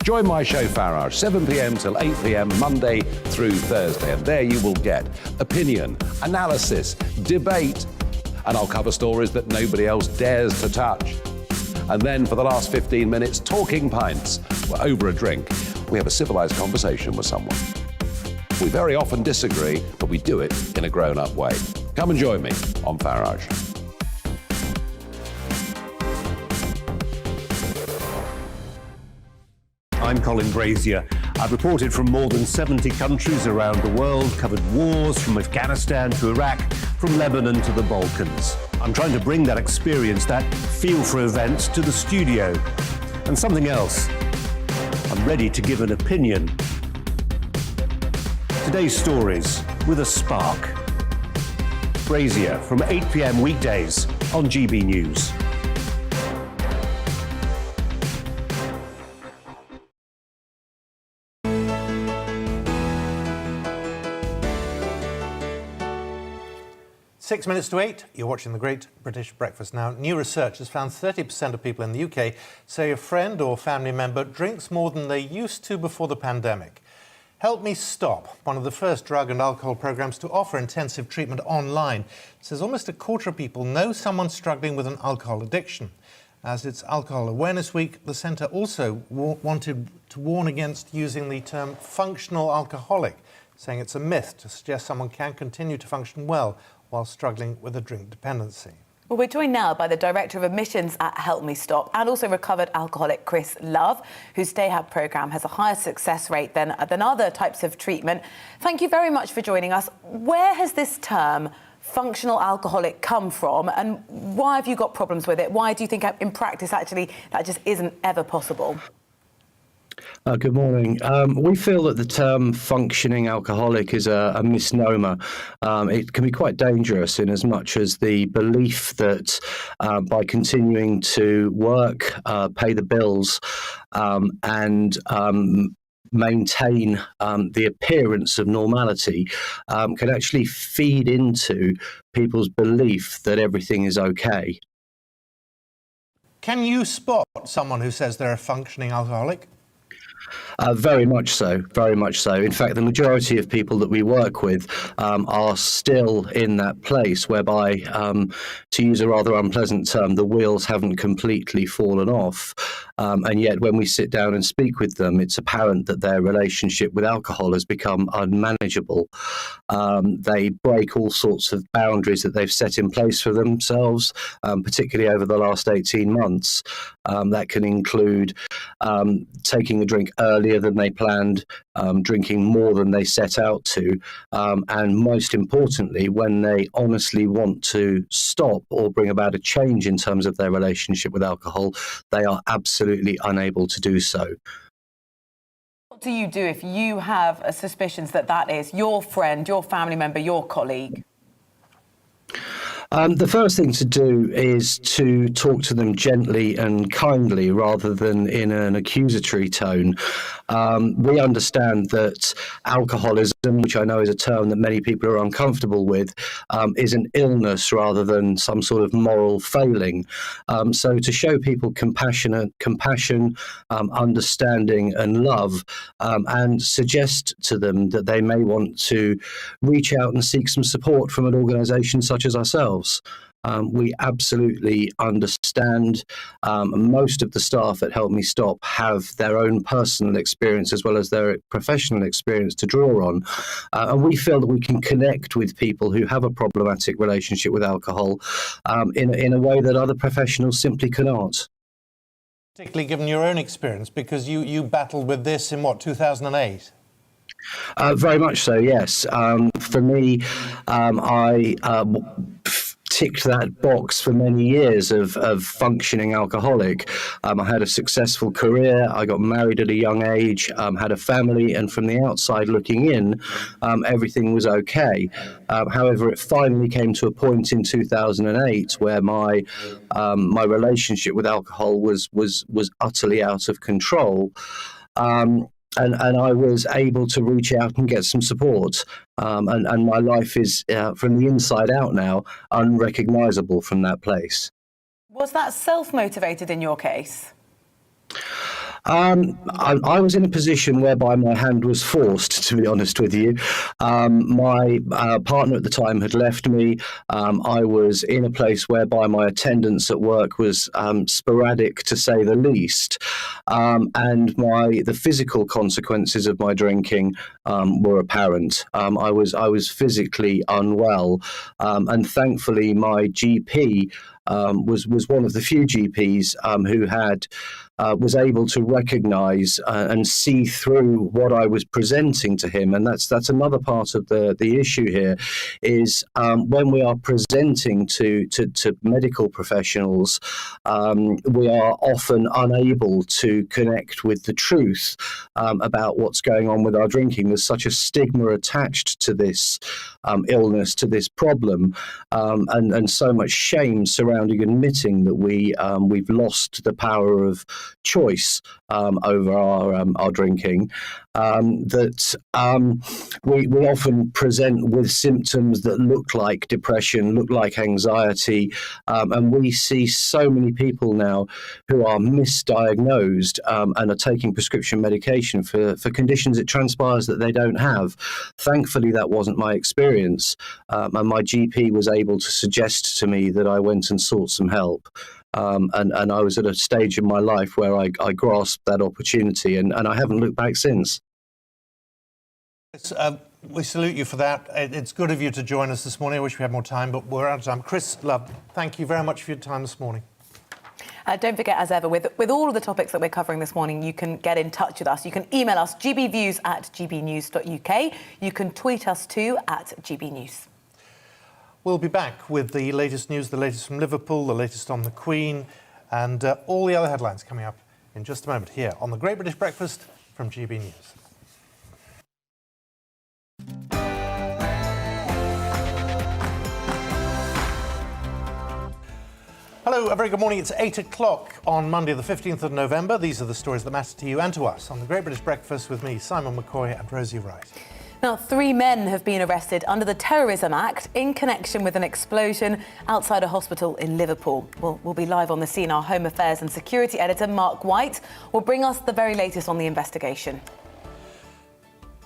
Join my show Farage, 7 p.m. till 8 p.m. Monday through Thursday, and there you will get opinion, analysis, debate, and I'll cover stories that nobody else dares to touch. And then for the last 15 minutes, talking pints. We're over a drink. We have a civilised conversation with someone. We very often disagree, but we do it in a grown-up way. Come and join me on Farage. I'm Colin Brazier. I've reported from more than 70 countries around the world, covered wars from Afghanistan to Iraq, from Lebanon to the Balkans. I'm trying to bring that experience, that feel for events, to the studio. And something else. I'm ready to give an opinion. Today's stories with a spark. Brazier from 8 p.m. weekdays on GB News. Six minutes to 8, you're watching The Great British Breakfast. Now, new research has found 30% of people in the UK say a friend or family member drinks more than they used to before the pandemic. Help Me Stop, one of the first drug and alcohol programmes to offer intensive treatment online, says almost a quarter of people know someone struggling with an alcohol addiction. As it's Alcohol Awareness Week, the centre also wanted to warn against using the term functional alcoholic, saying it's a myth to suggest someone can continue to function well while struggling with a drink dependency. Well, we're joined now by the Director of Admissions at Help Me Stop and also recovered alcoholic Chris Love, whose Stay Hub programme has a higher success rate than other types of treatment. Thank you very much for joining us. Where has this term, functional alcoholic, come from, and why have you got problems with it? Why do you think in practice, actually, that just isn't ever possible? Good morning. We feel that the term functioning alcoholic is a misnomer. It can be quite dangerous in as much as the belief that by continuing to work, pay the bills and maintain the appearance of normality can actually feed into people's belief that everything is okay. Can you spot someone who says they're a functioning alcoholic? Very much so, very much so. In fact, the majority of people that we work with are still in that place whereby, to use a rather unpleasant term, the wheels haven't completely fallen off. And yet when we sit down and speak with them, it's apparent that their relationship with alcohol has become unmanageable. They break all sorts of boundaries that they've set in place for themselves, particularly over the last 18 months. That can include taking a drink earlier than they planned, drinking more than they set out to, and most importantly, when they honestly want to stop or bring about a change in terms of their relationship with alcohol, they are absolutely unable to do so. What do you do if you have suspicions that that is your friend, your family member, your colleague? The first thing to do is to talk to them gently and kindly rather than in an accusatory tone. We understand that alcoholism, which I know is a term that many people are uncomfortable with, is an illness rather than some sort of moral failing. So to show people compassion, understanding and love, and suggest to them that they may want to reach out and seek some support from an organisation such as ourselves. We absolutely understand. Most of the staff at Help Me Stop have their own personal experience as well as their professional experience to draw on. And we feel that we can connect with people who have a problematic relationship with alcohol in a way that other professionals simply cannot. Particularly given your own experience, because you battled with this in, what, 2008? Very much so, yes. For me, I ticked that box for many years of functioning alcoholic. I had a successful career, I got married at a young age, had a family, and from the outside looking in, everything was okay. However, it finally came to a point in 2008 where my relationship with alcohol was utterly out of control. And I was able to reach out and get some support. And my life is, from the inside out now, unrecognisable from that place. Was that self-motivated in your case? I was in a position whereby my hand was forced, to be honest with you. My partner at the time had left me. I was in a place whereby my attendance at work was sporadic, to say the least. And the physical consequences of my drinking were apparent. I was physically unwell. And thankfully, my GP was one of the few GPs who had was able to recognise and see through what I was presenting to him. And that's another part of the issue here, is when we are presenting to medical professionals, we are often unable to connect with the truth about what's going on with our drinking. There's such a stigma attached to this illness, to this problem, and so much shame surrounding admitting that we've lost the power of choice over our drinking. That we often present with symptoms that look like depression, look like anxiety, and we see so many people now who are misdiagnosed and are taking prescription medication for conditions it transpires that they don't have. Thankfully, that wasn't my experience, and my GP was able to suggest to me that I went and sought some help. And I was at a stage in my life where I grasped that opportunity, and I haven't looked back since. We salute you for that. It's good of you to join us this morning. I wish we had more time, but we're out of time. Chris Love, thank you very much for your time this morning. Don't forget, as ever, with all of the topics that we're covering this morning, you can get in touch with us. You can email us, gbviews@gbnews.uk. You can tweet us too @gbnews. We'll be back with the latest news, the latest from Liverpool, the latest on the Queen, and all the other headlines coming up in just a moment here on the Great British Breakfast from GB News. Hello, a very good morning. It's 8 o'clock on Monday, the 15th of November. These are the stories that matter to you and to us on the Great British Breakfast with me, Simon McCoy, and Rosie Wright. Now, 3 men have been arrested under the Terrorism Act in connection with an explosion outside a hospital in Liverpool. We'll be live on the scene. Our Home Affairs and Security Editor, Mark White, will bring us the very latest on the investigation.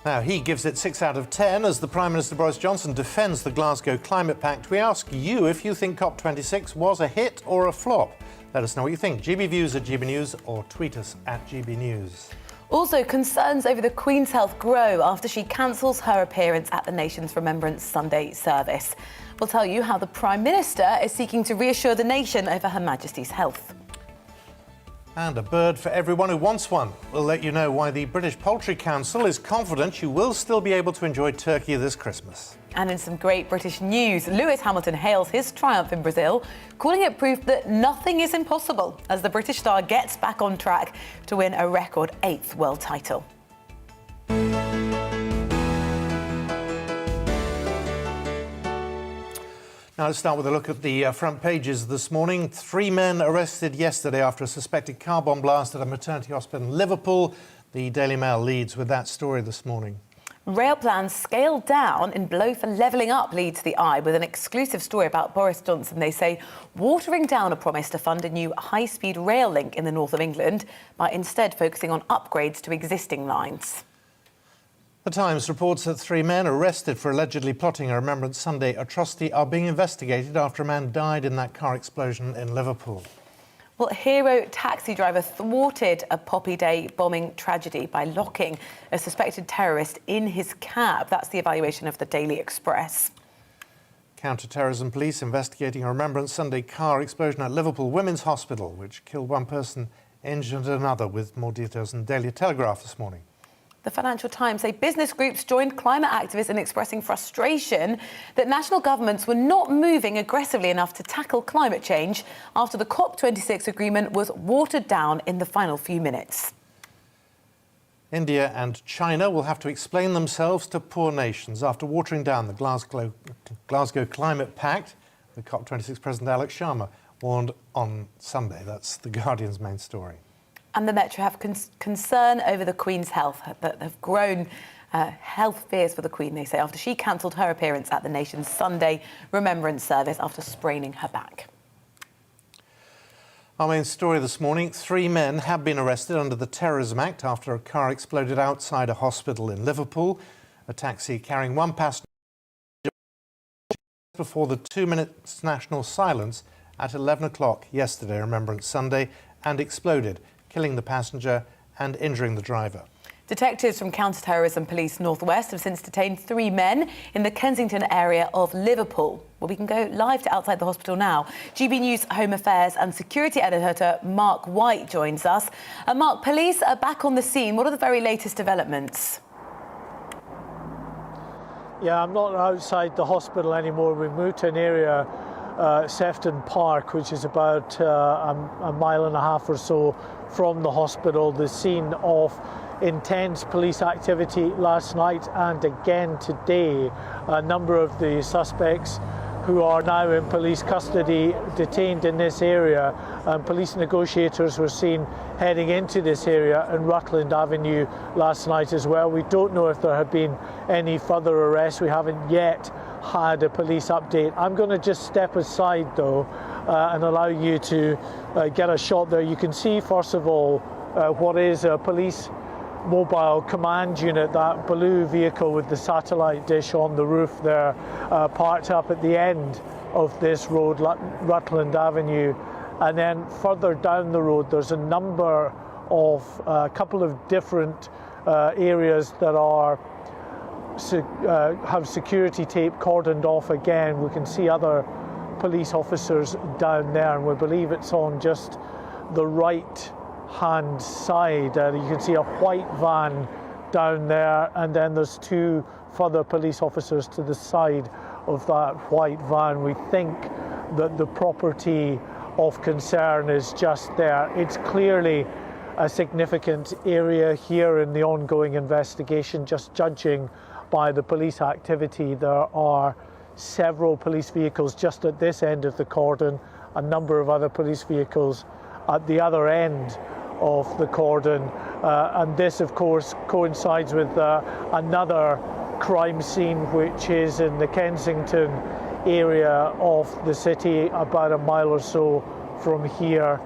Now, he gives it 6 out of 10 as the Prime Minister Boris Johnson defends the Glasgow Climate Pact. We ask you if you think COP26 was a hit or a flop. Let us know what you think. GBviews @GB News or tweet us @GB News. Also, concerns over the Queen's health grow after she cancels her appearance at the nation's Remembrance Sunday service. We'll tell you how the Prime Minister is seeking to reassure the nation over Her Majesty's health. And a bird for everyone who wants one. We'll let you know why the British Poultry Council is confident you will still be able to enjoy turkey this Christmas. And in some great British news, Lewis Hamilton hails his triumph in Brazil, calling it proof that nothing is impossible as the British star gets back on track to win a record 8th world title. Now let's start with a look at the front pages this morning. 3 men arrested yesterday after a suspected car bomb blast at a maternity hospital in Liverpool. The Daily Mail leads with that story this morning. Rail plans scaled down in blow for levelling up, leads the Eye with an exclusive story about Boris Johnson. They say watering down a promise to fund a new high-speed rail link in the north of England by instead focusing on upgrades to existing lines. The Times reports that 3 men arrested for allegedly plotting a Remembrance Sunday atrocity are being investigated after a man died in that car explosion in Liverpool. Well, a hero taxi driver thwarted a Poppy Day bombing tragedy by locking a suspected terrorist in his cab. That's the evaluation of the Daily Express. Counter-terrorism police investigating a Remembrance Sunday car explosion at Liverpool Women's Hospital, which killed 1 person, injured another, with more details in the Daily Telegraph this morning. The Financial Times say business groups joined climate activists in expressing frustration that national governments were not moving aggressively enough to tackle climate change after the COP26 agreement was watered down in the final few minutes. India and China will have to explain themselves to poor nations after watering down the Glasgow Climate Pact. The COP26 President Alex Sharma warned on Sunday. That's The Guardian's main story. And the Metro have concern over the Queen's health that have grown health fears for the Queen, they say, after she cancelled her appearance at the nation's Sunday Remembrance service after spraining her back. Our main story this morning, 3 men have been arrested under the Terrorism Act after a car exploded outside a hospital in Liverpool. A taxi carrying 1 passenger before the 2 minutes national silence at 11 o'clock yesterday, Remembrance Sunday, and exploded, killing the passenger and injuring the driver. Detectives from Counter-Terrorism Police Northwest have since detained 3 men in the Kensington area of Liverpool. Well, we can go live to outside the hospital now. GB News Home Affairs and Security Editor Mark White joins us. Mark, police are back on the scene. What are the very latest developments? Yeah, I'm not outside the hospital anymore. We moved to an area, Sefton Park, which is about a mile and a half or so from the hospital, the scene of intense police activity last night and again today. A number of the suspects who are now in police custody detained in this area. Police negotiators were seen heading into this area in Rutland Avenue last night as well. We don't know if there have been any further arrests. We haven't yet had a police update. I'm going to just step aside though and allow you to get a shot there. You can see first of all what is a police mobile command unit, that blue vehicle with the satellite dish on the roof there, parked up at the end of this road, Rutland Avenue. And then further down the road there's a number of a couple of different areas that are have security tape cordoned off again. We can see other police officers down there, and we believe it's on just the right hand side. You can see a white van down there, and then there's 2 further police officers to the side of that white van. We think that the property of concern is just there. It's clearly a significant area here in the ongoing investigation. Just judging by the police activity, there are several police vehicles just at this end of the cordon, a number of other police vehicles at the other end of the cordon, and this of course coincides with another crime scene which is in the Kensington area of the city, about a mile or so from here,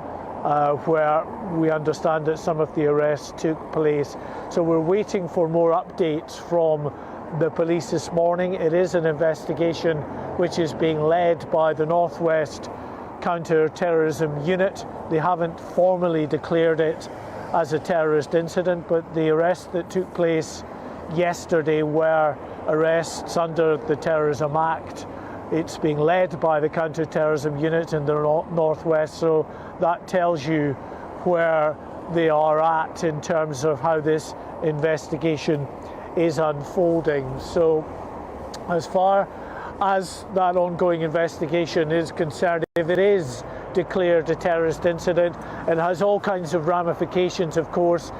where we understand that some of the arrests took place. So we're waiting for more updates from the police this morning. It is an investigation which is being led by the Northwest Counter-Terrorism Unit. They haven't formally declared it as a terrorist incident, but the arrests that took place yesterday were arrests under the Terrorism Act. It's being led by the Counter-Terrorism Unit in the Northwest, so that tells you where they are at in terms of how this investigation is unfolding. So as far as that ongoing investigation is concerned, if it is declared a terrorist incident, it has all kinds of ramifications, of course,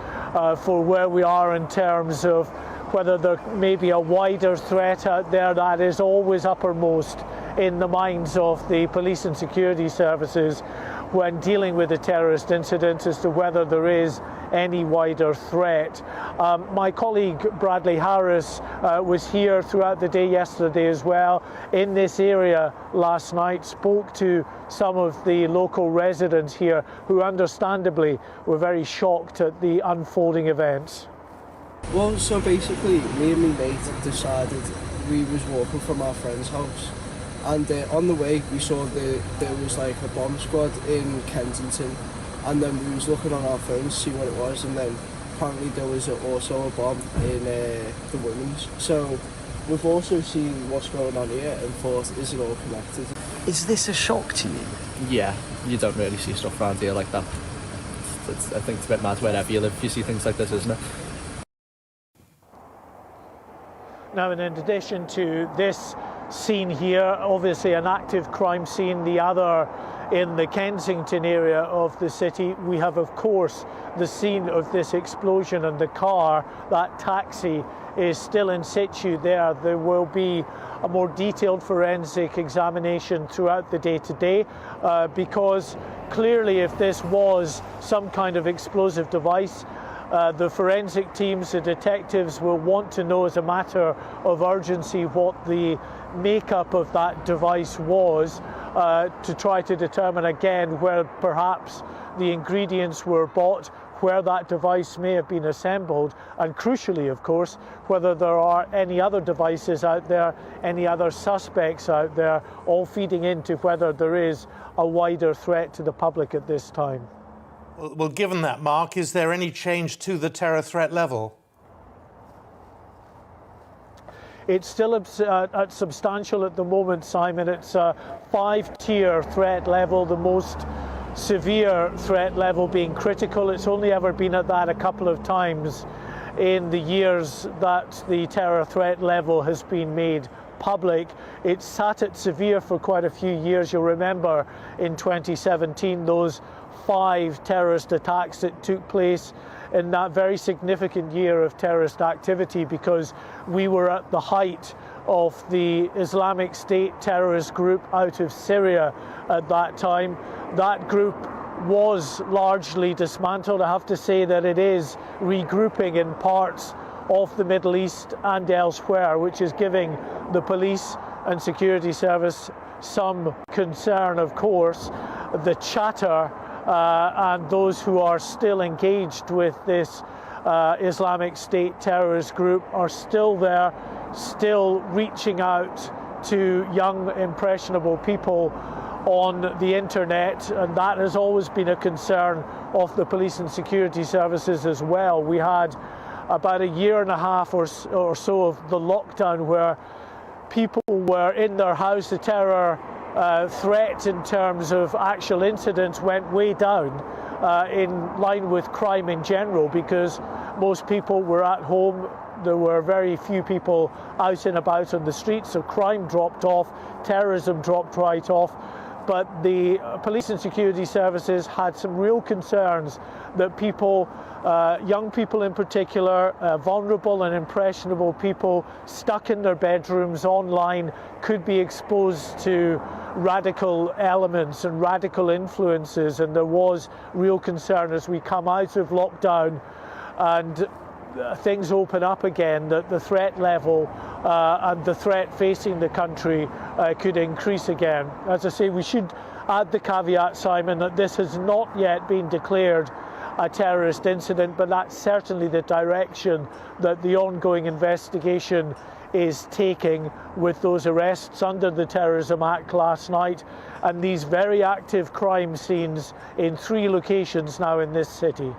for where we are in terms of whether there may be a wider threat out there. That is always uppermost in the minds of the police and security services when dealing with a terrorist incident, as to whether there is any wider threat. My colleague Bradley Harris was here throughout the day yesterday as well in this area last night, spoke to some of the local residents here who understandably were very shocked at the unfolding events. Well, so basically me and my mate decided we was walking from our friend's house, and on the way we saw there was like a bomb squad in Kensington, and then we was looking on our phones to see what it was, and then apparently there was also a bomb in the women's. So we've also seen what's going on here and thought, is it all connected? Is this a shock to you? Yeah, you don't really see stuff around here like that. I think it's a bit mad wherever you live, you see things like this, isn't it? Now, in addition to this scene here, obviously an active crime scene, the other in the Kensington area of the city, we have of course the scene of this explosion, and the car, that taxi, is still in situ there. There will be a more detailed forensic examination throughout the day today, because clearly if this was some kind of explosive device, the forensic teams, the detectives, will want to know as a matter of urgency what the makeup of that device was, to try to determine again where perhaps the ingredients were bought, where that device may have been assembled, and crucially, of course, whether there are any other devices out there, any other suspects out there, all feeding into whether there is a wider threat to the public at this time. Well, given that, Mark, is there any change to the terror threat level? It's still at substantial at the moment, Simon. It's a 5-tier threat level, the most severe threat level being critical. It's only ever been at that a couple of times in the years that the terror threat level has been made public. It's sat at severe for quite a few years. You'll remember in 2017 those 5 terrorist attacks that took place in that very significant year of terrorist activity, because we were at the height of the Islamic State terrorist group out of Syria at that time. That group was largely dismantled. I have to say that it is regrouping in parts of the Middle East and elsewhere, which is giving the police and security service some concern, of course. The chatter and those who are still engaged with this Islamic State terrorist group are still there, still reaching out to young, impressionable people on the internet, and that has always been a concern of the police and security services as well. We had about a year and a half or so of the lockdown where people were in their house. The terror threat in terms of actual incidents went way down in line with crime in general, because most people were at home. There were very few people out and about on the streets, so crime dropped off, terrorism dropped right off. But the police and security services had some real concerns that people, young people in particular, vulnerable and impressionable people stuck in their bedrooms online, could be exposed to radical elements and radical influences. And there was real concern as we come out of lockdown and things open up again, that the threat level and the threat facing the country could increase again. As I say, we should add the caveat, Simon, that this has not yet been declared a terrorist incident, but that's certainly the direction that the ongoing investigation is taking, with those arrests under the Terrorism Act last night and these very active crime scenes in 3 locations now in this city.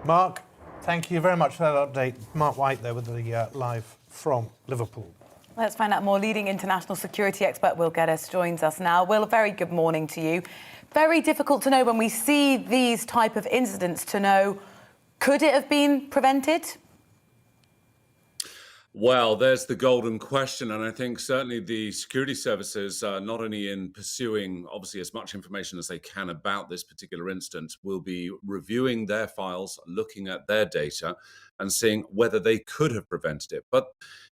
Mark, thank you very much for that update. Mark White there with the live from Liverpool. Let's find out more. Leading international security expert Will Geddes joins us now. Will, a very good morning to you. Very difficult to know when we see these type of incidents to know, could it have been prevented? Well, there's the golden question, and I think certainly the security services, not only in pursuing, obviously, as much information as they can about this particular incident, will be reviewing their files, looking at their data, and seeing whether they could have prevented it. But,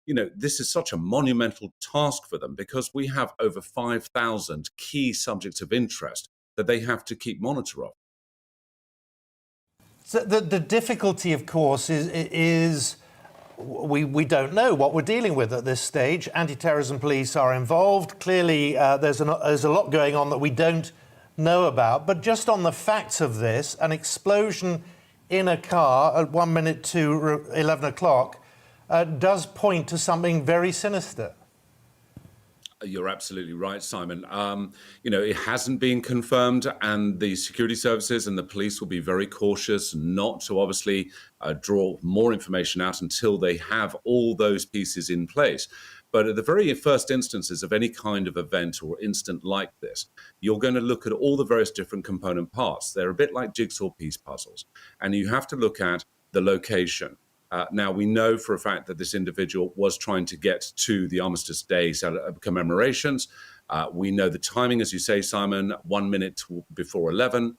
you know, this is such a monumental task for them, because we have over 5,000 key subjects of interest that they have to keep monitor of. So the difficulty, of course, is we don't know what we're dealing with at this stage. Anti-terrorism police are involved. Clearly, there's a lot going on that we don't know about. But just on the facts of this, an explosion in a car at 1 minute to 11 o'clock does point to something very sinister. You're absolutely right, Simon. You know, it hasn't been confirmed, and the security services and the police will be very cautious not to obviously draw more information out until they have all those pieces in place. But at the very first instances of any kind of event or incident like this, you're going to look at all the various different component parts. They're a bit like jigsaw piece puzzles, and you have to look at the location. Now, we know for a fact that this individual was trying to get to the Armistice Day commemorations. We know the timing, as you say, Simon, 1 minute before 11.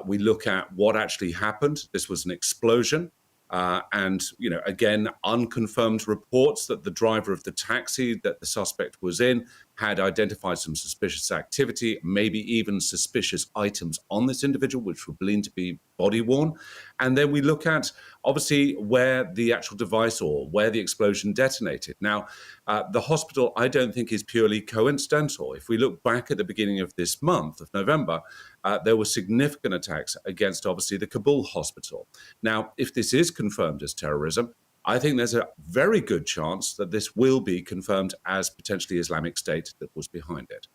We look at what actually happened. This was an explosion. And, you know, again, unconfirmed reports that the driver of the taxi that the suspect was in had identified some suspicious activity, maybe even suspicious items on this individual, which were believed to be body-worn. And then we look at, obviously, where the actual device or where the explosion detonated. Now, the hospital, I don't think, is purely coincidental. If we look back at the beginning of this month of November, there were significant attacks against, obviously, the Kabul hospital. Now, if this is confirmed as terrorism, I think there's a very good chance that this will be confirmed as potentially Islamic State that was behind it.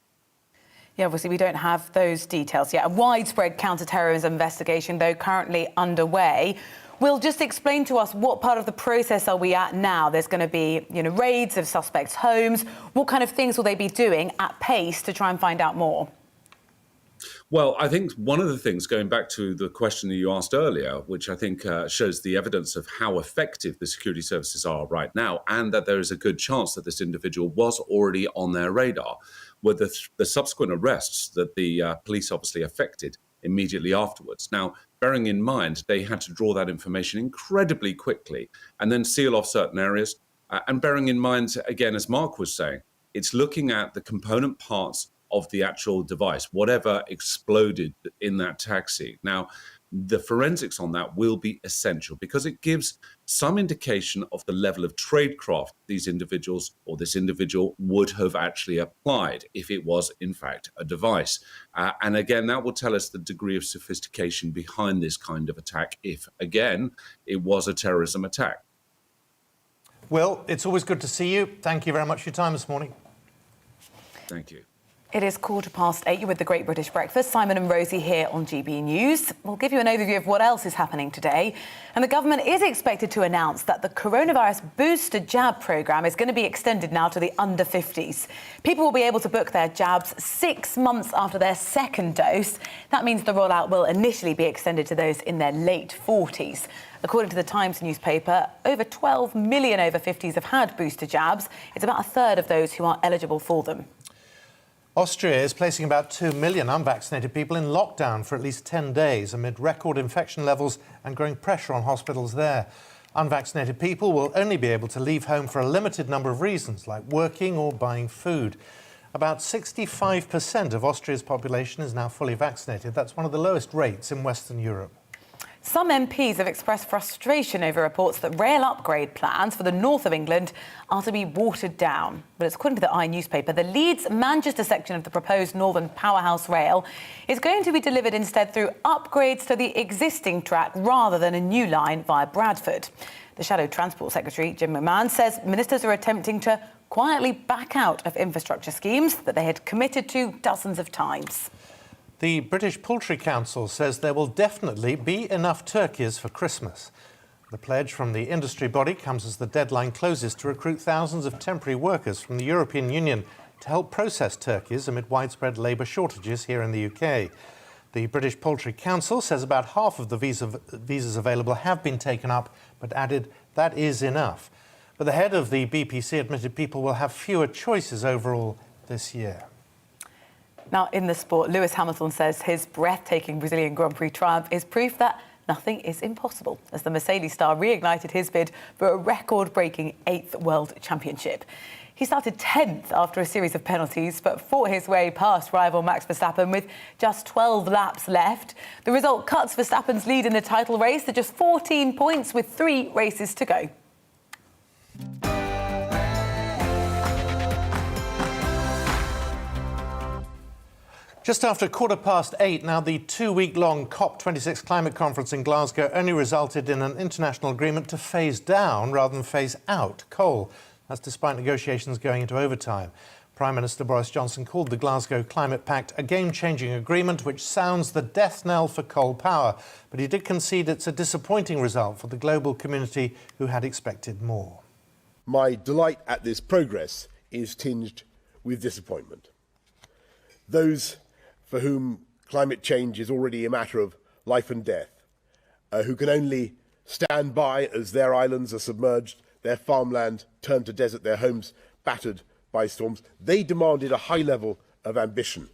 Yeah, obviously we don't have those details yet. A widespread counter-terrorism investigation, though, currently underway. Will, just explain to us what part of the process are we at now? There's going to be, raids of suspects' homes. What kind of things will they be doing at pace to try and find out more? Well, I think one of the things, going back to the question that you asked earlier, which I think shows the evidence of how effective the security services are right now, and that there is a good chance that this individual was already on their radar, were the subsequent arrests that the police obviously effected immediately afterwards. Now, bearing in mind, they had to draw that information incredibly quickly and then seal off certain areas. And bearing in mind, again, as Mark was saying, it's looking at the component parts of the actual device, whatever exploded in that taxi. Now, the forensics on that will be essential because it gives some indication of the level of tradecraft these individuals or this individual would have actually applied if it was, in fact, a device. And again, that will tell us the degree of sophistication behind this kind of attack if, again, it was a terrorism attack. Will, it's always good to see you. Thank you very much for your time this morning. Thank you. It is 8:15. You're with the Great British Breakfast. Simon and Rosie here on GB News. We'll give you an overview of what else is happening today. And the government is expected to announce that the coronavirus booster jab programme is going to be extended now to the under 50s. People will be able to book their jabs 6 months after their second dose. That means the rollout will initially be extended to those in their late 40s. According to the Times newspaper, over 12 million over 50s have had booster jabs. It's about a third of those who are eligible for them. Austria is placing about 2 million unvaccinated people in lockdown for at least 10 days amid record infection levels and growing pressure on hospitals there. Unvaccinated people will only be able to leave home for a limited number of reasons, like working or buying food. About 65% of Austria's population is now fully vaccinated. That's one of the lowest rates in Western Europe. Some MPs have expressed frustration over reports that rail upgrade plans for the north of England are to be watered down. But it's according to the newspaper, the Leeds-Manchester section of the proposed Northern Powerhouse Rail is going to be delivered instead through upgrades to the existing track rather than a new line via Bradford. The Shadow Transport Secretary, Jim McMahon, says ministers are attempting to quietly back out of infrastructure schemes that they had committed to dozens of times. The British Poultry Council says there will definitely be enough turkeys for Christmas. The pledge from the industry body comes as the deadline closes to recruit thousands of temporary workers from the European Union to help process turkeys amid widespread labour shortages here in the UK. The British Poultry Council says about half of the visas available have been taken up, but added that is enough. But the head of the BPC admitted people will have fewer choices overall this year. Now, in the sport, Lewis Hamilton says his breathtaking Brazilian Grand Prix triumph is proof that nothing is impossible, as the Mercedes star reignited his bid for a record-breaking 8th World Championship. He started 10th after a series of penalties, but fought his way past rival Max Verstappen with just 12 laps left. The result cuts Verstappen's lead in the title race to just 14 points with 3 races to go. Just after 8:15 now, the 2-week-long COP26 climate conference in Glasgow only resulted in an international agreement to phase down rather than phase out coal. That's despite negotiations going into overtime. Prime Minister Boris Johnson called the Glasgow Climate Pact a game-changing agreement which sounds the death knell for coal power. But he did concede it's a disappointing result for the global community who had expected more. My delight at this progress is tinged with disappointment. Those for whom climate change is already a matter of life and death, who can only stand by as their islands are submerged, their farmland turned to desert, their homes battered by storms, they demanded a high level of ambition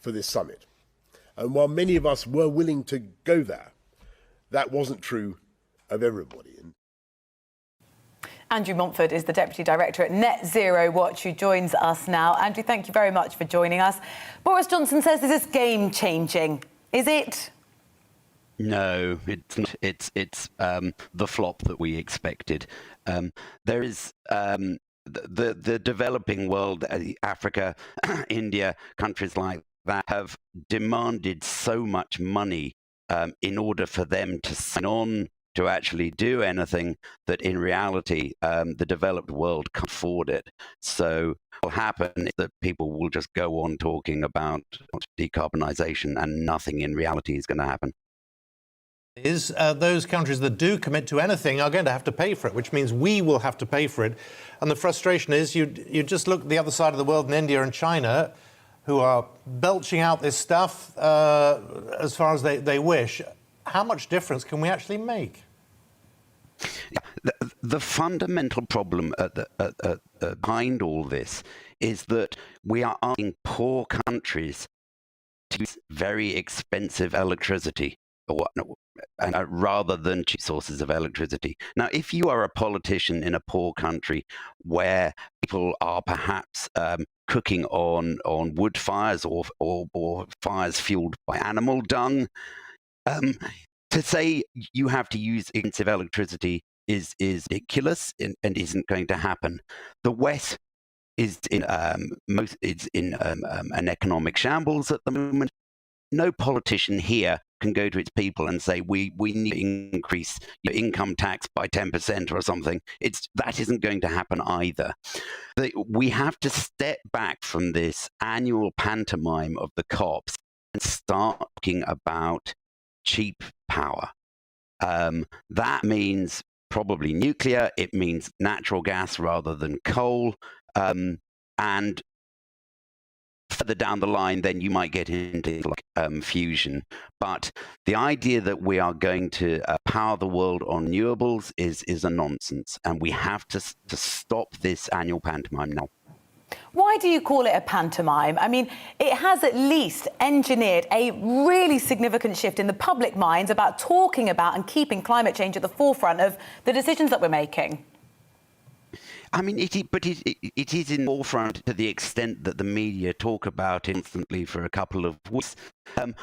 for this summit. And while many of us were willing to go there, that wasn't true of everybody. Andrew Montford is the Deputy Director at Net Zero Watch, who joins us now. Andrew, thank you very much for joining us. Boris Johnson says this is game-changing. Is it? No, it's not. It's the flop that we expected. There is the developing world, Africa, India, countries like that have demanded so much money in order for them to sign on to actually do anything that in reality the developed world can't afford it. So what will happen is that people will just go on talking about decarbonisation and nothing in reality is going to happen. is those countries that do commit to anything are going to have to pay for it, which means we will have to pay for it. And the frustration is you just look at the other side of the world in India and China, who are belching out this stuff as far as they wish. How much difference can we actually make? The fundamental problem behind all this is that we are asking poor countries to use very expensive electricity rather than cheap sources of electricity. Now, if you are a politician in a poor country where people are perhaps cooking on wood fires or fires fueled by animal dung, to say you have to use expensive electricity is ridiculous and isn't going to happen. The West is in an economic shambles at the moment. No politician here can go to its people and say we need to increase your income tax by 10% or something. That isn't going to happen either. We have to step back from this annual pantomime of the cops and start talking about cheap power. That means probably nuclear. It means natural gas rather than coal. And further down the line, then you might get into fusion. But the idea that we are going to power the world on renewables is a nonsense. And we have to stop this annual pantomime now. Why do you call it a pantomime? I mean, it has at least engineered a really significant shift in the public minds about talking about and keeping climate change at the forefront of the decisions that we're making. I mean, it is in the forefront to the extent that the media talk about it constantly for a couple of weeks.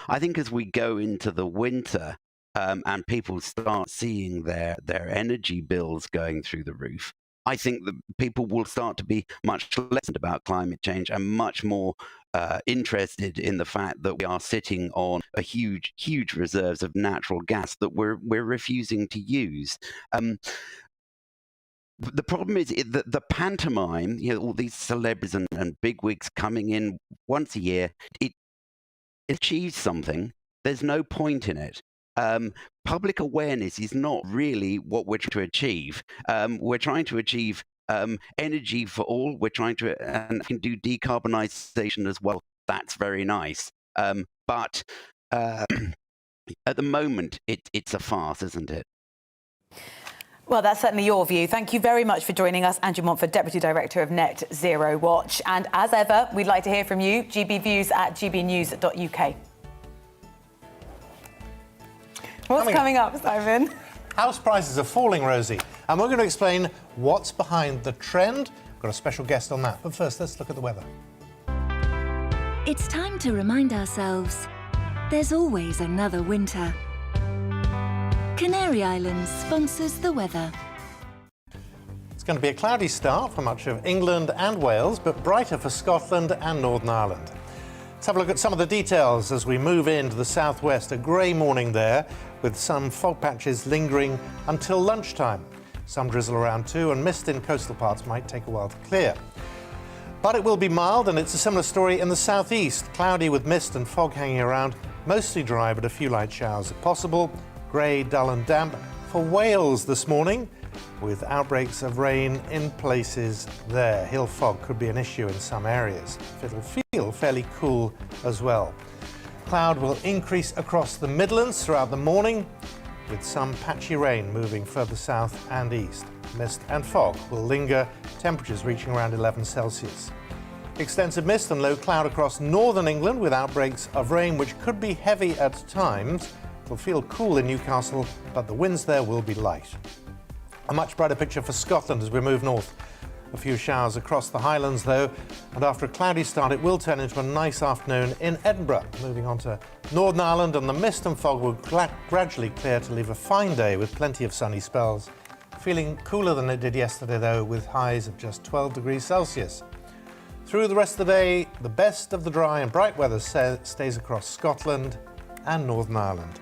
I think as we go into the winter and people start seeing their energy bills going through the roof, I think that people will start to be much less about climate change and much more interested in the fact that we are sitting on a huge reserves of natural gas that we're refusing to use. The problem is that the pantomime, all these celebrities and bigwigs coming in once a year, it achieves something. There's no point in it. Public awareness is not really what we're trying to achieve. We're trying to achieve energy for all. We're trying to and can do decarbonisation as well. That's very nice. But at the moment, it's a farce, isn't it? Well, that's certainly your view. Thank you very much for joining us, Andrew Montford, Deputy Director of Net Zero Watch. And as ever, we'd like to hear from you, gbviews@gbnews.uk. What's coming up, Simon? House prices are falling, Rosie, and we're going to explain what's behind the trend. We've got a special guest on that. But first, let's look at the weather. It's time to remind ourselves there's always another winter. Canary Islands sponsors the weather. It's going to be a cloudy start for much of England and Wales, but brighter for Scotland and Northern Ireland. Let's have a look at some of the details as we move into the southwest. A grey morning there, with some fog patches lingering until lunchtime. Some drizzle around too, and mist in coastal parts might take a while to clear. But it will be mild, and it's a similar story in the southeast. Cloudy with mist and fog hanging around, mostly dry, but a few light showers are possible. Grey, dull and damp for Wales this morning, with outbreaks of rain in places there. Hill fog could be an issue in some areas. It'll feel fairly cool as well. Cloud will increase across the Midlands throughout the morning, with some patchy rain moving further south and east. Mist and fog will linger, temperatures reaching around 11 Celsius. Extensive mist and low cloud across northern England, with outbreaks of rain which could be heavy at times. It'll feel cool in Newcastle, but the winds there will be light. A much brighter picture for Scotland as we move north. A few showers across the Highlands, though, and after a cloudy start, it will turn into a nice afternoon in Edinburgh. Moving on to Northern Ireland, and the mist and fog will gradually clear to leave a fine day with plenty of sunny spells. Feeling cooler than it did yesterday, though, with highs of just 12 degrees Celsius. Through the rest of the day, the best of the dry and bright weather stays across Scotland and Northern Ireland.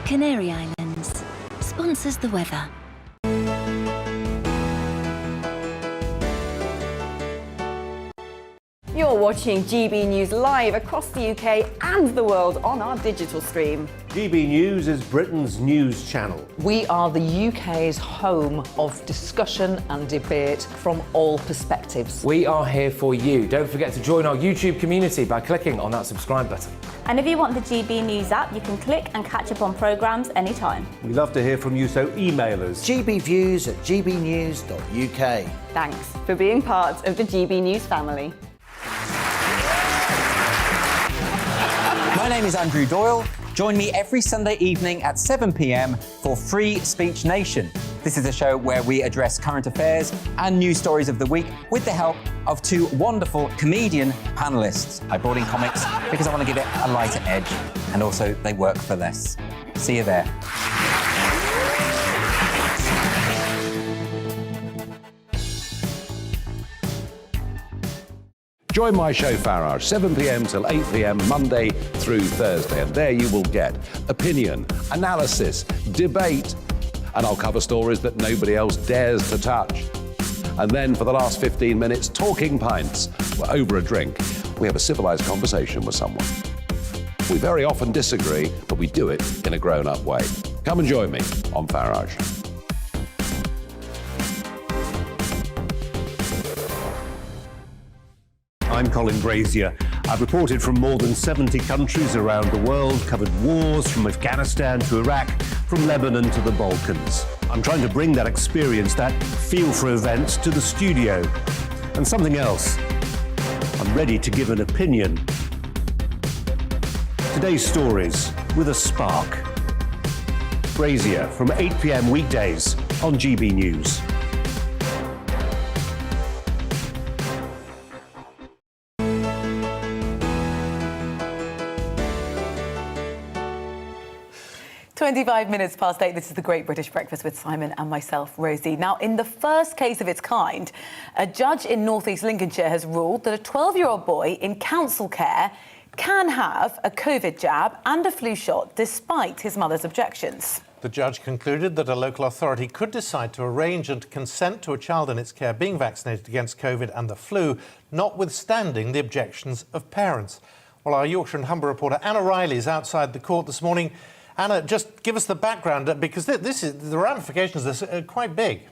Canary Islands sponsors the weather. You're watching GB News live across the UK and the world on our digital stream. GB News is Britain's news channel. We are the UK's home of discussion and debate from all perspectives. We are here for you. Don't forget to join our YouTube community by clicking on that subscribe button. And if you want the GB News app, you can click and catch up on programmes anytime. We love to hear from you, so email us. gbviews@gbnews.uk. Thanks for being part of the GB News family. My name is Andrew Doyle. Join me every Sunday evening at 7 p.m. for Free Speech Nation. This is a show where we address current affairs and news stories of the week with the help of two wonderful comedian panellists. I brought in comics because I want to give it a lighter edge, and also they work for less. See you there. Join my show Farage, 7 p.m. till 8 p.m. Monday through Thursday, and there you will get opinion, analysis, debate, and I'll cover stories that nobody else dares to touch. And then for the last 15 minutes, talking pints. We're over a drink. We have a civilised conversation with someone. We very often disagree, but we do it in a grown-up way. Come and join me on Farage. I'm Colin Brazier. I've reported from more than 70 countries around the world, covered wars from Afghanistan to Iraq, from Lebanon to the Balkans. I'm trying to bring that experience, that feel for events, to the studio. And something else. I'm ready to give an opinion. Today's stories with a spark. Brazier from 8 p.m. weekdays on GB News. "25 minutes past 8, this is the Great British Breakfast with Simon and myself, Rosie. Now, in the first case of its kind, a judge in North East Lincolnshire has ruled that a 12-year-old boy in council care can have a COVID jab and a flu shot despite his mother's objections. The judge concluded that a local authority could decide to arrange and consent to a child in its care being vaccinated against COVID and the flu, notwithstanding the objections of parents. Well, our Yorkshire and Humber reporter Anna Riley is outside the court this morning. Anna, just give us the background, because the ramifications of this are quite big.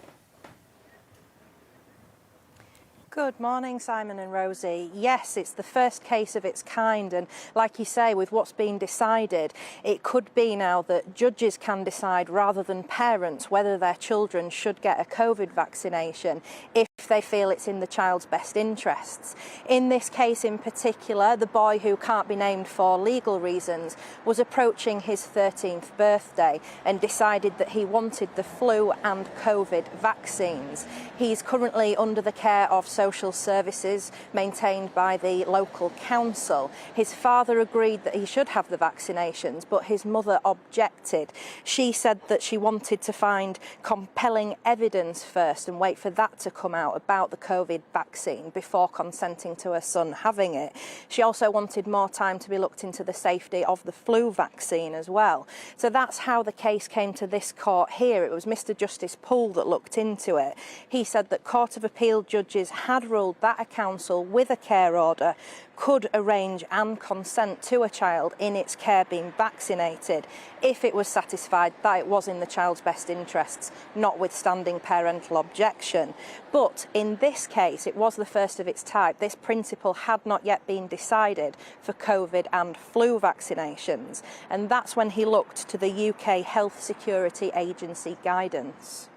Good morning, Simon and Rosie. Yes, it's the first case of its kind, and like you say, with what's been decided, it could be now that judges can decide rather than parents whether their children should get a COVID vaccination if they feel it's in the child's best interests. In this case in particular, the boy, who can't be named for legal reasons, was approaching his 13th birthday and decided that he wanted the flu and COVID vaccines. He's currently under the care of social services maintained by the local council. His father agreed that he should have the vaccinations, but his mother objected. She said that she wanted to find compelling evidence first and wait for that to come out about the COVID vaccine before consenting to her son having it. She also wanted more time to be looked into the safety of the flu vaccine as well. So that's how the case came to this court here. It was Mr. Justice Poole that looked into it. He said that Court of Appeal judges had ruled that a council with a care order could arrange and consent to a child in its care being vaccinated if it was satisfied that it was in the child's best interests, notwithstanding parental objection. But in this case, it was the first of its type. This principle had not yet been decided for COVID and flu vaccinations, and that's when he looked to the UK Health Security Agency guidance.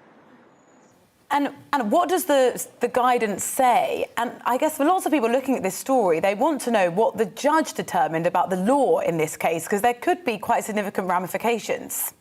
And what does the guidance say? And I guess for lots of people looking at this story, they want to know what the judge determined about the law in this case, because there could be quite significant ramifications.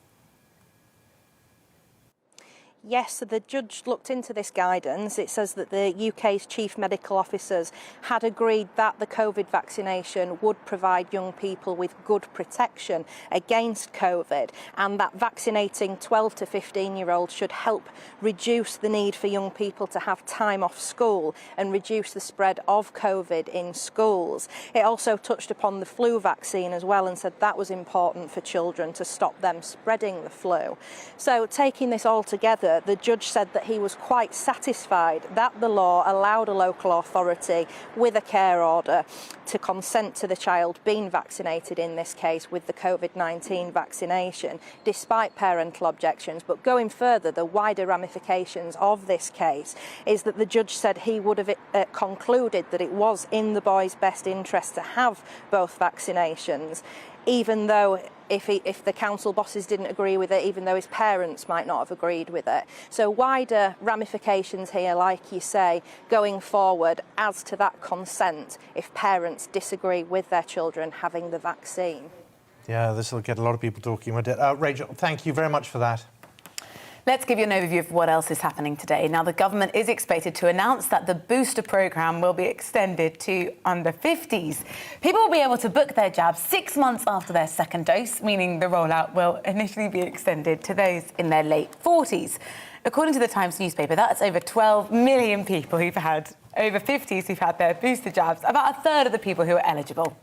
Yes, so the judge looked into this guidance. It says that the UK's chief medical officers had agreed that the COVID vaccination would provide young people with good protection against COVID, and that vaccinating 12 to 15-year-olds should help reduce the need for young people to have time off school and reduce the spread of COVID in schools. It also touched upon the flu vaccine as well and said that was important for children to stop them spreading the flu. So taking this all together, However, the judge said that he was quite satisfied that the law allowed a local authority with a care order to consent to the child being vaccinated, in this case with the COVID-19 vaccination, despite parental objections. But going further, the wider ramifications of this case is that the judge said he would have concluded that it was in the boy's best interest to have both vaccinations, even though if the council bosses didn't agree with it, even though his parents might not have agreed with it. So wider ramifications here, like you say, going forward as to that consent if parents disagree with their children having the vaccine. Yeah, this will get a lot of people talking about it. Rachel, thank you very much for that. Let's give you an overview of what else is happening today. Now, the government is expected to announce that the booster programme will be extended to under 50s. People will be able to book their jabs 6 months after their second dose, meaning the rollout will initially be extended to those in their late 40s. According to the Times newspaper, that's over 12 million people who've had, over 50s who've had their booster jabs, about a third of the people who are eligible.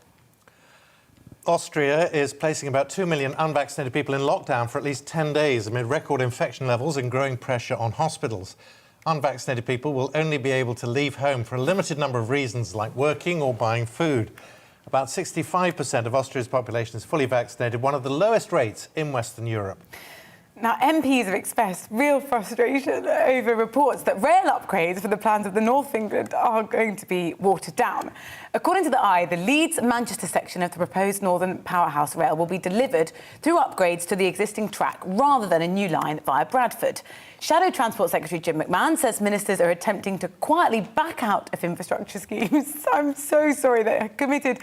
Austria is placing about 2 million unvaccinated people in lockdown for at least 10 days amid record infection levels and growing pressure on hospitals. Unvaccinated people will only be able to leave home for a limited number of reasons, like working or buying food. About 65% of Austria's population is fully vaccinated, one of the lowest rates in Western Europe. Now, MPs have expressed real frustration over reports that rail upgrades for the plans of the North of England are going to be watered down. According to the Eye, the Leeds-Manchester section of the proposed Northern Powerhouse Rail will be delivered through upgrades to the existing track rather than a new line via Bradford. Shadow Transport Secretary Jim McMahon says ministers are attempting to quietly back out of infrastructure schemes. I'm so sorry, they are committed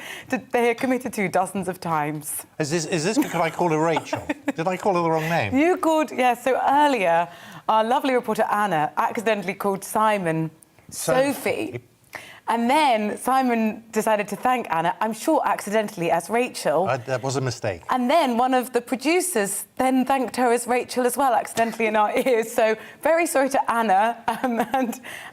to dozens of times. Is this because I called her Rachel? Did I call her the wrong name? You called, yeah, so earlier, our lovely reporter Anna accidentally called Simon Sophie. And then Simon decided to thank Anna, I'm sure accidentally, as Rachel. That was a mistake. And then one of the producers then thanked her as Rachel as well, accidentally in our ears. So very sorry to Anna,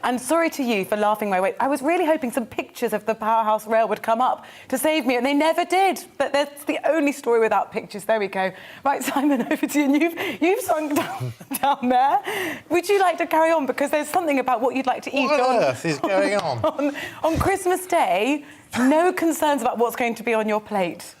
and sorry to you for laughing my way. I was really hoping some pictures of the Powerhouse Rail would come up to save me, and they never did. But that's the only story without pictures. There we go. Right, Simon, over to you. And you've sunk down there. Would you like to carry on? Because there's something about what you'd like to eat. What on earth is going on? On Christmas Day, no concerns about what's going to be on your plate.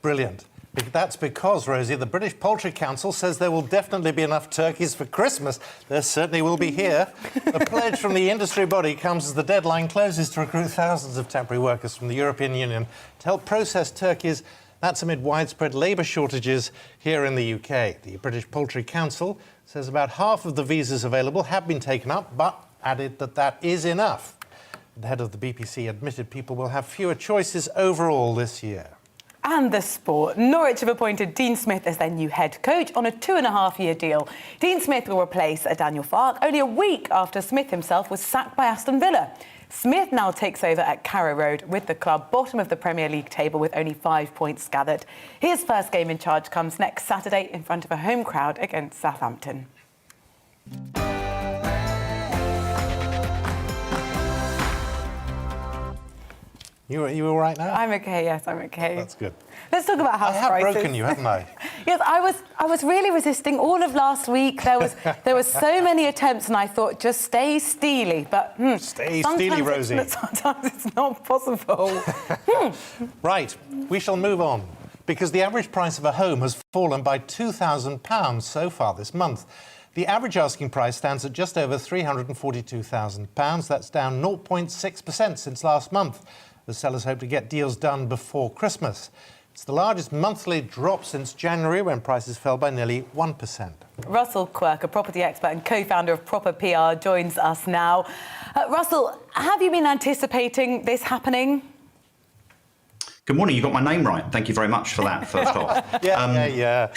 Brilliant. That's because, Rosie, the British Poultry Council says there will definitely be enough turkeys for Christmas. There certainly will be here. The pledge from the industry body comes as the deadline closes to recruit thousands of temporary workers from the European Union to help process turkeys. That's amid widespread labour shortages here in the UK. The British Poultry Council says about half of the visas available have been taken up, but added that that is enough. The head of the BPC admitted people will have fewer choices overall this year. And the sport. Norwich have appointed Dean Smith as their new head coach on a 2.5-year deal. Dean Smith will replace Daniel Farke only a week after Smith himself was sacked by Aston Villa. Smith now takes over at Carrow Road with the club bottom of the Premier League table with only 5 points gathered. His first game in charge comes next Saturday in front of a home crowd against Southampton. You all right now? I'm okay, yes, I'm okay. That's good. Let's talk about house prices. I have broken you, haven't I? Yes, I was really resisting all of last week. There were so many attempts, and I thought, just stay steely. But stay steely, Rosie. Sometimes it's not possible. Right, we shall move on, because the average price of a home has fallen by £2,000 so far this month. The average asking price stands at just over £342,000. That's down 0.6% since last month. The sellers hope to get deals done before Christmas. It's the largest monthly drop since January, when prices fell by nearly 1%. Russell Quirk, a property expert and co-founder of Proper PR, joins us now. Russell, have you been anticipating this happening? Good morning. You got my name right. Thank you very much for that, first off. Yeah.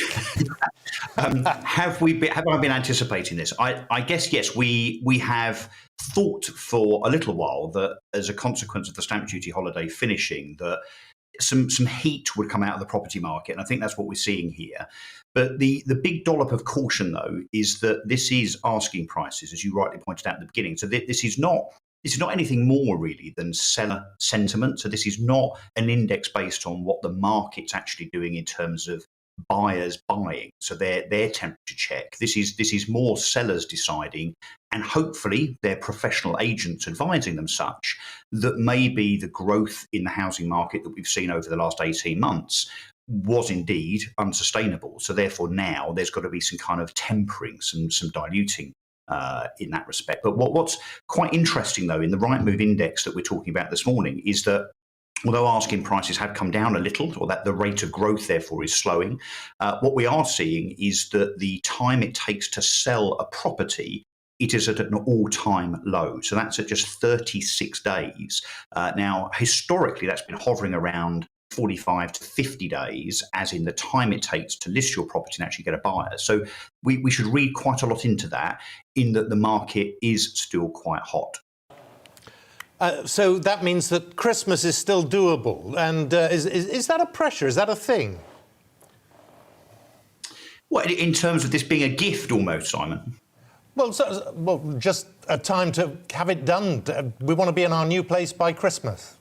Have I been anticipating this? I guess, yes, we have thought for a little while that as a consequence of the stamp duty holiday finishing, that some heat would come out of the property market. And I think that's what we're seeing here. But the big dollop of caution, though, is that this is asking prices, as you rightly pointed out at the beginning. So this is not anything more really than seller sentiment. So this is not an index based on what the market's actually doing in terms of buyers buying, so their temperature check. This is more sellers deciding, and hopefully their professional agents advising them such that maybe the growth in the housing market that we've seen over the last 18 months was indeed unsustainable. So therefore now there's got to be some kind of tempering, some diluting in that respect. But what's quite interesting though in the Rightmove index that we're talking about this morning is that although asking prices have come down a little, or that the rate of growth therefore is slowing, what we are seeing is that the time it takes to sell a property, it is at an all-time low. So that's at just 36 days. Now, historically, that's been hovering around 45 to 50 days, as in the time it takes to list your property and actually get a buyer. So we should read quite a lot into that, in that the market is still quite hot. So that means that Christmas is still doable. And is that a pressure? Is that a thing? Well, in terms of this being a gift almost, Simon? Well, just a time to have it done. We want to be in our new place by Christmas.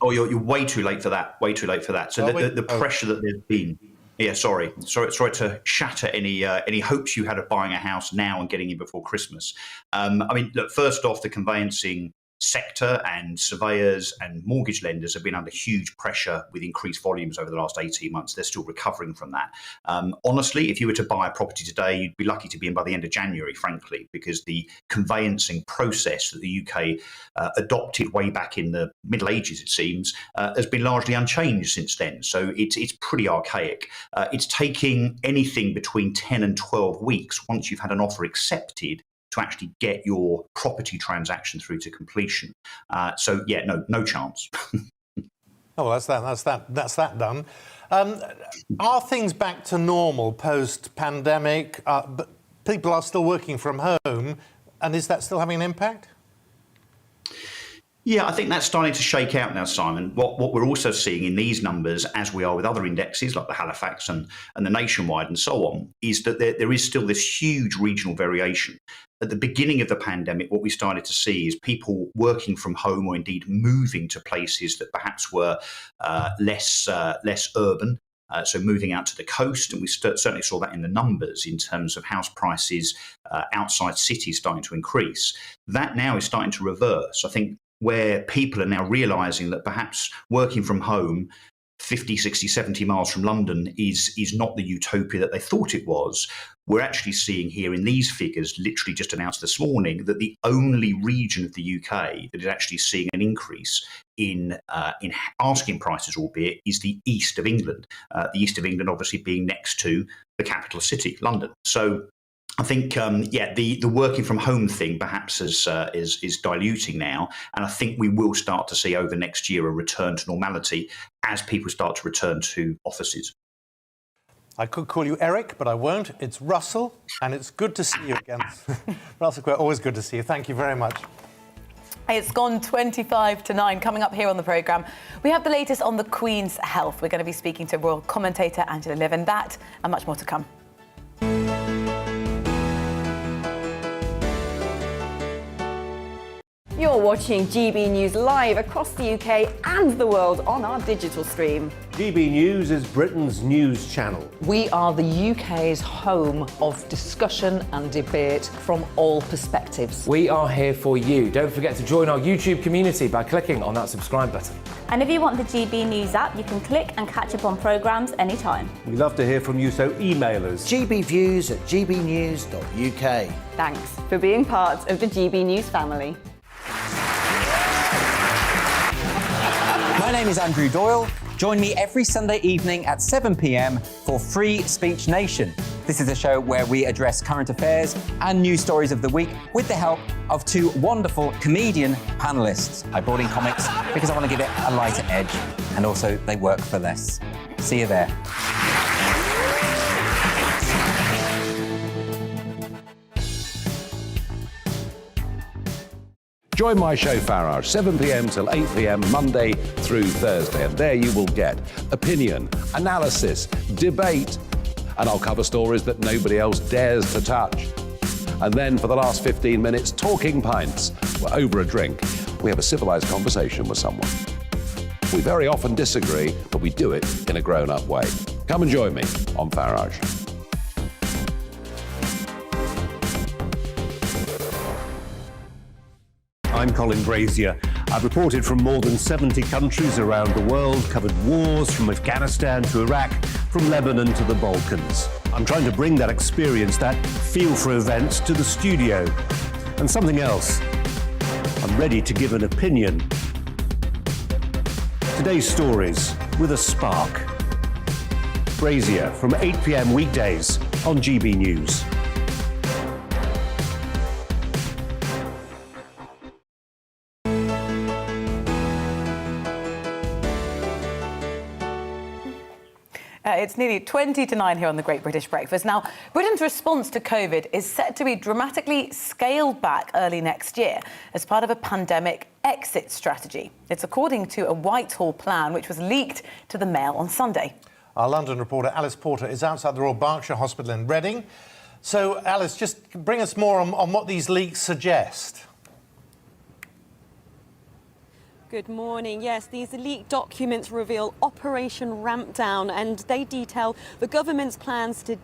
Oh, you're way too late for that. Way too late for that. So the pressure that there's been. Yeah, sorry to shatter any hopes you had of buying a house now and getting in before Christmas. I mean, look, first off, the conveyancing sector and surveyors and mortgage lenders have been under huge pressure with increased volumes over the last 18 months. They're still recovering from that. Honestly, if you were to buy a property today, you'd be lucky to be in by the end of January, frankly, because the conveyancing process that the UK adopted way back in the Middle Ages, it seems, has been largely unchanged since then. So it's pretty archaic. It's taking anything between 10 and 12 weeks once you've had an offer accepted to actually get your property transaction through to completion. So yeah, no chance. Oh, that's that done. Are things back to normal post-pandemic? But people are still working from home, and is that still having an impact? Yeah, I think that's starting to shake out now, Simon. What we're also seeing in these numbers, as we are with other indexes like the Halifax and the Nationwide and so on, is that there is still this huge regional variation. At the beginning of the pandemic, what we started to see is people working from home, or indeed moving to places that perhaps were less urban. So moving out to the coast, and we certainly saw that in the numbers in terms of house prices outside cities starting to increase. That now is starting to reverse. I think where people are now realising that perhaps working from home 50, 60, 70 miles from London is not the utopia that they thought it was. We're actually seeing here in these figures, literally just announced this morning, that the only region of the UK that is actually seeing an increase in asking prices, albeit, is the east of England. The east of England obviously being next to the capital city, London. So I think, the working from home thing perhaps is diluting now, and I think we will start to see over next year a return to normality as people start to return to offices. I could call you Eric, but I won't. It's Russell, and it's good to see you again. Russell, always good to see you. Thank you very much. It's gone 25 to 9. Coming up here on the programme, we have the latest on the Queen's health. We're going to be speaking to royal commentator Angela Niven. That and much more to come. You're watching GB News live across the UK and the world on our digital stream. GB News is Britain's news channel. We are the UK's home of discussion and debate from all perspectives. We are here for you. Don't forget to join our YouTube community by clicking on that subscribe button. And if you want the GB News app, you can click and catch up on programmes anytime. We love to hear from you, so email us. gbviews@gbnews.uk. Thanks for being part of the GB News family. My name is Andrew Doyle. Join me every Sunday evening at 7 p.m. for Free Speech Nation. This is a show where we address current affairs and news stories of the week with the help of two wonderful comedian panellists. I brought in comics because I want to give it a lighter edge, and also they work for less. See you there. Join my show Farage, 7 p.m. till 8 p.m. Monday through Thursday, and there you will get opinion, analysis, debate, and I'll cover stories that nobody else dares to touch. And then for the last 15 minutes, talking pints. We're over a drink. We have a civilised conversation with someone. We very often disagree, but we do it in a grown-up way. Come and join me on Farage. I'm Colin Brazier. I've reported from more than 70 countries around the world, covered wars from Afghanistan to Iraq, from Lebanon to the Balkans. I'm trying to bring that experience, that feel for events, to the studio. And something else. I'm ready to give an opinion. Today's stories with a spark. Brazier from 8 p.m. weekdays on GB News. It's nearly 20 to 9 here on the Great British Breakfast. Now, Britain's response to COVID is set to be dramatically scaled back early next year as part of a pandemic exit strategy. It's according to a Whitehall plan which was leaked to the Mail on Sunday. Our London reporter Alice Porter is outside the Royal Berkshire Hospital in Reading. So, Alice, just bring us more on what these leaks suggest. Good morning. Yes, these leaked documents reveal Operation Rampdown, and they detail the government's plans to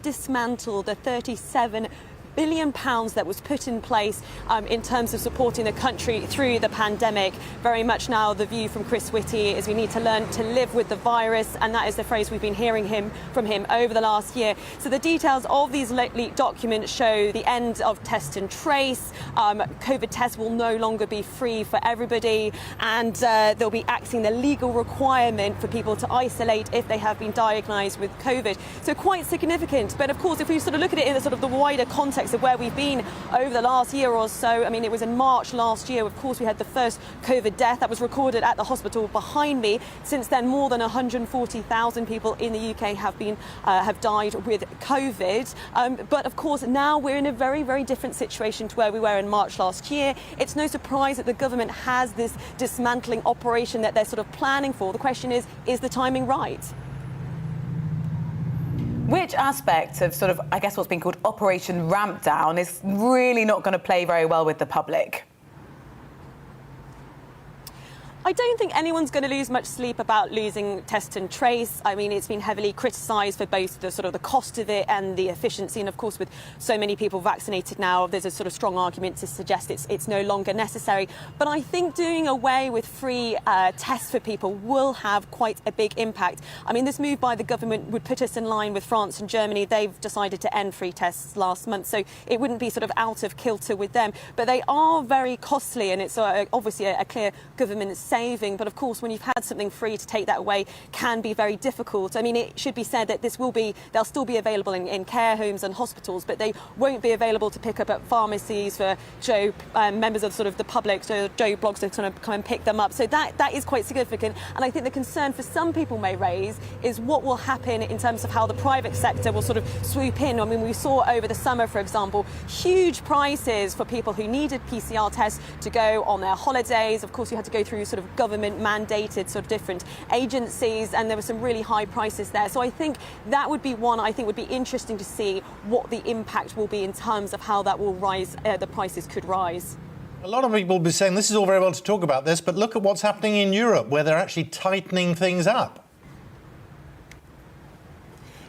dismantle the £37 billion that was put in place in terms of supporting the country through the pandemic. Very much now the view from Chris Whitty is we need to learn to live with the virus, and that is the phrase we've been hearing from him over the last year. So the details of these leaked documents show the end of test and trace. COVID tests will no longer be free for everybody, and they'll be axing the legal requirement for people to isolate if they have been diagnosed with COVID. So quite significant. But of course, if we sort of look at it in the sort of the wider context of where we've been over the last year or so, I mean, it was in March last year, of course, we had the first COVID death that was recorded at the hospital behind me. Since then, more than 140,000 people in the UK have died with COVID. But of course, now we're in a very, very different situation to where we were in March last year. It's no surprise that the government has this dismantling operation that they're sort of planning for. The question is the timing right? Which aspect of sort of, I guess, what's been called Operation Rampdown is really not going to play very well with the public? I don't think anyone's going to lose much sleep about losing test and trace. I mean, it's been heavily criticised for both the sort of the cost of it and the efficiency. And of course, with so many people vaccinated now, there's a sort of strong argument to suggest it's no longer necessary. But I think doing away with free tests for people will have quite a big impact. I mean, this move by the government would put us in line with France and Germany. They've decided to end free tests last month, so it wouldn't be sort of out of kilter with them. But they are very costly, and it's obviously a clear government saving. But of course, when you've had something free, to take that away can be very difficult. I mean, it should be said that they'll still be available in care homes and hospitals, but they won't be available to pick up at pharmacies for members of sort of the public, so Joe blogs to kind of come and pick them up. So that is quite significant. And I think the concern for some people may raise is what will happen in terms of how the private sector will sort of swoop in. I mean, we saw over the summer, for example, huge prices for people who needed PCR tests to go on their holidays. Of course, you had to go through sort of government mandated sort of different agencies, and there were some really high prices there. So I think that would be one I think would be interesting to see what the impact will be in terms of how that will rise, the prices could rise. A lot of people will be saying this is all very well to talk about this, but look at what's happening in Europe, where they're actually tightening things up.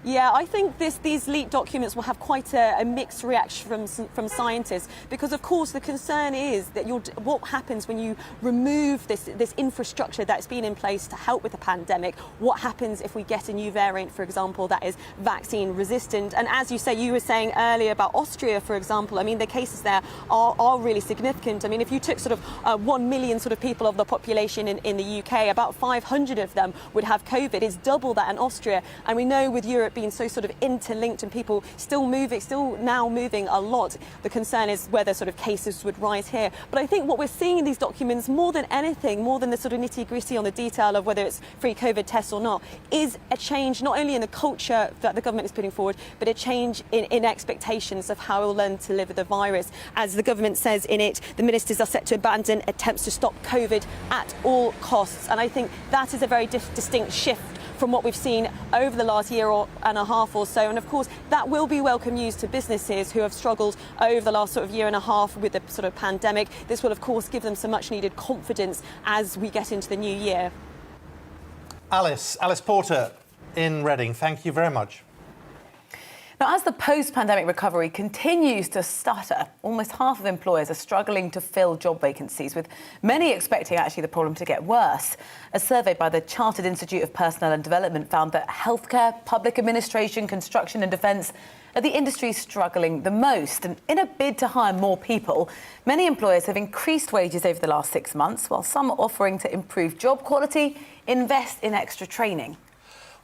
Yeah, I think these leaked documents will have quite a mixed reaction from scientists, because of course the concern is that what happens when you remove this infrastructure that's been in place to help with the pandemic. What happens if we get a new variant, for example, that is vaccine resistant? And as you were saying earlier about Austria, for example, I mean, the cases there are really significant. I mean, if you took sort of 1 million sort of people of the population in the UK, about 500 of them would have COVID. It's double that in Austria. And we know with Europe being so sort of interlinked and people still now moving a lot, the concern is whether sort of cases would rise here. But I think what we're seeing in these documents, more than anything, more than the sort of nitty-gritty on the detail of whether it's free COVID tests or not, is a change not only in the culture that the government is putting forward, but a change in expectations of how we'll learn to live with the virus. As the government says in it, the ministers are set to abandon attempts to stop COVID at all costs. And I think that is a very distinct shift from what we've seen over the last year and a half or so. And of course, that will be welcome news to businesses who have struggled over the last sort of year and a half with the sort of pandemic. This will, of course, give them some much needed confidence as we get into the new year. Alice Porter, in Reading. Thank you very much. Now, as the post-pandemic recovery continues to stutter, almost half of employers are struggling to fill job vacancies, with many expecting actually the problem to get worse. A survey by the Chartered Institute of Personnel and Development found that healthcare, public administration, construction and defence are the industries struggling the most. And in a bid to hire more people, many employers have increased wages over the last 6 months, while some are offering to improve job quality, invest in extra training.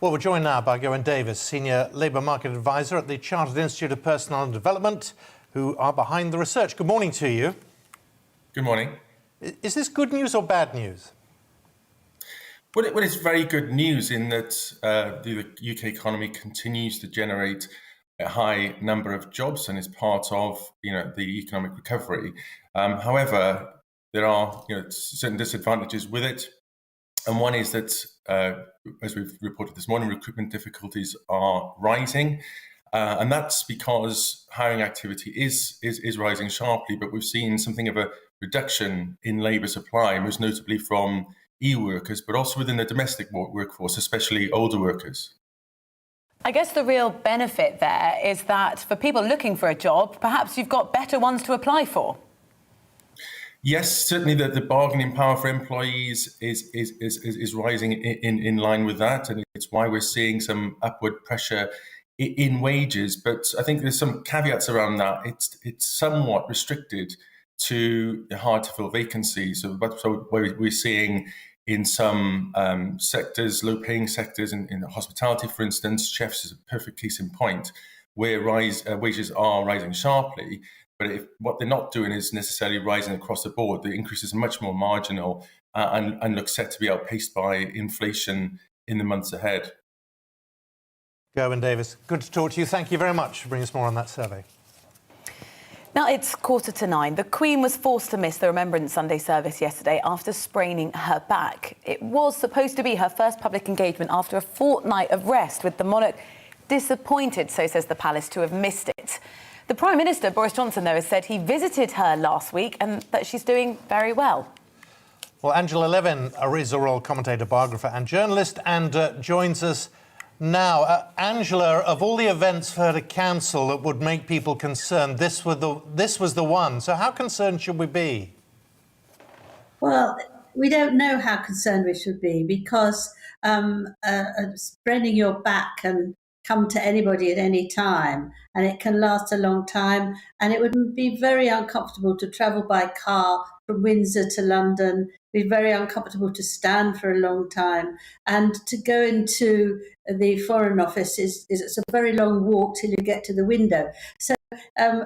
Well, we're joined now by Gowan Davis, Senior Labour Market Advisor at the Chartered Institute of Personnel and Development, who are behind the research. Good morning to you. Good morning. Is this good news or bad news? Well, it's very good news in that the UK economy continues to generate a high number of jobs and is part of the economic recovery. However, there are certain disadvantages with it. And one is that, as we've reported this morning, recruitment difficulties are rising. And that's because hiring activity is rising sharply, but we've seen something of a reduction in labour supply, most notably from EU workers, but also within the domestic workforce, especially older workers. I guess the real benefit there is that for people looking for a job, perhaps you've got better ones to apply for. Yes, certainly the bargaining power for employees is rising in line with that, and it's why we're seeing some upward pressure in wages. But I think there's some caveats around that. It's somewhat restricted to the hard to fill vacancies. So we're seeing in some sectors, low-paying sectors, in hospitality, for instance, chefs is a perfect case in point, where wages are rising sharply. But what they're not doing is necessarily rising across the board. The increases are much more marginal and look set to be outpaced by inflation in the months ahead. Gowan Davis, good to talk to you. Thank you very much for bringing us more on that survey. Now it's 9:15. The Queen was forced to miss the Remembrance Sunday service yesterday after spraining her back. It was supposed to be her first public engagement after a fortnight of rest, with the monarch disappointed, so says the palace, to have missed it. The Prime Minister, Boris Johnson, though, has said he visited her last week and that she's doing very well. Well, Angela Levin is a royal commentator, biographer and journalist, and joins us now. Angela, of all the events for her to cancel that would make people concerned, this was the one. So how concerned should we be? Well, we don't know how concerned we should be because spraining your back can come to anybody at any time, and it can last a long time, and it would be very uncomfortable to travel by car from Windsor to London, be very uncomfortable to stand for a long time, and to go into the Foreign Office is it's a very long walk till you get to the window. So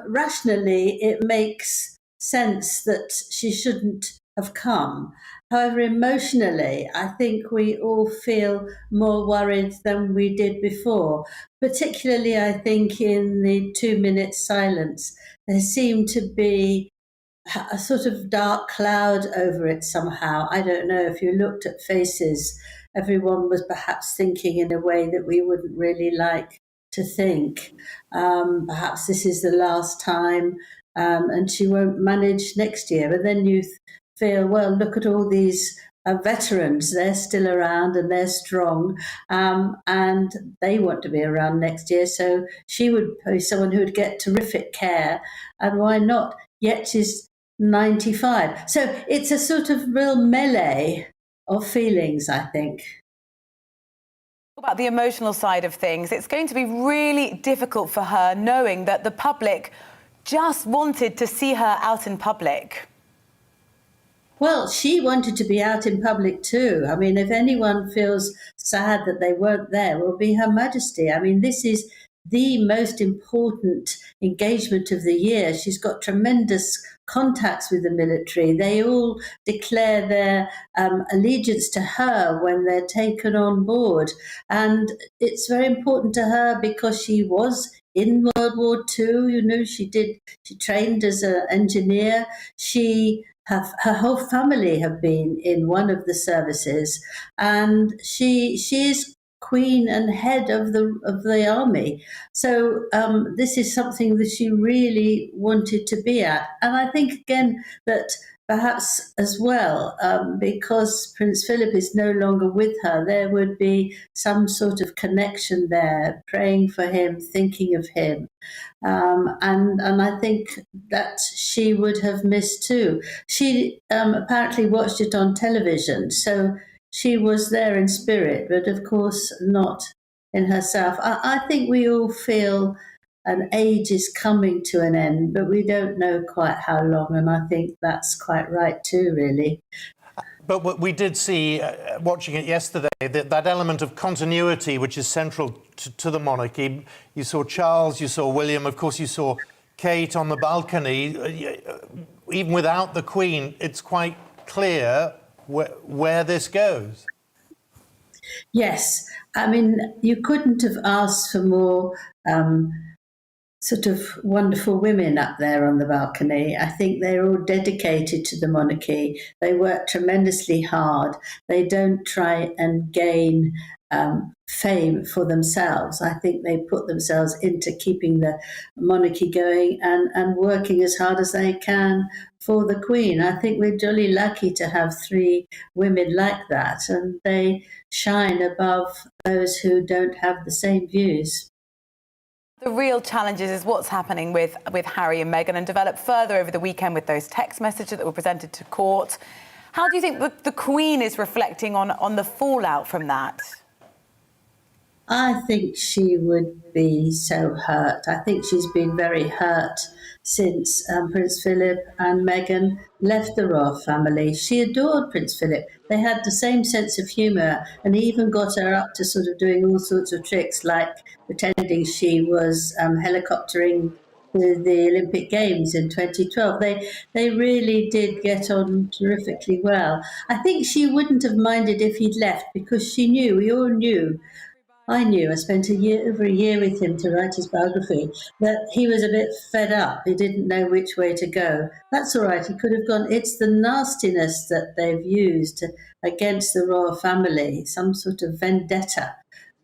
rationally it makes sense that she shouldn't have come. However, emotionally, I think we all feel more worried than we did before. Particularly, I think, in the 2-minute silence, there seemed to be a sort of dark cloud over it somehow. I don't know, if you looked at faces, everyone was perhaps thinking in a way that we wouldn't really like to think. Perhaps this is the last time and she won't manage next year. But then you feel, well, look at all these veterans, they're still around and they're strong, and they want to be around next year. So she would be someone who would get terrific care, and why not? Yet she's 95. So it's a sort of real melee of feelings, I think. About the emotional side of things, it's going to be really difficult for her knowing that the public just wanted to see her out in public. Well, she wanted to be out in public too. I mean, if anyone feels sad that they weren't there, will be Her Majesty. I mean, this is the most important engagement of the year. She's got tremendous contacts with the military. They all declare their allegiance to her when they're taken on board. And it's very important to her because she was in World War II. You know, she trained as an engineer. Her whole family have been in one of the services, and she is queen and head of the army. So this is something that she really wanted to be at. And I think, again, that perhaps as well, because Prince Philip is no longer with her, there would be some sort of connection there, praying for him, thinking of him. And I think that she would have missed too. She apparently watched it on television, so she was there in spirit, but of course not in herself. I think we all feel an age is coming to an end, but we don't know quite how long, and I think that's quite right too, really. But what we did see, watching it yesterday, that element of continuity which is central to the monarchy. You saw Charles, you saw William, of course you saw Kate on the balcony. Even without the Queen, it's quite clear where this goes. Yes, I mean, you couldn't have asked for more sort of wonderful women up there on the balcony. I think they're all dedicated to the monarchy. They work tremendously hard. They don't try and gain fame for themselves. I think they put themselves into keeping the monarchy going and working as hard as they can for the Queen. I think we're jolly lucky to have 3 women like that, and they shine above those who don't have the same views. The real challenge is what's happening with Harry and Meghan, and developed further over the weekend with those text messages that were presented to court. How do you think the Queen is reflecting on the fallout from that? I think she would be so hurt. I think she's been very hurt since Prince Philip and Meghan left the royal family. She adored Prince Philip. They had the same sense of humour, and he even got her up to sort of doing all sorts of tricks, like pretending she was helicoptering to the Olympic Games in 2012. They really did get on terrifically well. I think she wouldn't have minded if he'd left, because she knew, we all knew, I knew, I spent over a year with him to write his biography, that he was a bit fed up. He didn't know which way to go. That's all right, he could have gone. It's the nastiness that they've used against the royal family, some sort of vendetta,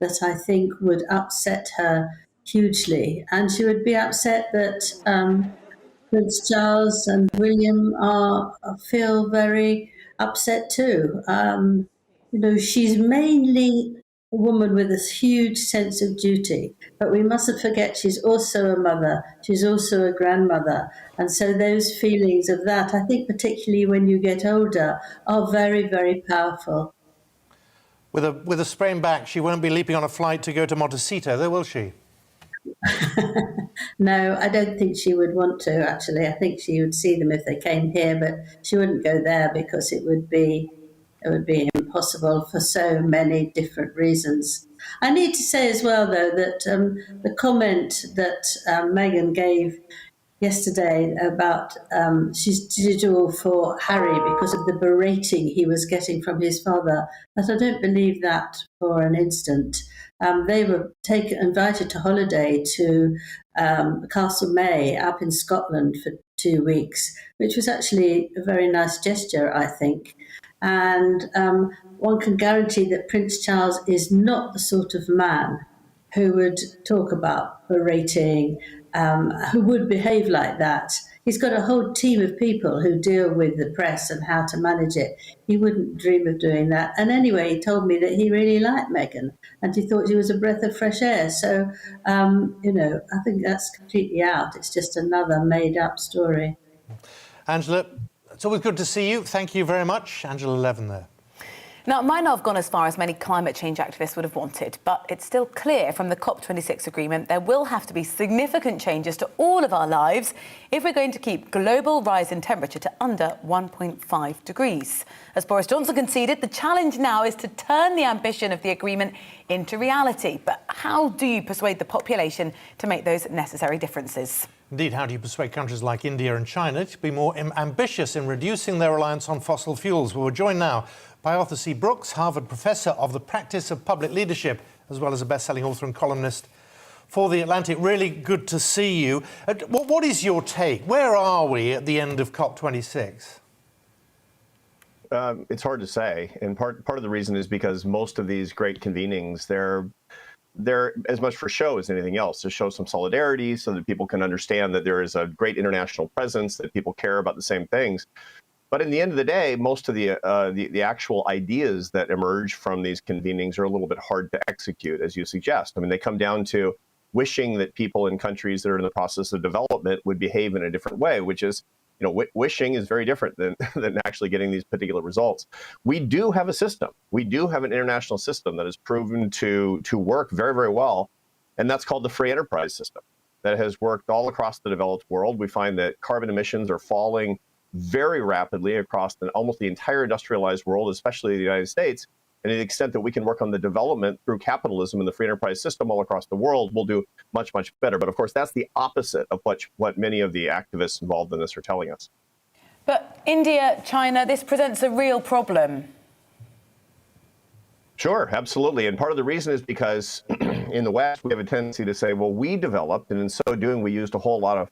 that I think would upset her hugely. And she would be upset that Prince Charles and William feel very upset too. She's mainly a woman with a huge sense of duty, but we mustn't forget she's also a mother, she's also a grandmother, and so those feelings of that, I think particularly when you get older, are very, very powerful. With a sprained back, she won't be leaping on a flight to go to Montecito, though, will she? No, I don't think she would want to, actually. I think she would see them if they came here, but she wouldn't go there because it would be impossible for so many different reasons. I need to say as well, though, that the comment that Meghan gave yesterday about she's did it all for Harry because of the berating he was getting from his father, that I don't believe that for an instant. They were invited to holiday to Castle May up in Scotland for 2 weeks, which was actually a very nice gesture, I think. And one can guarantee that Prince Charles is not the sort of man who would talk about berating, who would behave like that. He's got a whole team of people who deal with the press and how to manage it. He wouldn't dream of doing that. And anyway, he told me that he really liked Meghan and he thought she was a breath of fresh air. So, I think that's completely out. It's just another made-up story. Angela, it's always good to see you. Thank you very much. Angela Levin there. Now, it might not have gone as far as many climate change activists would have wanted, but it's still clear from the COP26 agreement there will have to be significant changes to all of our lives if we're going to keep global rise in temperature to under 1.5 degrees. As Boris Johnson conceded, the challenge now is to turn the ambition of the agreement into reality. But how do you persuade the population to make those necessary differences? Indeed, how do you persuade countries like India and China to be more ambitious in reducing their reliance on fossil fuels? Well, we're joined now by Arthur C. Brooks, Harvard Professor of the Practice of Public Leadership, as well as a best-selling author and columnist for The Atlantic. Really good to see you. What is your take? Where are we at the end of COP26? it's hard to say, and part of the reason is because most of these great convenings, they're as much for show as anything else, to show some solidarity so that people can understand that there is a great international presence, that people care about the same things. But in the end of the day, most of the actual ideas that emerge from these convenings are a little bit hard to execute, as you suggest. I mean, they come down to wishing that people in countries that are in the process of development would behave in a different way, which is, you know, wishing is very different than actually getting these particular results. We do have a system. We do have an international system that has proven to work very, very well, and that's called the free enterprise system. That has worked all across the developed world. We find that carbon emissions are falling very rapidly across almost the entire industrialized world, especially the United States. And to the extent that we can work on the development through capitalism and the free enterprise system all across the world, we'll do much, much better. But of course, that's the opposite of what many of the activists involved in this are telling us. But India, China, this presents a real problem. Sure, absolutely. And part of the reason is because in the West, we have a tendency to say, well, we developed, and in so doing, we used a whole lot of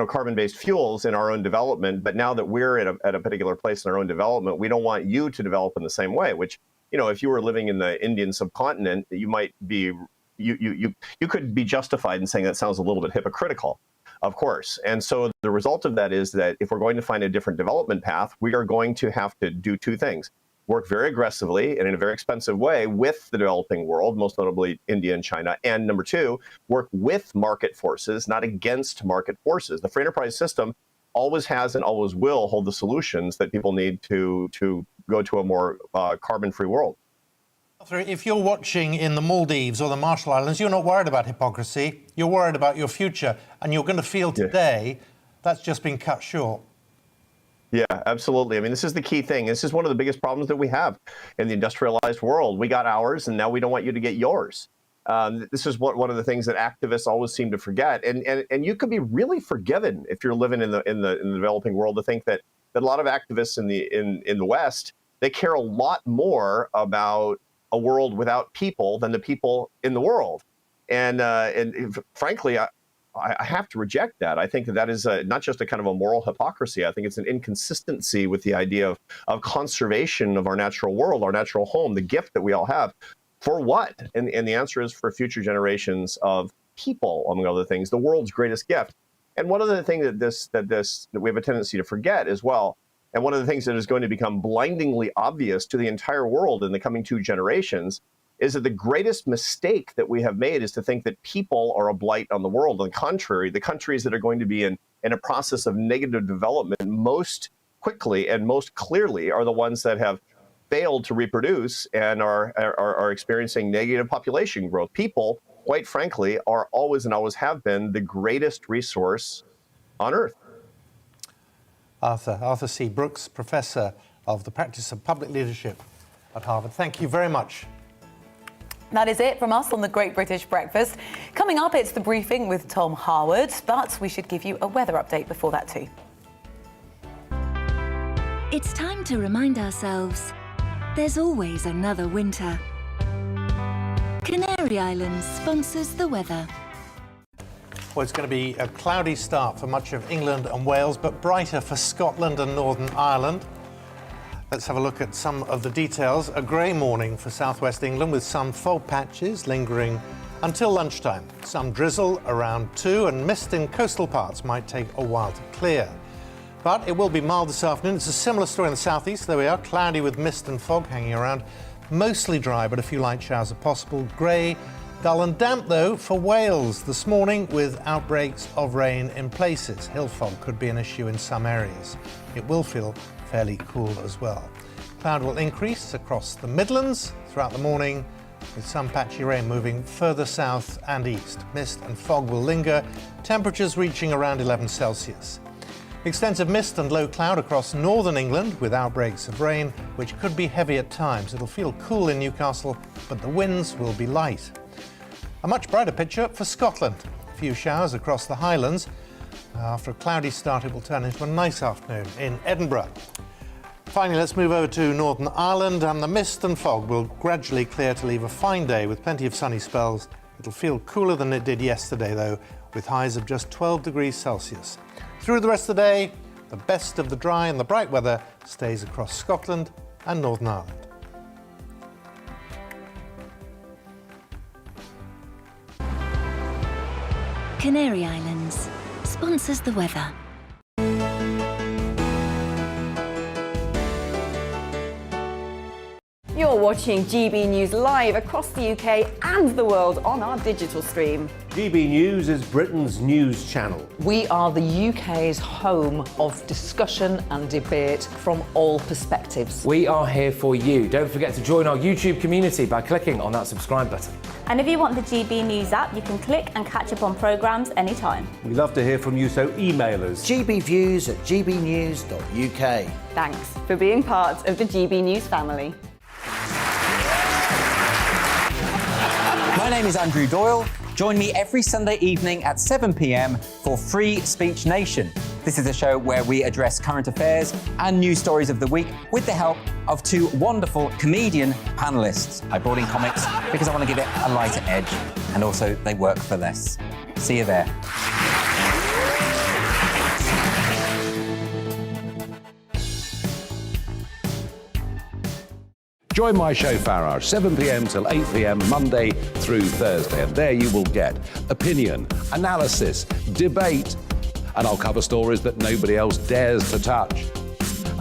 carbon-based fuels in our own development. But now that we're at a particular place in our own development, we don't want you to develop in the same way, which, if you were living in the Indian subcontinent, you might be, you could be justified in saying that sounds a little bit hypocritical, of course. And so the result of that is that if we're going to find a different development path, we are going to have to do two things. Work very aggressively and in a very expensive way with the developing world, most notably India and China. And number two, work with market forces, not against market forces. The free enterprise system always has and always will hold the solutions that people need to go to a more carbon-free world. If you're watching in the Maldives or the Marshall Islands, you're not worried about hypocrisy. You're worried about your future. And you're going to feel today that's just been cut short. Yeah, absolutely. I mean, this is the key thing. This is one of the biggest problems that we have in the industrialized world. We got ours, and now we don't want you to get yours. This is one of the things that activists always seem to forget. And you could be really forgiven if you're living in the developing world to think that a lot of activists in the West, they care a lot more about a world without people than the people in the world. And frankly, I have to reject that. I think that is not just a kind of a moral hypocrisy. I think it's an inconsistency with the idea of conservation of our natural world, our natural home, the gift that we all have. For what? And the answer is for future generations of people, among other things, the world's greatest gift. And one of the things that we have a tendency to forget as well, and one of the things that is going to become blindingly obvious to the entire world in the coming 2 generations, is that the greatest mistake that we have made is to think that people are a blight on the world. On the contrary, the countries that are going to be in a process of negative development most quickly and most clearly are the ones that have failed to reproduce and are experiencing negative population growth. People, quite frankly, are always and always have been the greatest resource on Earth. Arthur C. Brooks, Professor of the Practice of Public Leadership at Harvard. Thank you very much. That is it from us on the Great British Breakfast. Coming up, it's the briefing with Tom Harwood, but we should give you a weather update before that too. It's time to remind ourselves there's always another winter. Canary Islands sponsors the weather. Well, it's going to be a cloudy start for much of England and Wales, but brighter for Scotland and Northern Ireland. Let's have a look at some of the details. A grey morning for southwest England with some fog patches lingering until lunchtime. Some drizzle around 2 and mist in coastal parts might take a while to clear. But it will be mild this afternoon. It's a similar story in the southeast. There we are, cloudy with mist and fog hanging around. Mostly dry, but a few light showers are possible. Grey, dull and damp though for Wales this morning with outbreaks of rain in places. Hill fog could be an issue in some areas. It will feel fairly cool as well. Cloud will increase across the Midlands throughout the morning with some patchy rain moving further south and east. Mist and fog will linger, temperatures reaching around 11 Celsius. Extensive mist and low cloud across northern England with outbreaks of rain, which could be heavy at times. It'll feel cool in Newcastle, but the winds will be light. A much brighter picture for Scotland. A few showers across the Highlands. After a cloudy start, it will turn into a nice afternoon in Edinburgh. Finally, let's move over to Northern Ireland, and the mist and fog will gradually clear to leave a fine day with plenty of sunny spells. It'll feel cooler than it did yesterday, though, with highs of just 12 degrees Celsius. Through the rest of the day, The best of the dry and the bright weather stays across Scotland and Northern Ireland. Canary Islands sponsors the weather. You're watching GB News live across the UK and the world on our digital stream. GB News is Britain's news channel. We are the UK's home of discussion and debate from all perspectives. We are here for you. Don't forget to join our YouTube community by clicking on that subscribe button. And if you want the GB News app, you can click and catch up on programmes anytime. We love to hear from you, so email us. gbviews@gbnews.uk. Thanks for being part of the GB News family. My name is Andrew Doyle. Join me every Sunday evening at 7 p.m. for Free Speech Nation. This is a show where we address current affairs and news stories of the week with the help of two wonderful comedian panellists. I brought in comics because I want to give it a lighter edge, and also they work for less. See you there. Join my show Farage, 7 p.m. till 8 p.m. Monday through Thursday, and there you will get opinion, analysis, debate, and I'll cover stories that nobody else dares to touch.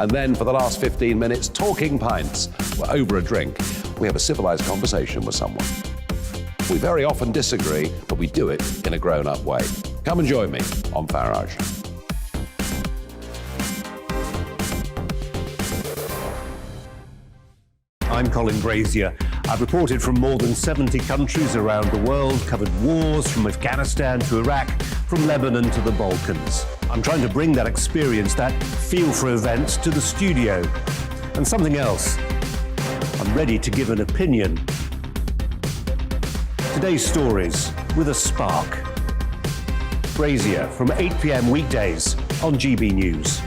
And then for the last 15 minutes, talking pints. We're over a drink. We have a civilized conversation with someone. We very often disagree, but we do it in a grown-up way. Come and join me on Farage. I'm Colin Brazier. I've reported from more than 70 countries around the world, covered wars from Afghanistan to Iraq, from Lebanon to the Balkans. I'm trying to bring that experience, that feel for events, to the studio. And something else. I'm ready to give an opinion. Today's stories with a spark. Brazier from 8 p.m. weekdays on GB News.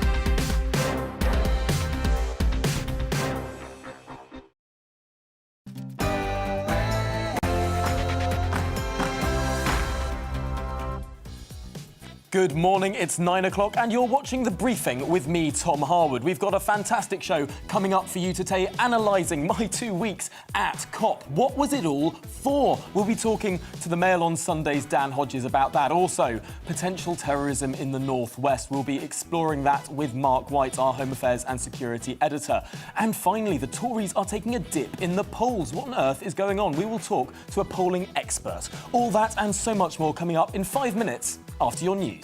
Good morning, it's 9 o'clock and you're watching The Briefing with me, Tom Harwood. We've got a fantastic show coming up for you today, analysing my 2 weeks at COP. What was it all for? We'll be talking to the Mail on Sunday's Dan Hodges about that. Also, potential terrorism in the Northwest. We'll be exploring that with Mark White, our Home Affairs and Security Editor. And finally, the Tories are taking a dip in the polls. What on earth is going on? We will talk to a polling expert. All that and so much more coming up in 5 minutes after your news.